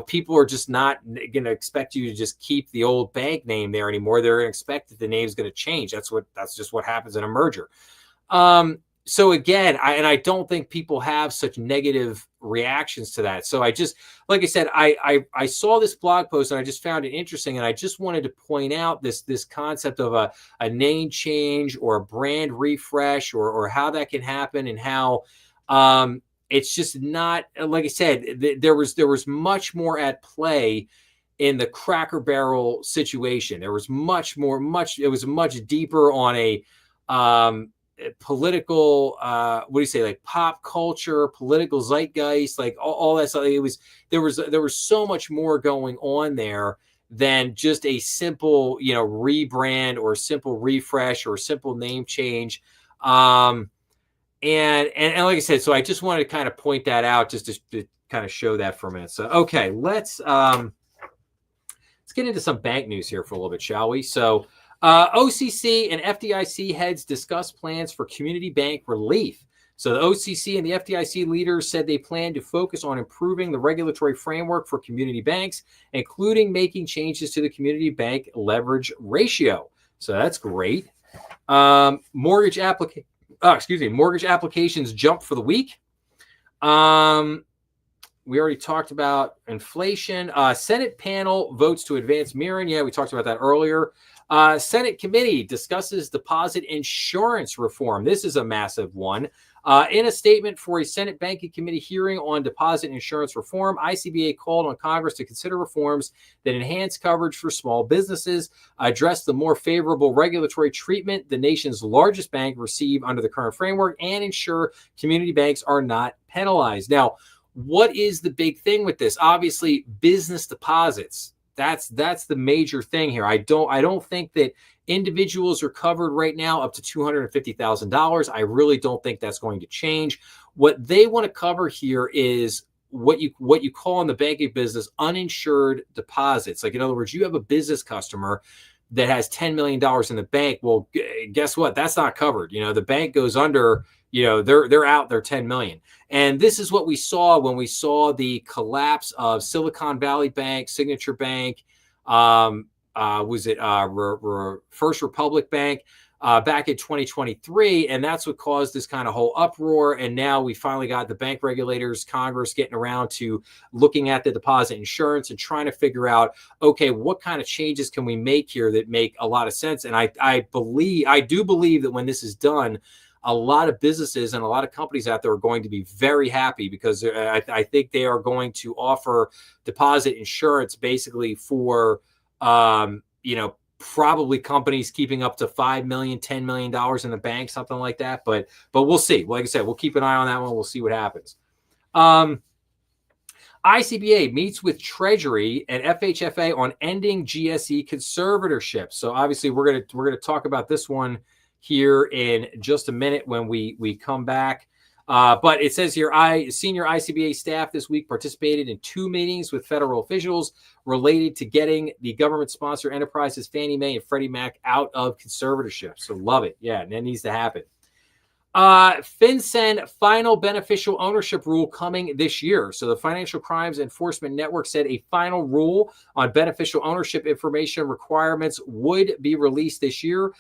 Speaker 1: people are just not going to expect you to just keep the old bank name there anymore. They're going to expect that the name's going to change. That's just what happens in a merger. So again, I don't think people have such negative reactions to that. So like I said, I saw this blog post and I just found it interesting, and I just wanted to point out this concept of a name change or a brand refresh, or how that can happen, and how it's just not, like I said, there was much more at play in the Cracker Barrel situation. There was it was much deeper on a political, what do you say, like pop culture, political zeitgeist, like all that stuff. There was so much more going on there than just a simple, rebrand or simple refresh or simple name change. And like I said, so I just wanted to kind of point that out, just to kind of show that for a minute. So, okay, let's get into some bank news here for a little bit, shall we? So, OCC and FDIC heads discuss plans for community bank relief. So the OCC and the FDIC leaders said they plan to focus on improving the regulatory framework for community banks, including making changes to the community bank leverage ratio. So that's great. Mortgage applications jumped for the week. We already talked about inflation. Senate panel votes to advance mirroring. Yeah, we talked about that earlier. Senate committee discusses deposit insurance reform. This is a massive one. In a statement for a Senate Banking Committee hearing on deposit insurance reform, ICBA called on Congress to consider reforms that enhance coverage for small businesses, address the more favorable regulatory treatment the nation's largest bank receive under the current framework, and ensure community banks are not penalized. Now, what is the big thing with this? Obviously, business deposits. That's the major thing here. I don't think that individuals are covered right now up to $250,000. I really don't think that's going to change. What they want to cover here is what you call in the banking business uninsured deposits. Like, in other words, you have a business customer that has $10 million in the bank. Well, guess what? That's not covered. The bank goes under, they're out their 10 million. And this is what we saw when we saw the collapse of Silicon Valley Bank, Signature Bank, First Republic Bank. back in 2023, and that's what caused this kind of whole uproar. And now we finally got the bank regulators, Congress getting around to looking at the deposit insurance and trying to figure out, okay, what kind of changes can we make here that make a lot of sense? And I do believe that when this is done, a lot of businesses and a lot of companies out there are going to be very happy, because I think they are going to offer deposit insurance basically for, probably companies keeping up to $5 million, $10 million in the bank, something like that. But we'll see. Like I said, we'll keep an eye on that one. We'll see what happens. ICBA meets with Treasury and FHFA on ending GSE conservatorship. So obviously we're gonna talk about this one here in just a minute when we come back. But it says here, senior ICBA staff this week participated in 2 meetings with federal officials related to getting the government-sponsored enterprises Fannie Mae and Freddie Mac out of conservatorship. So love it. Yeah, and that needs to happen. FinCEN final beneficial ownership rule coming this year. So the Financial Crimes Enforcement Network said a final rule on beneficial ownership information requirements would be released this year.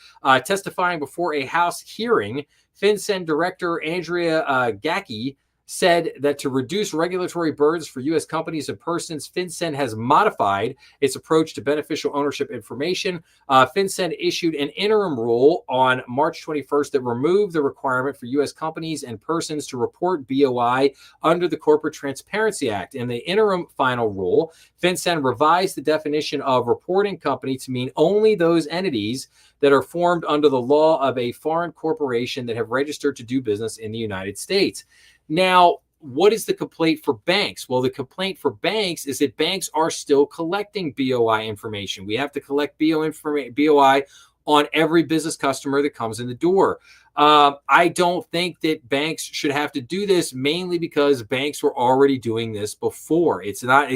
Speaker 1: Testifying before a House hearing, FinCEN Director Andrea Gacki said that to reduce regulatory burdens for U.S. companies and persons, FinCEN has modified its approach to beneficial ownership information. FinCEN issued an interim rule on March 21st that removed the requirement for U.S. companies and persons to report BOI under the Corporate Transparency Act. In the interim final rule, FinCEN revised the definition of reporting company to mean only those entities that are formed under the law of a foreign corporation that have registered to do business in the United States. Now, what is the complaint for banks? Well, the complaint for banks is that banks are still collecting BOI information. We have to collect BOI on every business customer that comes in the door. I don't think that banks should have to do this, mainly because banks were already doing this before. It's not,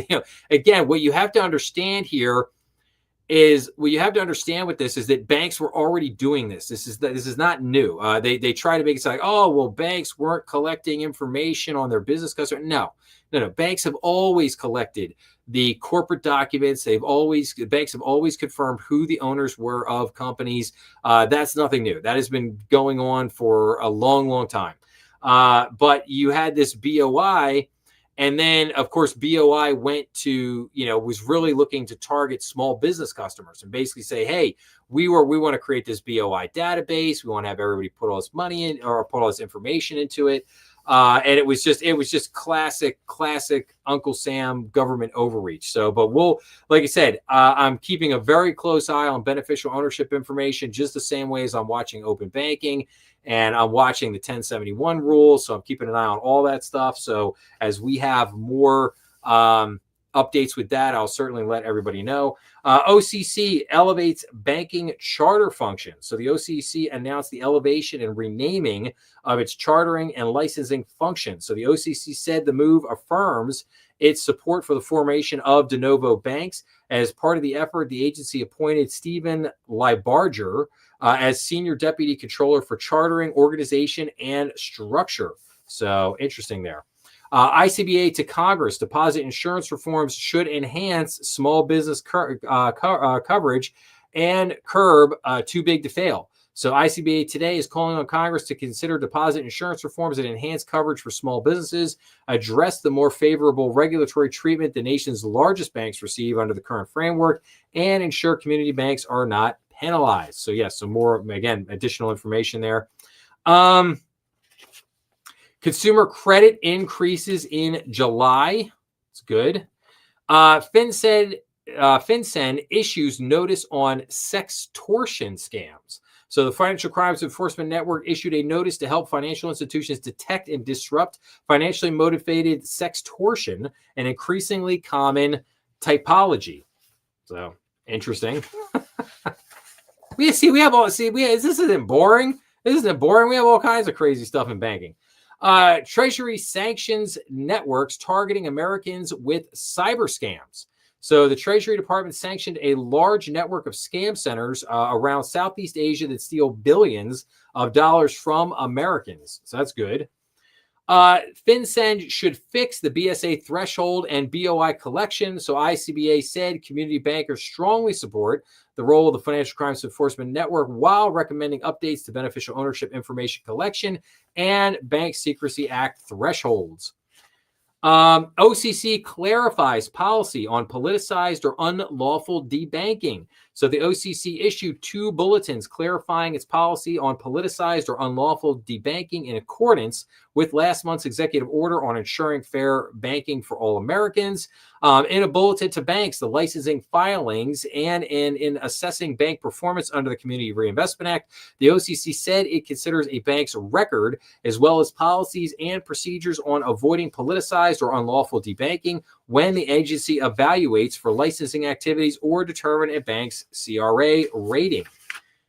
Speaker 1: again, what you have to understand here is what you have to understand with this is that banks were already doing this. This is not new. They try to make it sound like, oh, well, banks weren't collecting information on their business customer. No. Banks have always collected the corporate documents. Banks have always confirmed who the owners were of companies. That's nothing new. That has been going on for a long, long time. But you had this BOI. And then, of course, BOI went to, was really looking to target small business customers and basically say, hey, we want to create this BOI database. We want to have everybody put all this money in or put all this information into it. And it was just classic Uncle Sam government overreach. So, but like I said, I'm keeping a very close eye on beneficial ownership information, just the same way as I'm watching open banking. And I'm watching the 1071 rule, so I'm keeping an eye on all that stuff. So as we have more updates with that, I'll certainly let everybody know. OCC elevates banking charter function. So the OCC announced the elevation and renaming of its chartering and licensing function. So the OCC said the move affirms its support for the formation of de novo banks. As part of the effort, the agency appointed Stephen Leibarger as Senior Deputy Controller for Chartering, Organization, and Structure. So interesting there. ICBA to Congress. Deposit insurance reforms should enhance small business coverage and curb too big to fail. So ICBA today is calling on Congress to consider deposit insurance reforms that enhance coverage for small businesses, address the more favorable regulatory treatment the nation's largest banks receive under the current framework, and ensure community banks are not penalized. So yes, some more, again, additional information there. Consumer credit increases in July. It's good. FinCEN issues notice on sextortion scams. So the Financial Crimes Enforcement Network issued a notice to help financial institutions detect and disrupt financially motivated sextortion, an increasingly common typology. So interesting. This isn't boring. This isn't boring. We have all kinds of crazy stuff in banking. Treasury sanctions networks targeting Americans with cyber scams. So the Treasury Department sanctioned a large network of scam centers around Southeast Asia that steal billions of dollars from Americans. So that's good. FinCEN should fix the BSA threshold and BOI collection. So ICBA said community bankers strongly support the role of the Financial Crimes Enforcement Network while recommending updates to beneficial ownership information collection and Bank Secrecy Act thresholds. OCC clarifies policy on politicized or unlawful debanking. So the OCC issued 2 bulletins clarifying its policy on politicized or unlawful debanking in accordance with last month's executive order on ensuring fair banking for all Americans. In a bulletin to banks, the licensing filings, and in assessing bank performance under the Community Reinvestment Act, the OCC said it considers a bank's record as well as policies and procedures on avoiding politicized or unlawful debanking when the agency evaluates for licensing activities or determine a bank's CRA rating.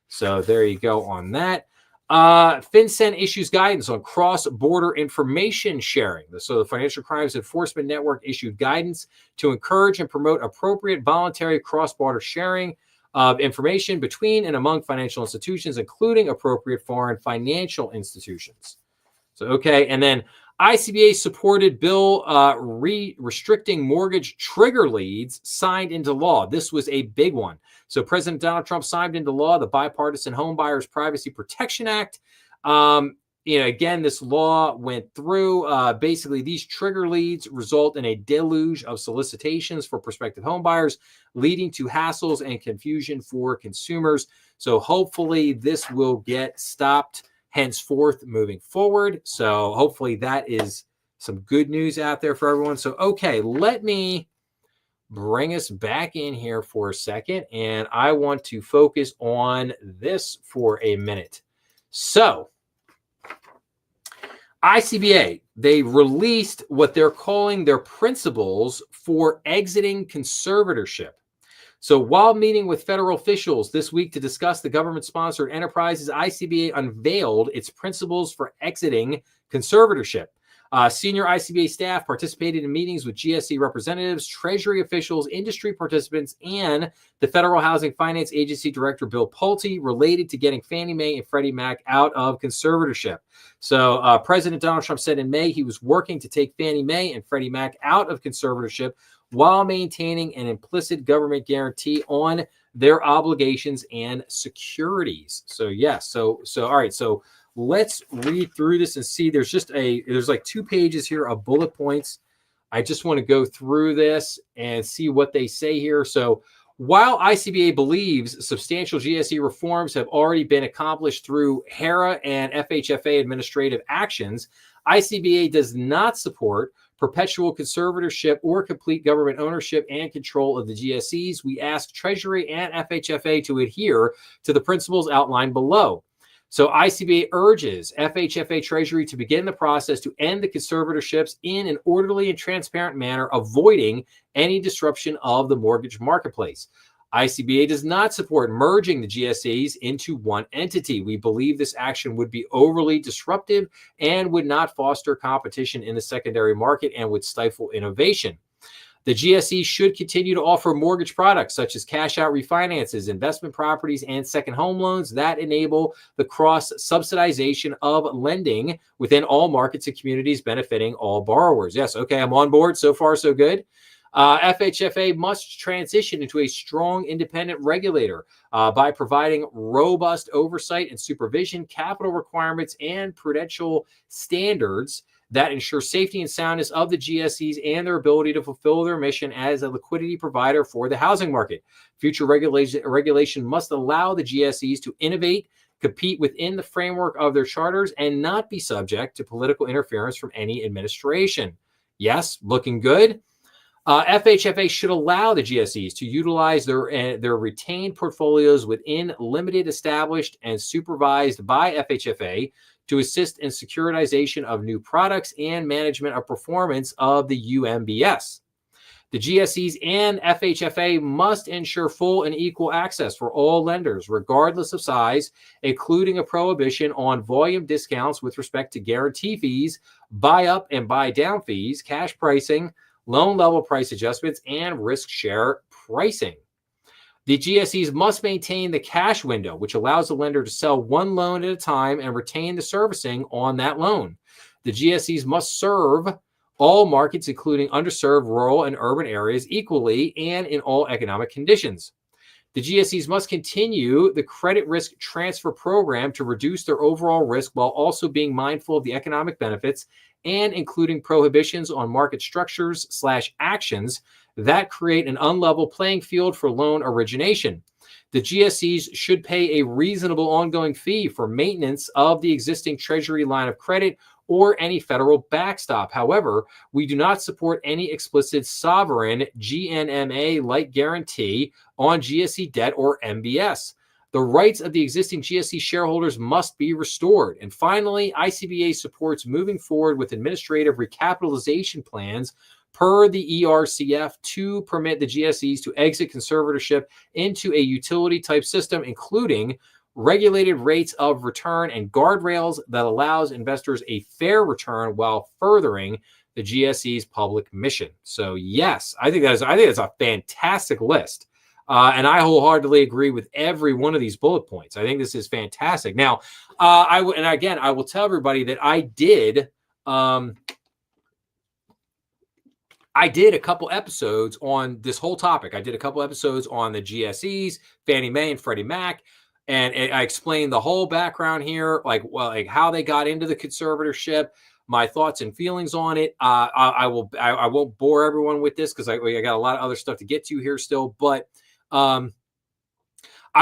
Speaker 1: So there you go on that. FinCEN issues guidance on cross-border information sharing. So the Financial Crimes Enforcement Network issued guidance to encourage and promote appropriate voluntary cross-border sharing of information between and among financial institutions, including appropriate foreign financial institutions. So, okay. And then ICBA supported bill restricting mortgage trigger leads signed into law. This was a big one. So President Donald Trump signed into law the Bipartisan Home Buyers Privacy Protection Act. Again, this law went through. Basically, these trigger leads result in a deluge of solicitations for prospective home buyers, leading to hassles and confusion for consumers. So hopefully this will get stopped henceforth moving forward. So hopefully that is some good news out there for everyone. So, okay, let me bring us back in here for a second, and I want to focus on this for a minute. So ICBA, they released what they're calling their principles for exiting conservatorship. So while meeting with federal officials this week to discuss the government-sponsored enterprises, ICBA unveiled its principles for exiting conservatorship. Senior ICBA staff participated in meetings with GSE representatives, Treasury officials, industry participants, and the Federal Housing Finance Agency Director Bill Pulte related to getting Fannie Mae and Freddie Mac out of conservatorship. So President Donald Trump said in May he was working to take Fannie Mae and Freddie Mac out of conservatorship while maintaining an implicit government guarantee on their obligations and securities. So yes, so all right, so let's read through this and see. There's like 2 pages here of bullet points. I just want to go through this and see what they say here. So while ICBA believes substantial GSE reforms have already been accomplished through HERA and FHFA administrative actions, ICBA does not support perpetual conservatorship or complete government ownership and control of the GSEs. We ask Treasury and FHFA to adhere to the principles outlined below. So ICBA urges FHFA Treasury to begin the process to end the conservatorships in an orderly and transparent manner, avoiding any disruption of the mortgage marketplace. ICBA does not support merging the GSEs into one entity. We believe this action would be overly disruptive and would not foster competition in the secondary market and would stifle innovation. The GSE should continue to offer mortgage products such as cash-out refinances, investment properties, and second home loans that enable the cross-subsidization of lending within all markets and communities, benefiting all borrowers. Yes, okay, I'm on board. So far, so good. FHFA must transition into a strong independent regulator by providing robust oversight and supervision, capital requirements, and prudential standards that ensure safety and soundness of the GSEs and their ability to fulfill their mission as a liquidity provider for the housing market. Future regulation must allow the GSEs to innovate, compete within the framework of their charters, and not be subject to political interference from any administration. Yes, looking good. FHFA should allow the GSEs to utilize their retained portfolios within limited, established, and supervised by FHFA to assist in securitization of new products and management of performance of the UMBS. The GSEs and FHFA must ensure full and equal access for all lenders, regardless of size, including a prohibition on volume discounts with respect to guarantee fees, buy-up and buy-down fees, cash pricing, loan level price adjustments, and risk share pricing. The GSEs must maintain the cash window, which allows the lender to sell one loan at a time and retain the servicing on that loan. The GSEs must serve all markets, including underserved rural and urban areas, equally and in all economic conditions. The GSEs must continue the credit risk transfer program to reduce their overall risk while also being mindful of the economic benefits and including prohibitions on market structures/actions that create an unlevel playing field for loan origination. The GSEs should pay a reasonable ongoing fee for maintenance of the existing Treasury line of credit or any federal backstop. However, we do not support any explicit sovereign GNMA-like guarantee on GSE debt or MBS. The rights of the existing GSE shareholders must be restored. And finally, ICBA supports moving forward with administrative recapitalization plans per the ERCF to permit the GSEs to exit conservatorship into a utility-type system, including regulated rates of return and guardrails that allows investors a fair return while furthering the GSE's public mission. So yes, I think that's a fantastic list. And I wholeheartedly agree with every one of these bullet points. I think this is fantastic. Now, I will tell everybody that I did a couple episodes on this whole topic. I did a couple episodes on the GSEs, Fannie Mae and Freddie Mac. And I explained the whole background here, like how they got into the conservatorship, my thoughts and feelings on it. I won't bore everyone with this because I got a lot of other stuff to get to here still. But I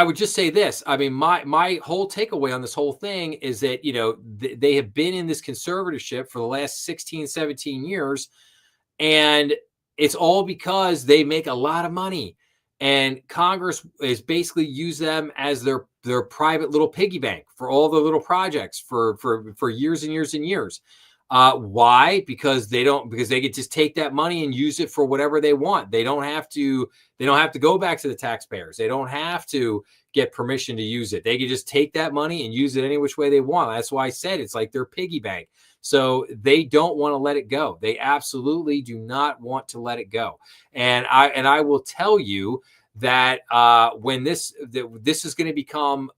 Speaker 1: would just say this. I mean, my whole takeaway on this whole thing is that, they have been in this conservatorship for the last 16, 17 years. And it's all because they make a lot of money. And Congress is basically use them as their private little piggy bank for all the little projects for years and years and years. Why? Because they could just take that money and use it for whatever they want. They don't have to go back to the taxpayers. They don't have to get permission to use it. They can just take that money and use it any which way they want. That's why I said it's like their piggy bank. So they don't want to let it go. They absolutely do not want to let it go. And I will tell you that when this is going to become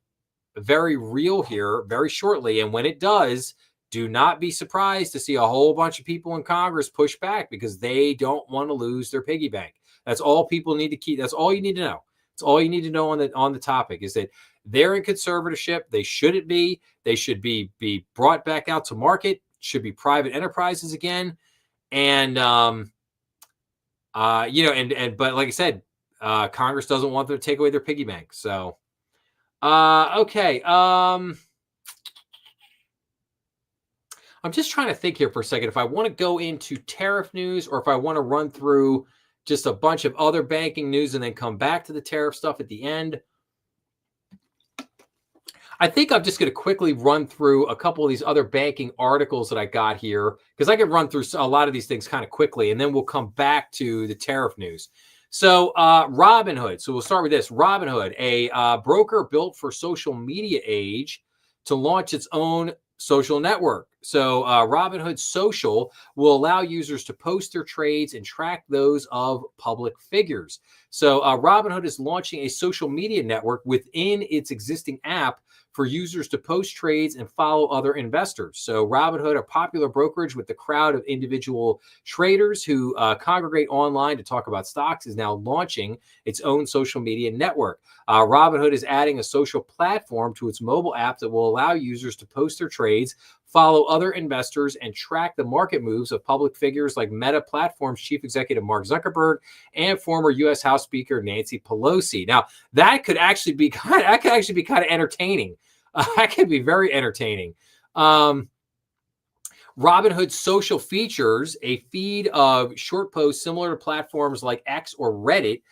Speaker 1: very real here very shortly, and when it does, do not be surprised to see a whole bunch of people in Congress push back because they don't want to lose their piggy bank. That's all people need to keep. That's all you need to know. That's all you need to know on the topic is that they're in conservatorship. They shouldn't be. They should be brought back out to market. Should be private enterprises again. And but like I said, Congress doesn't want them to take away their piggy bank. So okay. I'm just trying to think here for a second if I want to go into tariff news or if I want to run through just a bunch of other banking news and then come back to the tariff stuff at the end. I think I'm just going to quickly run through a couple of these other banking articles that I got here because I can run through a lot of these things kind of quickly, and then we'll come back to the tariff news. So Robinhood. So we'll start with this. Robinhood, a broker built for social media age to launch its own social network. So Robinhood Social will allow users to post their trades and track those of public figures. So Robinhood is launching a social media network within its existing app for users to post trades and follow other investors. So Robinhood, a popular brokerage with the crowd of individual traders who congregate online to talk about stocks, is now launching its own social media network. Robinhood is adding a social platform to its mobile app that will allow users to post their trades, follow other investors, and track the market moves of public figures like Meta Platforms chief executive Mark Zuckerberg and former U.S. House Speaker Nancy Pelosi. Now, that could actually be kind of entertaining. That could be very entertaining. Robinhood Social features a feed of short posts similar to platforms like X or Reddit.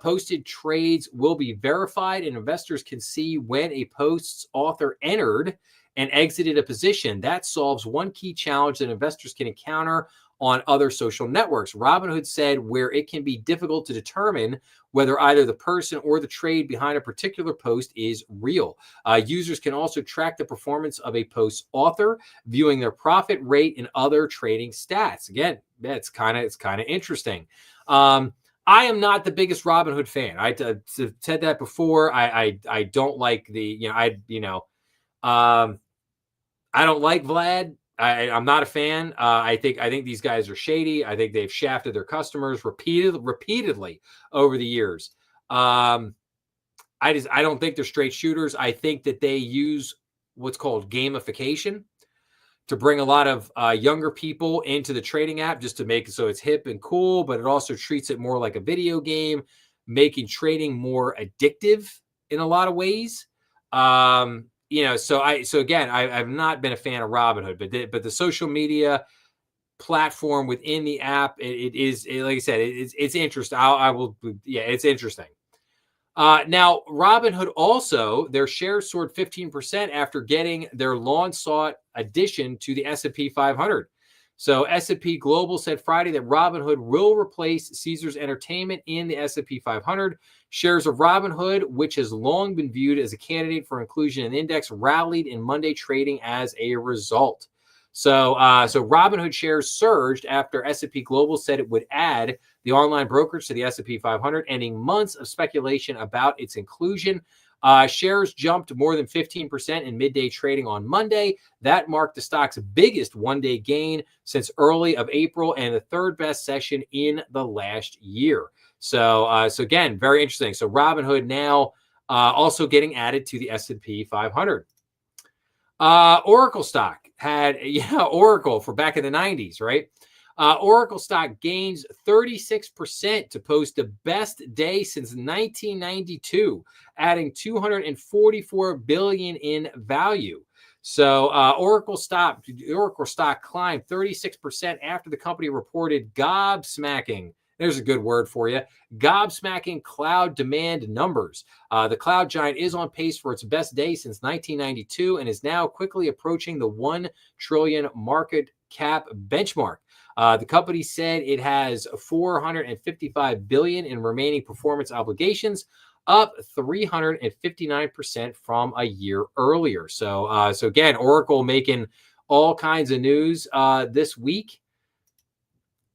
Speaker 1: Posted trades will be verified, and investors can see when a post's author entered and exited a position. That solves one key challenge that investors can encounter on other social networks. Robinhood said where it can be difficult to determine whether either the person or the trade behind a particular post is real. Users can also track the performance of a post's author, viewing their profit rate and other trading stats. Again, it's kind of interesting. I am not the biggest Robinhood fan. I said that before. I don't like the, I don't like Vlad. I'm not a fan. I think these guys are shady. I think they've shafted their customers repeatedly over the years. I don't think they're straight shooters. I think that they use what's called gamification to bring a lot of younger people into the trading app just to make it so it's hip and cool, but it also treats it more like a video game, making trading more addictive in a lot of ways. So again, I've not been a fan of Robinhood, but the social media platform within the app, it is, like I said, it's interesting. It's interesting. Now, Robinhood also, their shares soared 15% after getting their long-sought addition to the S&P 500. So S&P Global said Friday that Robinhood will replace Caesars Entertainment in the S&P 500. Shares of Robinhood, which has long been viewed as a candidate for inclusion in the index, rallied in Monday trading as a result. So Robinhood shares surged after S&P Global said it would add the online brokerage to the S&P 500, ending months of speculation about its inclusion. Shares jumped more than 15% in midday trading on Monday. That marked the stock's biggest one-day gain since early of April and the third best session in the last year. So again, very interesting. So Robinhood now also getting added to the S&P 500. Oracle stock had, Oracle for back in the 90s, right? Oracle stock gains 36% to post the best day since 1992, adding $244 billion in value. So Oracle stock climbed 36% after the company reported gobsmacking. There's a good word for you. Gobsmacking cloud demand numbers. The cloud giant is on pace for its best day since 1992 and is now quickly approaching the $1 trillion market cap benchmark. The company said it has $455 billion in remaining performance obligations, up 359% from a year earlier. So again, Oracle making all kinds of news this week.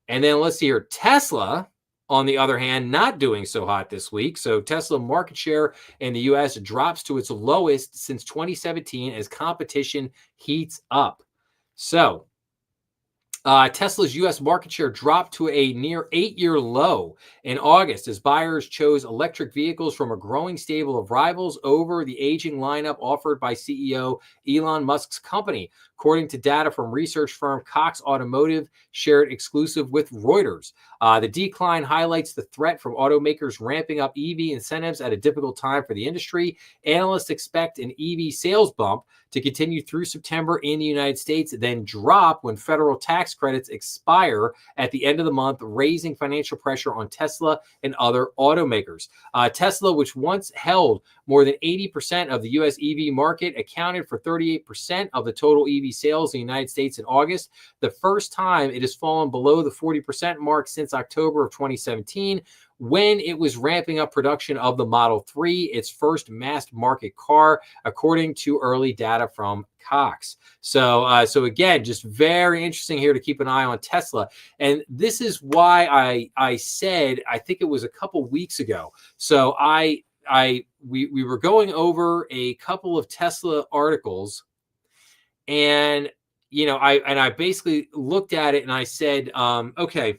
Speaker 1: And then let's see here. Tesla, on the other hand, not doing so hot this week. So Tesla market share in the U.S. drops to its lowest since 2017 as competition heats up. So Tesla's U.S. market share dropped to a near 8-year low in August as buyers chose electric vehicles from a growing stable of rivals over the aging lineup offered by CEO Elon Musk's company, according to data from research firm Cox Automotive, shared exclusive with Reuters. The decline highlights the threat from automakers ramping up EV incentives at a difficult time for the industry. Analysts expect an EV sales bump to continue through September in the United States, then drop when federal tax credits expire at the end of the month, raising financial pressure on Tesla and other automakers. Tesla, which once held more than 80% of the U.S. EV market, accounted for 38% of the total EV sales in the United States in August, the first time it has fallen below the 40% mark since October of 2017, when it was ramping up production of the Model 3, its first mass market car, according to early data from Cox. So again, just very interesting here to keep an eye on Tesla. And this is why I said, I think it was a couple weeks ago. So we were going over a couple of Tesla articles, and I basically looked at it and I said, okay,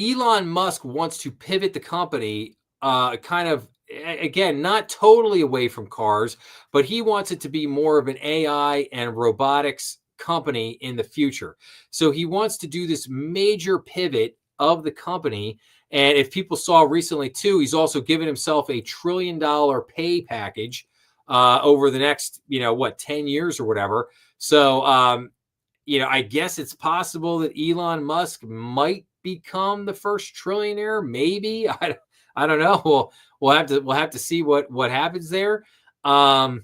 Speaker 1: Elon Musk wants to pivot the company kind of, again, not totally away from cars, but he wants it to be more of an AI and robotics company in the future. So he wants to do this major pivot of the company. And if people saw recently too, he's also given himself a $1 trillion pay package over the next, 10 years or whatever. So, I guess it's possible that Elon Musk might become the first trillionaire. Maybe I don't know. We'll have to see what happens there. But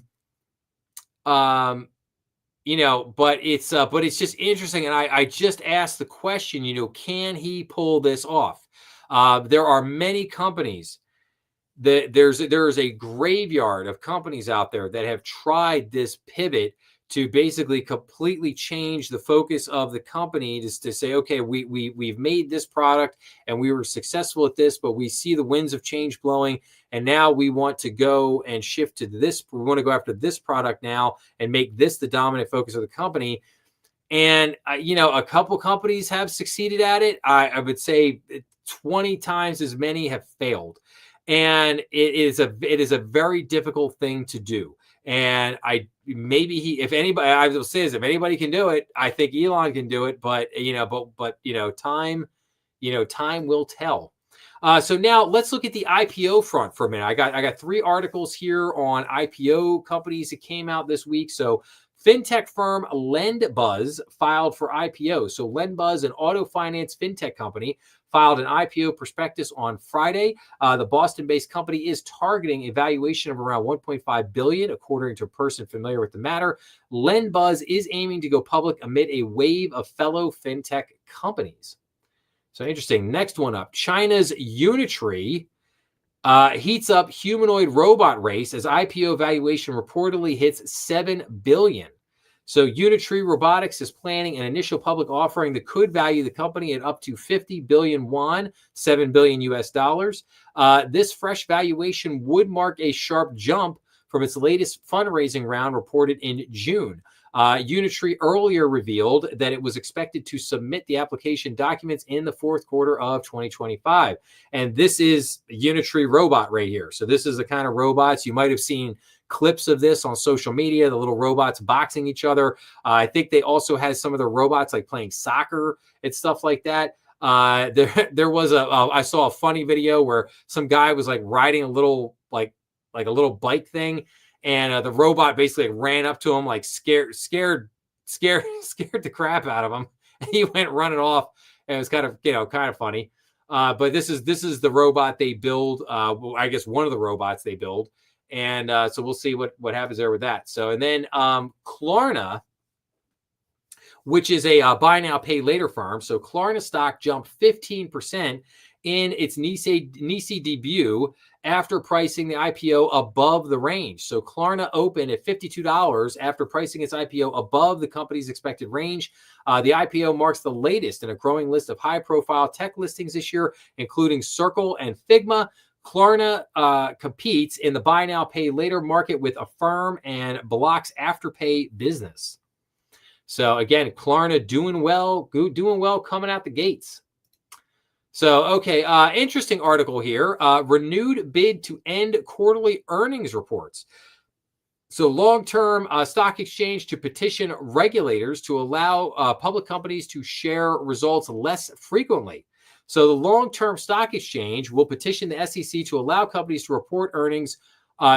Speaker 1: it's just interesting. And I just asked the question, can he pull this off? There are many companies that there is a graveyard of companies out there that have tried this pivot to basically completely change the focus of the company to say, okay, we've made this product and we were successful at this, but we see the winds of change blowing And now we want to go and shift to this. We want to go after this product now and make this the dominant focus of the company. And, a couple companies have succeeded at it. I would say 20 times as many have failed. And it is a very difficult thing to do. And if anybody can do it, I think Elon can do it. But, time will tell. So now let's look at the IPO front for a minute. I got 3 articles here on IPO companies that came out this week. So fintech firm LendBuzz filed for IPO. So LendBuzz, an auto finance fintech company, filed an IPO prospectus on Friday. The Boston-based company is targeting a valuation of around $1.5 billion, according to a person familiar with the matter. LendBuzz is aiming to go public amid a wave of fellow fintech companies. So interesting. Next one up, China's Unitree heats up humanoid robot race as IPO valuation reportedly hits $7 billion. So Unitree Robotics is planning an initial public offering that could value the company at up to 50 billion won, $7 billion US dollars. This fresh valuation would mark a sharp jump from its latest fundraising round reported in June. Unitree earlier revealed that it was expected to submit the application documents in the fourth quarter of 2025. And this is Unitree robot right here. So this is the kind of robots you might have seen clips of this on social media, the little robots boxing each other. I think they also had some of the robots like playing soccer and stuff like that. There was I saw a funny video where some guy was like riding a little like a little bike thing. And the robot basically ran up to him, like scared the crap out of him. And he went running off. And it was kind of funny. But this is the robot they build. I guess one of the robots they build. And so we'll see what happens there with that. So, and then Klarna, which is a buy now, pay later firm. So Klarna stock jumped 15% in its NYSE debut after pricing the IPO above the range. So Klarna opened at $52 after pricing its IPO above the company's expected range. The IPO marks the latest in a growing list of high-profile tech listings this year, including Circle and Figma. Klarna competes in the buy now, pay later market with Affirm and Block's Afterpay business. So again, Klarna doing well coming out the gates. So, okay, interesting article here. Renewed bid to end quarterly earnings reports. So long-term stock exchange to petition regulators to allow public companies to share results less frequently. So the long-term stock exchange will petition the SEC to allow companies to report earnings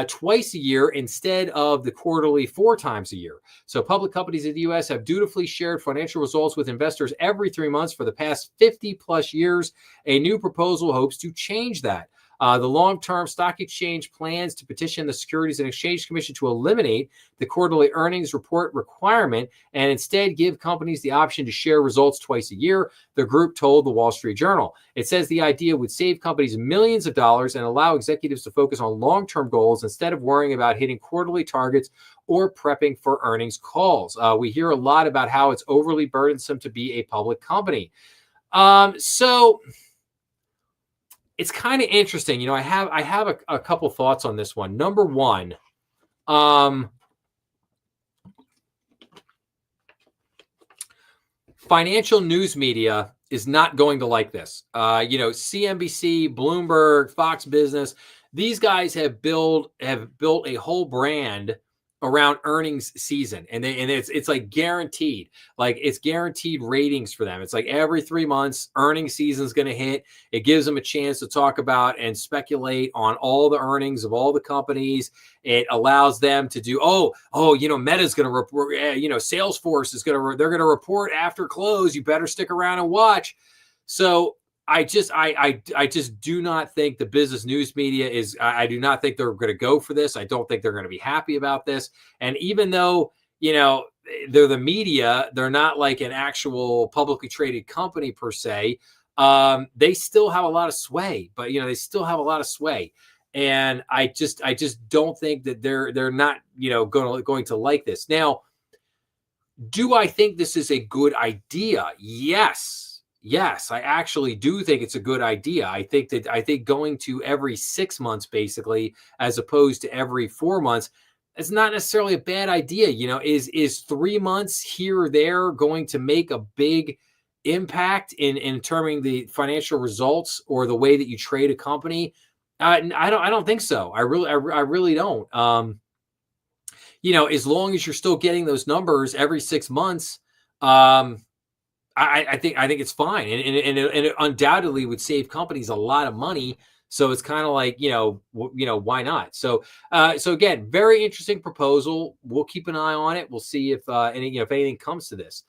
Speaker 1: twice a year instead of the quarterly 4 times a year. So public companies in the U.S. have dutifully shared financial results with investors every 3 months for the past 50 plus years. A new proposal hopes to change that. The long-term stock exchange plans to petition the Securities and Exchange Commission to eliminate the quarterly earnings report requirement and instead give companies the option to share results twice a year, the group told the Wall Street Journal. It says the idea would save companies millions of dollars and allow executives to focus on long-term goals instead of worrying about hitting quarterly targets or prepping for earnings calls. We hear a lot about how it's overly burdensome to be a public company. So it's kind of interesting. I have a couple thoughts on this one. Number one, financial news media is not going to like this. CNBC, Bloomberg, Fox Business, these guys have built a whole brand around earnings season, and it's like guaranteed, like it's guaranteed ratings for them. It's like every 3 months earnings season is going to hit. It gives them a chance to talk about and speculate on all the earnings of all the companies. It allows them to do Meta's going to report, Salesforce is they're going to report after close. You better stick around and watch. So I just do not think the business news media is, I do not think they're going to go for this. I don't think they're going to be happy about this. And even though, they're the media, they're not like an actual publicly traded company per se. They still have a lot of sway, And I just don't think that they're not, going to like this. Now, do I think this is a good idea? Yes. yes, I actually do think it's a good idea. I think going to every 6 months, basically, as opposed to every 4 months, it's not necessarily a bad idea. Is 3 months here or there going to make a big impact in determining the financial results or the way that you trade a company? I don't think so. I really don't. As long as you're still getting those numbers every 6 months, um, I think it's fine, and it undoubtedly would save companies a lot of money. So it's kind of like, why not? So again, very interesting proposal. We'll keep an eye on it. We'll see if anything comes to this.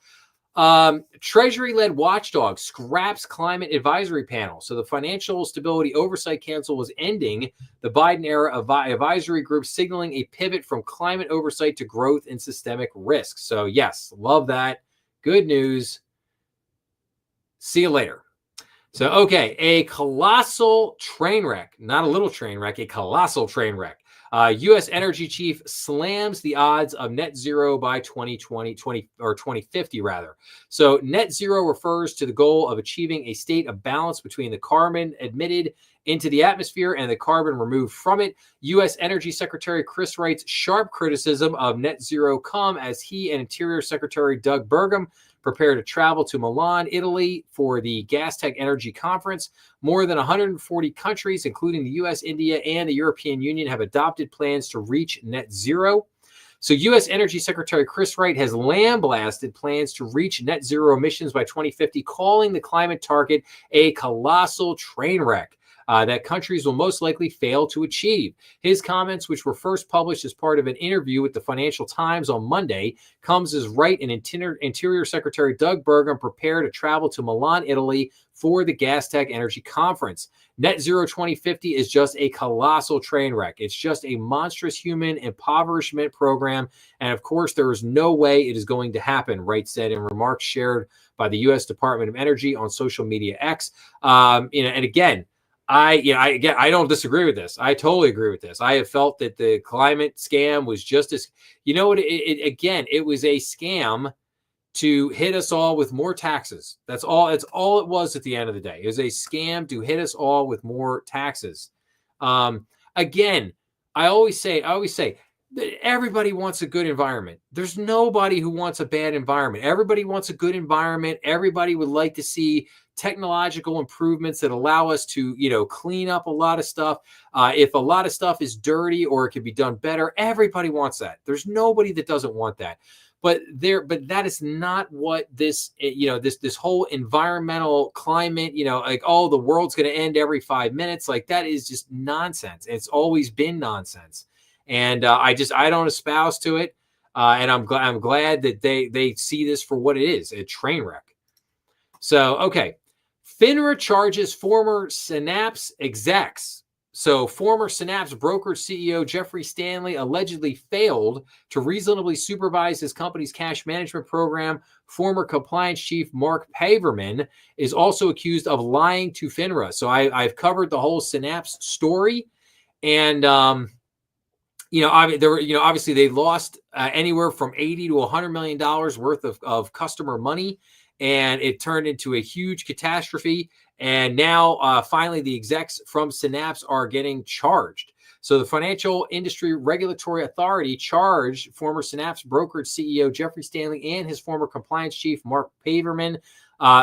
Speaker 1: Treasury-led watchdog scraps climate advisory panel. So the Financial Stability Oversight Council was ending the Biden era of advisory group, signaling a pivot from climate oversight to growth and systemic risk. So yes, love that. Good news. See you later. So, okay, a colossal train wreck, not a little train wreck, a colossal train wreck. U.S. energy chief slams the odds of net zero by 2050 rather. So net zero refers to the goal of achieving a state of balance between the carbon emitted into the atmosphere and the carbon removed from it. U.S. Energy Secretary Chris Wright's sharp criticism of net zero come as he and Interior Secretary Doug Burgum prepare to travel to Milan, Italy for the Gas Tech Energy Conference. More than 140 countries, including the US, India, and the European Union, have adopted plans to reach net zero. So U.S. Energy Secretary Chris Wright has lambasted plans to reach net zero emissions by 2050, calling the climate target a colossal train wreck that countries will most likely fail to achieve. His comments, which were first published as part of an interview with the Financial Times on Monday, comes as Wright and Interior Secretary Doug Burgum prepare to travel to Milan, Italy for the Gas Tech Energy Conference. Net Zero 2050 is just a colossal train wreck. It's just a monstrous human impoverishment program. And of course, there is no way it is going to happen, Wright said in remarks shared by the U.S. Department of Energy on social media X. And again, I don't disagree with this. I totally agree with this. I have felt that the climate scam was just as, it was a scam to hit us all with more taxes. That's all it was at the end of the day. It was a scam to hit us all with more taxes. Again, I always say that everybody wants a good environment. There's nobody who wants a bad environment. Everybody wants a good environment. Everybody would like to see technological improvements that allow us to, clean up a lot of stuff. If a lot of stuff is dirty or it can be done better, everybody wants that. There's nobody that doesn't want that. But that is not what this whole environmental climate, like, oh, the world's going to end every 5 minutes. Like, that is just nonsense. It's always been nonsense. And I don't espouse to it. And I'm glad that they see this for what it is, a train wreck. So, okay. FINRA charges former Synapse execs. So former Synapse brokerage CEO Jeffrey Stanley allegedly failed to reasonably supervise his company's cash management program. Former compliance chief Mark Paverman is also accused of lying to FINRA. So I've covered the whole Synapse story, and obviously they lost anywhere from $80 to $100 million worth of customer money, and it turned into a huge catastrophe. And now, finally, the execs from Synapse are getting charged. So the Financial Industry Regulatory Authority charged former Synapse brokerage CEO Jeffrey Stanley and his former compliance chief Mark Paverman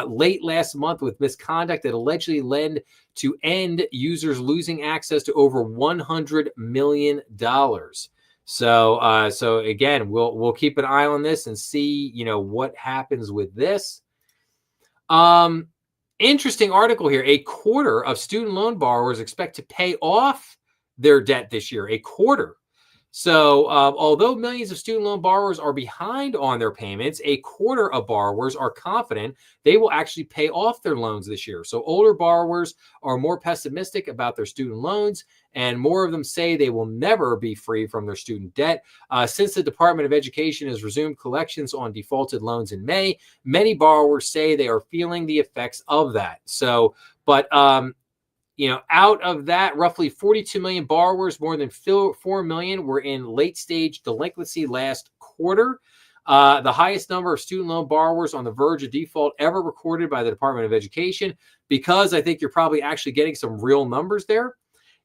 Speaker 1: late last month with misconduct that allegedly led to end users losing access to over $100 million. So again, we'll keep an eye on this and see, what happens with this. Interesting article here. A quarter of student loan borrowers expect to pay off their debt this year. A quarter. So although millions of student loan borrowers are behind on their payments, a quarter of borrowers are confident they will actually pay off their loans this year. So older borrowers are more pessimistic about their student loans, and more of them say they will never be free from their student debt. Since the Department of Education has resumed collections on defaulted loans in May, many borrowers say they are feeling the effects of that. So, but out of that, roughly 42 million borrowers, more than 4 million were in late stage delinquency last quarter. The highest number of student loan borrowers on the verge of default ever recorded by the Department of Education, because I think you're probably actually getting some real numbers there.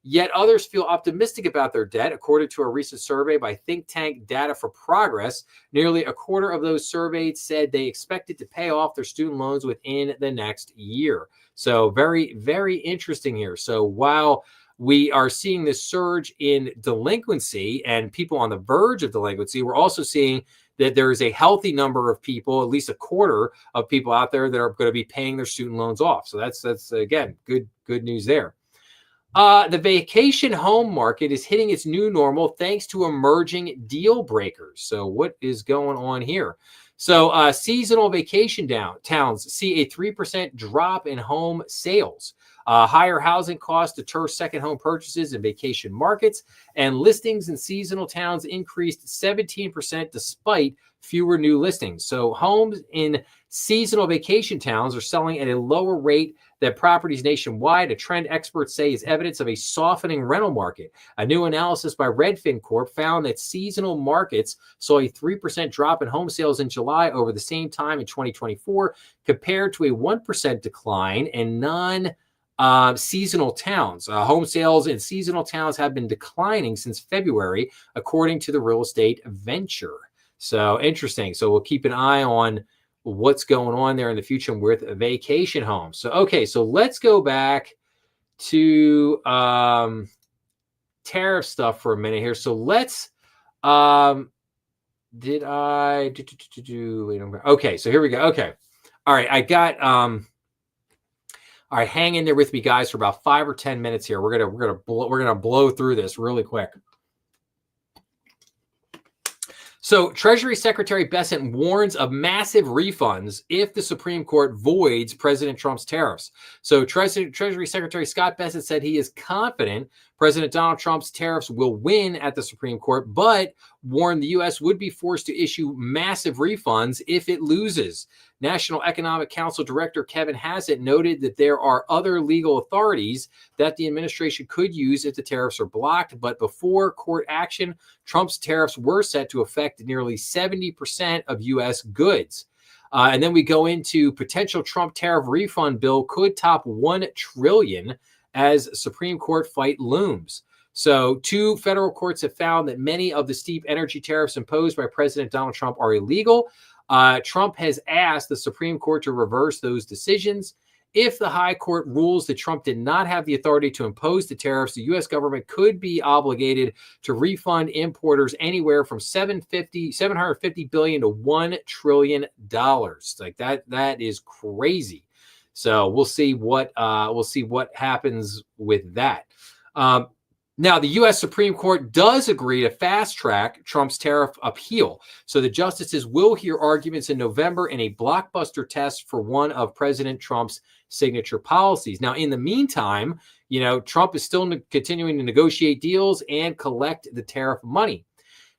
Speaker 1: Yet others feel optimistic about their debt. According to a recent survey by think tank Data for Progress, nearly a quarter of those surveyed said they expected to pay off their student loans within the next year. So very, very interesting here. So while we are seeing this surge in delinquency and people on the verge of delinquency, we're also seeing that there is a healthy number of people, at least a quarter of people out there that are going to be paying their student loans off. So that's again, good news there. The vacation home market is hitting its new normal thanks to emerging deal breakers. So what is going on here? So seasonal vacation towns see a 3% drop in home sales. Higher housing costs deter second home purchases in vacation markets, and listings in seasonal towns increased 17% despite fewer new listings. So homes in seasonal vacation towns are selling at a lower rate than properties nationwide, a trend experts say is evidence of a softening rental market. A new analysis by Redfin Corp found that seasonal markets saw a 3% drop in home sales in July over the same time in 2024, compared to a 1% decline in seasonal towns. Home sales in seasonal towns have been declining since February, according to the Real Estate Venture. So interesting. So we'll keep an eye on what's going on there in the future with vacation homes. So, okay, so let's go back to tariff stuff for a minute here. So let's, okay, so here we go. Okay. All right. I got, all right, hang in there with me, guys, for about 5 or 10 minutes here. We're gonna blow through this really quick. So Treasury Secretary Bessent warns of massive refunds if the Supreme Court voids President Trump's tariffs. So Treasury Secretary Scott Bessent said he is confident President Donald Trump's tariffs will win at the Supreme Court, but warned the U.S. would be forced to issue massive refunds if it loses. National Economic Council Director Kevin Hassett noted that there are other legal authorities that the administration could use if the tariffs are blocked, but before court action, Trump's tariffs were set to affect nearly 70% of U.S. goods. And then we go into potential Trump tariff refund bill could top $1 trillion as Supreme Court fight looms. So 2 federal courts have found that many of the steep energy tariffs imposed by President Donald Trump are illegal. Trump has asked the Supreme Court to reverse those decisions. If the high court rules that Trump did not have the authority to impose the tariffs, the U.S. government could be obligated to refund importers anywhere from $750 billion to $1 trillion. Like that is crazy. So we'll see what happens with that. Now, the U.S. Supreme Court does agree to fast-track Trump's tariff appeal. So the justices will hear arguments in November in a blockbuster test for one of President Trump's signature policies. Now, in the meantime, Trump is still continuing to negotiate deals and collect the tariff money.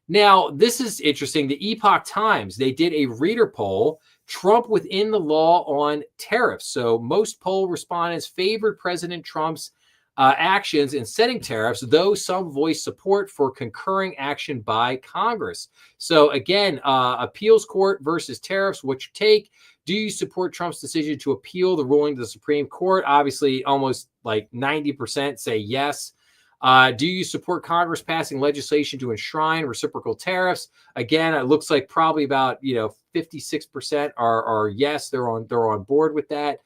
Speaker 1: Now, this is interesting. The Epoch Times, they did a reader poll, Trump within the law on tariffs. So most poll respondents favored President Trump's actions in setting tariffs, though some voiced support for concurring action by Congress. So again, appeals court versus tariffs, what's your take? Do you support Trump's decision to appeal the ruling to the Supreme Court? Obviously, almost like 90% say yes. Do you support Congress passing legislation to enshrine reciprocal tariffs? Again, it looks like probably about 56% are yes, they're on board with that.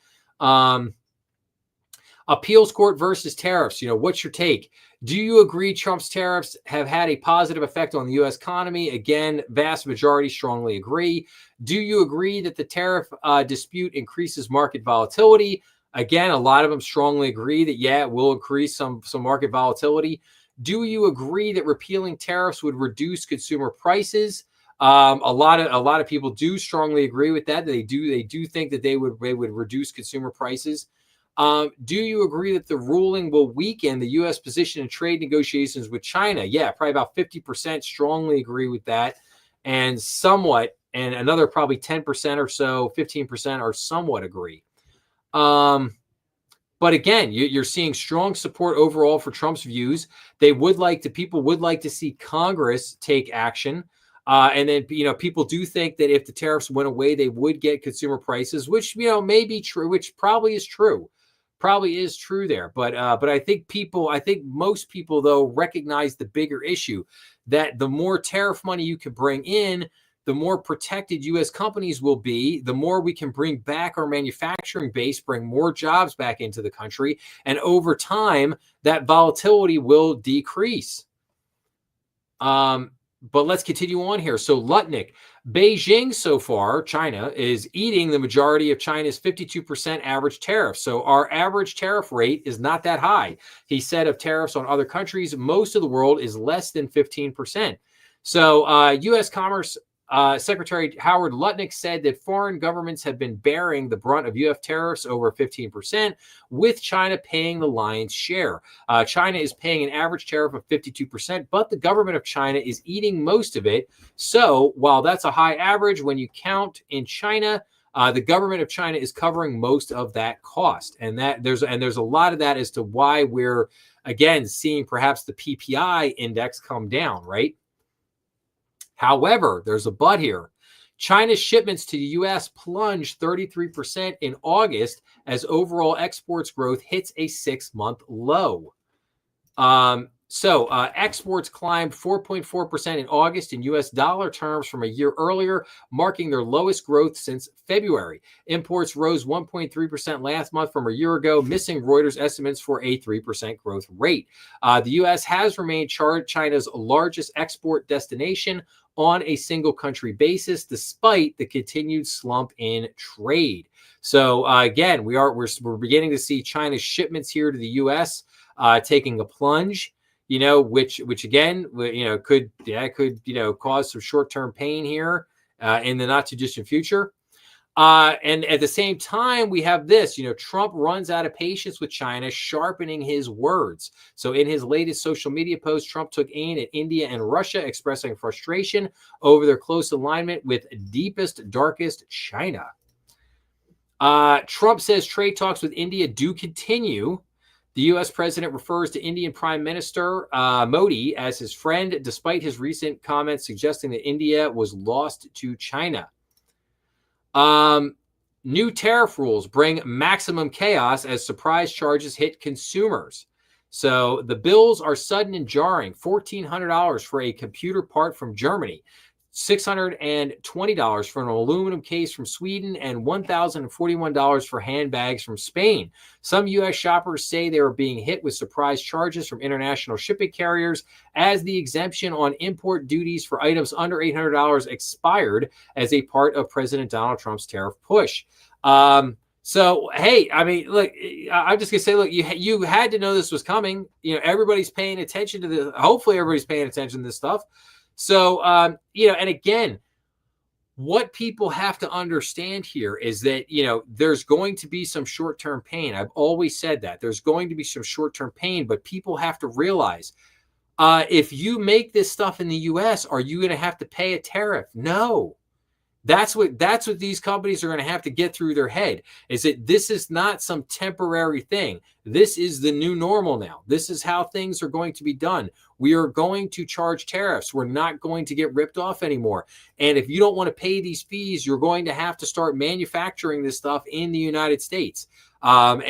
Speaker 1: Appeals court versus tariffs. What's your take? Do you agree Trump's tariffs have had a positive effect on the U.S. economy? Again, vast majority strongly agree. Do you agree that the tariff dispute increases market volatility? Again, a lot of them strongly agree that, yeah, it will increase some market volatility. Do you agree that repealing tariffs would reduce consumer prices? A lot of people do strongly agree with that. They do think that they would reduce consumer prices. Do you agree that the ruling will weaken the U.S. position in trade negotiations with China? Yeah, probably about 50% strongly agree with that, and another probably 10% or so, 15% are somewhat agree. But again, you're seeing strong support overall for Trump's views. People would like to see Congress take action. And then, people do think that if the tariffs went away, they would get consumer prices, which, may be true, which probably is true. Probably is true there. But I think most people, though, recognize the bigger issue that the more tariff money you can bring in, the more protected U.S. companies will be, the more we can bring back our manufacturing base, bring more jobs back into the country. And over time, that volatility will decrease. But let's continue on here. So Lutnick, Beijing so far, China, is eating the majority of China's 52% average tariff. So our average tariff rate is not that high. He said of tariffs on other countries, most of the world is less than 15%. So U.S. Commerce Secretary Howard Lutnick said that foreign governments have been bearing the brunt of U.S. tariffs over 15%, with China paying the lion's share. China is paying an average tariff of 52%, but the government of China is eating most of it. So while that's a high average, when you count in China, the government of China is covering most of that cost. And there's a lot of that as to why we're, again, seeing perhaps the PPI index come down, right? However, there's a but here. China's shipments to the U.S. plunged 33% in August as overall exports growth hits a 6-month low. Exports climbed 4.4% in August in U.S. dollar terms from a year earlier, marking their lowest growth since February. Imports rose 1.3% last month from a year ago, missing Reuters estimates for a 3% growth rate. The U.S. has remained China's largest export destination on a single country basis, despite the continued slump in trade. So again, we're beginning to see China's shipments here to the U.S. Taking a plunge, which again, could cause some short-term pain here in the not too distant future. And at the same time, we have this, Trump runs out of patience with China, sharpening his words. So in his latest social media post, Trump took aim at India and Russia, expressing frustration over their close alignment with deepest, darkest China. Trump says trade talks with India do continue. The U.S. president refers to Indian Prime Minister Modi as his friend, despite his recent comments suggesting that India was lost to China. New tariff rules bring maximum chaos as surprise charges hit consumers. So the bills are sudden and jarring. $1,400 for a computer part from Germany, $620 for an aluminum case from Sweden, and $1,041 for handbags from Spain. Some U.S. shoppers say they are being hit with surprise charges from international shipping carriers as the exemption on import duties for items under $800 expired as a part of President Donald Trump's tariff push. So, hey, I mean, look, I'm just going to say, look, you had to know this was coming. Everybody's paying attention to this. Hopefully everybody's paying attention to this stuff. So, and again, what people have to understand here is that, there's going to be some short-term pain. I've always said that there's going to be some short-term pain, but people have to realize if you make this stuff in the U.S., are you going to have to pay a tariff? No. That's what these companies are going to have to get through their head, is that this is not some temporary thing. This is the new normal now. This is how things are going to be done. We are going to charge tariffs. We're not going to get ripped off anymore. And if you don't want to pay these fees, you're going to have to start manufacturing this stuff in the United States. And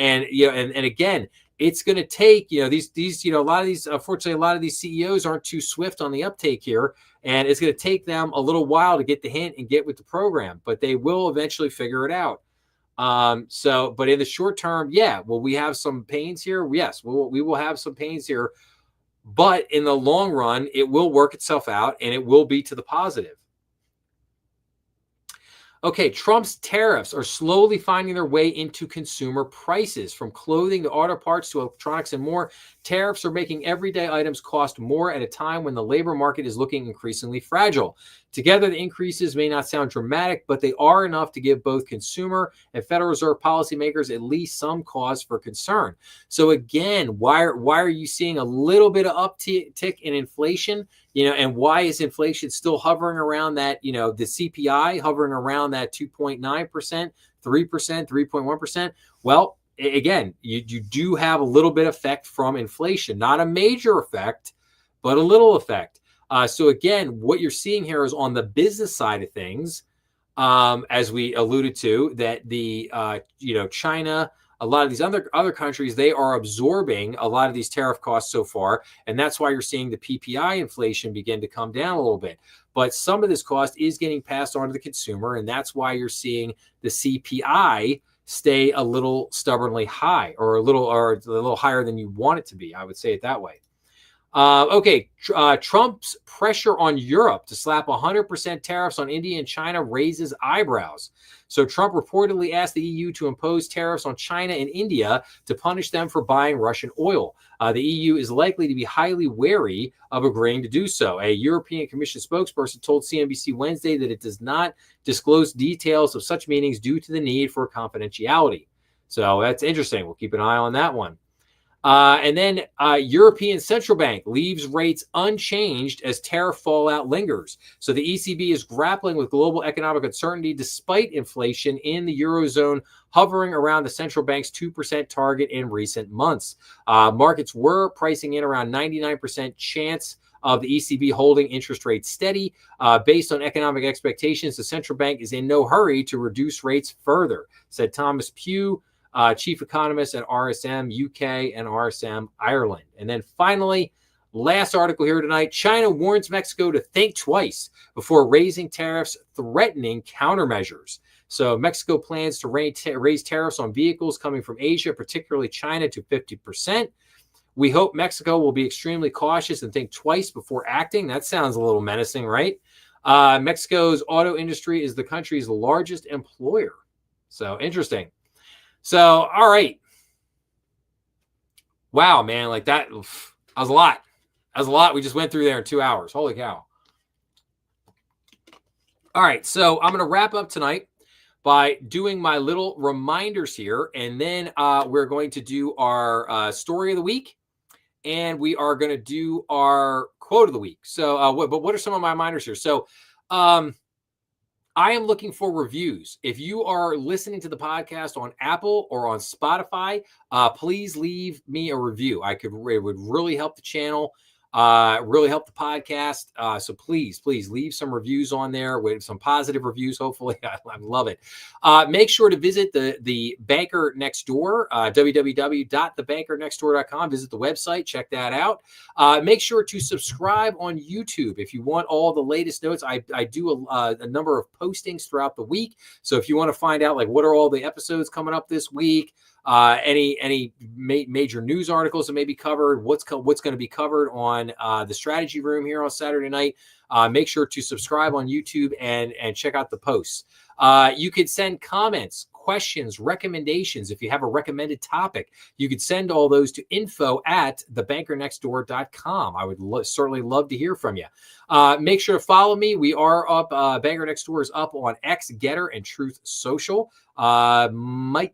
Speaker 1: again, it's going to take, unfortunately, a lot of these CEOs aren't too swift on the uptake here. And it's going to take them a little while to get the hint and get with the program, but they will eventually figure it out. But in the short term, will we have some pains here? Yes, we will have some pains here, but in the long run, it will work itself out and it will be to the positive. Okay, Trump's tariffs are slowly finding their way into consumer prices. From clothing to auto parts to electronics and more, tariffs are making everyday items cost more at a time when the labor market is looking increasingly fragile. Together, the increases may not sound dramatic, but they are enough to give both consumer and Federal Reserve policymakers at least some cause for concern. So again, why are you seeing a little bit of uptick in inflation? And why is inflation still hovering around that, the CPI hovering around that 2.9%, 3%, 3.1%? Well, again, you do have a little bit of effect from inflation, not a major effect, but a little effect. So again, what you're seeing here is on the business side of things, as we alluded to, that the China, a lot of these other countries, they are absorbing a lot of these tariff costs so far, and that's why you're seeing the PPI inflation begin to come down a little bit. But some of this cost is getting passed on to the consumer, and that's why you're seeing the CPI stay a little stubbornly high, or a little higher than you want it to be. I would say it that way. Trump's pressure on Europe to slap 100% tariffs on India and China raises eyebrows. So Trump reportedly asked the EU to impose tariffs on China and India to punish them for buying Russian oil. The EU is likely to be highly wary of agreeing to do so. A European Commission spokesperson told CNBC Wednesday that it does not disclose details of such meetings due to the need for confidentiality. So that's interesting. We'll keep an eye on that one. And then European Central Bank leaves rates unchanged as tariff fallout lingers. So the ECB is grappling with global economic uncertainty despite inflation in the Eurozone hovering around the central bank's 2% target in recent months. Markets were pricing in around 99% chance of the ECB holding interest rates steady. Based on economic expectations, the central bank is in no hurry to reduce rates further, said Thomas Pugh, chief economist at RSM UK and RSM Ireland. And then finally, last article here tonight, China warns Mexico to think twice before raising tariffs, threatening countermeasures. So Mexico plans to raise tariffs on vehicles coming from Asia, particularly China, to 50%. We hope Mexico will be extremely cautious and think twice before acting. That sounds a little menacing, right? Mexico's auto industry is the country's largest employer. So interesting. So, all right. Wow, man, like that was a lot. That was a lot we just went through there in 2 hours. Holy cow. All right, so I'm going to wrap up tonight by doing my little reminders here, and then we're going to do our story of the week, and we are going to do our quote of the week. So, but what are some of my reminders here? So, I am looking for reviews. If you are listening to the podcast on Apple or on Spotify, please leave me a review. It would really help the channel, really help the podcast. So please leave some reviews on there with some positive reviews. Hopefully, I love it. Make sure to visit the Banker Next Door, www.thebankernextdoor.com. Visit the website, check that out. Make sure to subscribe on YouTube if you want all the latest notes. I do a number of postings throughout the week. So if you want to find out like what are all the episodes coming up this week, any major news articles that may be covered, what's going to be covered on the strategy room here on Saturday night, make sure to subscribe on YouTube and check out the posts. You could send comments, questions, recommendations. If you have a recommended topic, you could send all those to info@thebankernextdoor.com. I would certainly love to hear from you. Make sure to follow me. We are up. Banker Next Door is up on X, Getter, and Truth Social. Might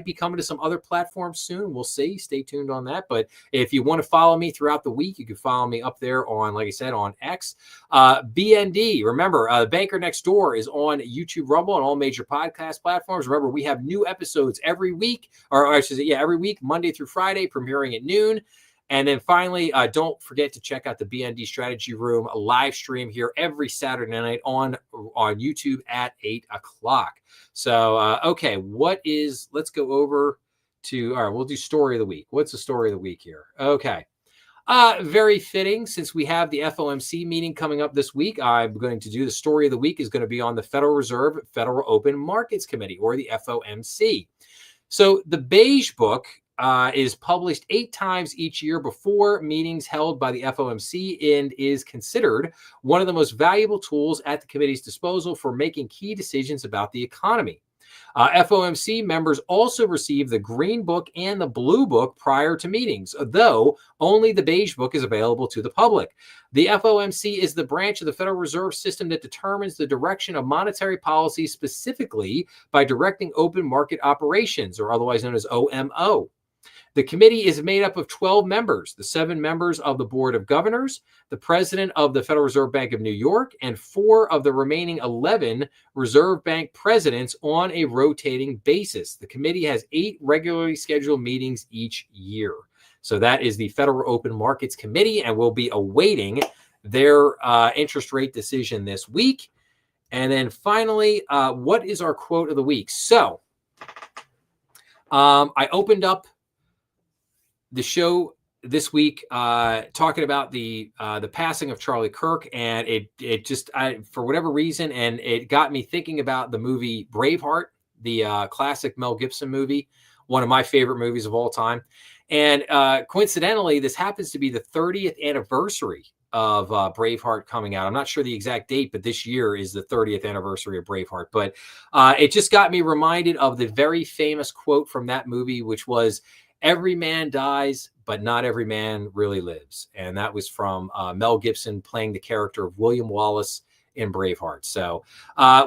Speaker 1: be coming to some other platforms soon. We'll see. Stay tuned on that. But if you want to follow me throughout the week, you can follow me up there on, like I said, on X. BND. Remember, Banker Next Door is on YouTube, Rumble, and all major podcast platforms. Remember, we have new episodes every week, or I should say, every week, Monday through Friday, premiering at noon. And then finally, don't forget to check out the BND Strategy Room live stream here every Saturday night on YouTube at 8 o'clock. So, okay, let's go over to, all right, we'll do story of the week. What's the story of the week here? Okay. Very fitting since we have the FOMC meeting coming up this week. I'm going to do the story of the week is going to be on the Federal Reserve Federal Open Markets Committee, or the FOMC. So the Beige Book is published 8 times each year before meetings held by the FOMC and is considered one of the most valuable tools at the committee's disposal for making key decisions about the economy. FOMC members also receive the Green Book and the Blue Book prior to meetings, though only the Beige Book is available to the public. The FOMC is the branch of the Federal Reserve System that determines the direction of monetary policy, specifically by directing open market operations, or otherwise known as OMO. The committee is made up of 12 members, the 7 members of the Board of Governors, the president of the Federal Reserve Bank of New York, and 4 of the remaining 11 Reserve Bank presidents on a rotating basis. The committee has 8 regularly scheduled meetings each year. So that is the Federal Open Markets Committee, and we'll be awaiting their interest rate decision this week. And then finally, what is our quote of the week? So I opened up the show this week talking about the passing of Charlie Kirk, and it just for whatever reason, and it got me thinking about the movie Braveheart, the classic Mel Gibson movie, one of my favorite movies of all time. And coincidentally, this happens to be the 30th anniversary of Braveheart coming out. I'm not sure the exact date, but this year is the 30th anniversary of Braveheart. But it just got me reminded of the very famous quote from that movie, which was, "Every man dies, but not every man really lives." And that was from Mel Gibson playing the character of William Wallace in Braveheart. So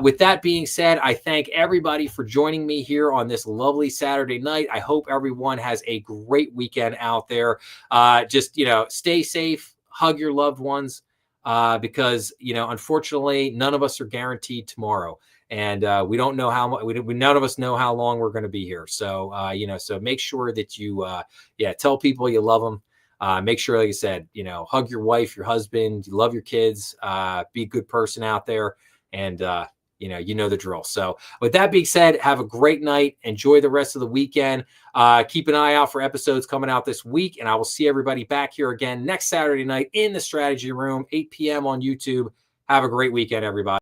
Speaker 1: with that being said, I thank everybody for joining me here on this lovely Saturday night. I hope everyone has a great weekend out there. Just, stay safe, hug your loved ones, because, unfortunately, none of us are guaranteed tomorrow. And we don't know how much. None of us know how long we're going to be here. So so make sure that you tell people you love them. Make sure, like I said, hug your wife, your husband, you love your kids, be a good person out there, and you know the drill. So with that being said, have a great night. Enjoy the rest of the weekend. Keep an eye out for episodes coming out this week, and I will see everybody back here again next Saturday night in the Strategy Room, 8 p.m. on YouTube. Have a great weekend, everybody.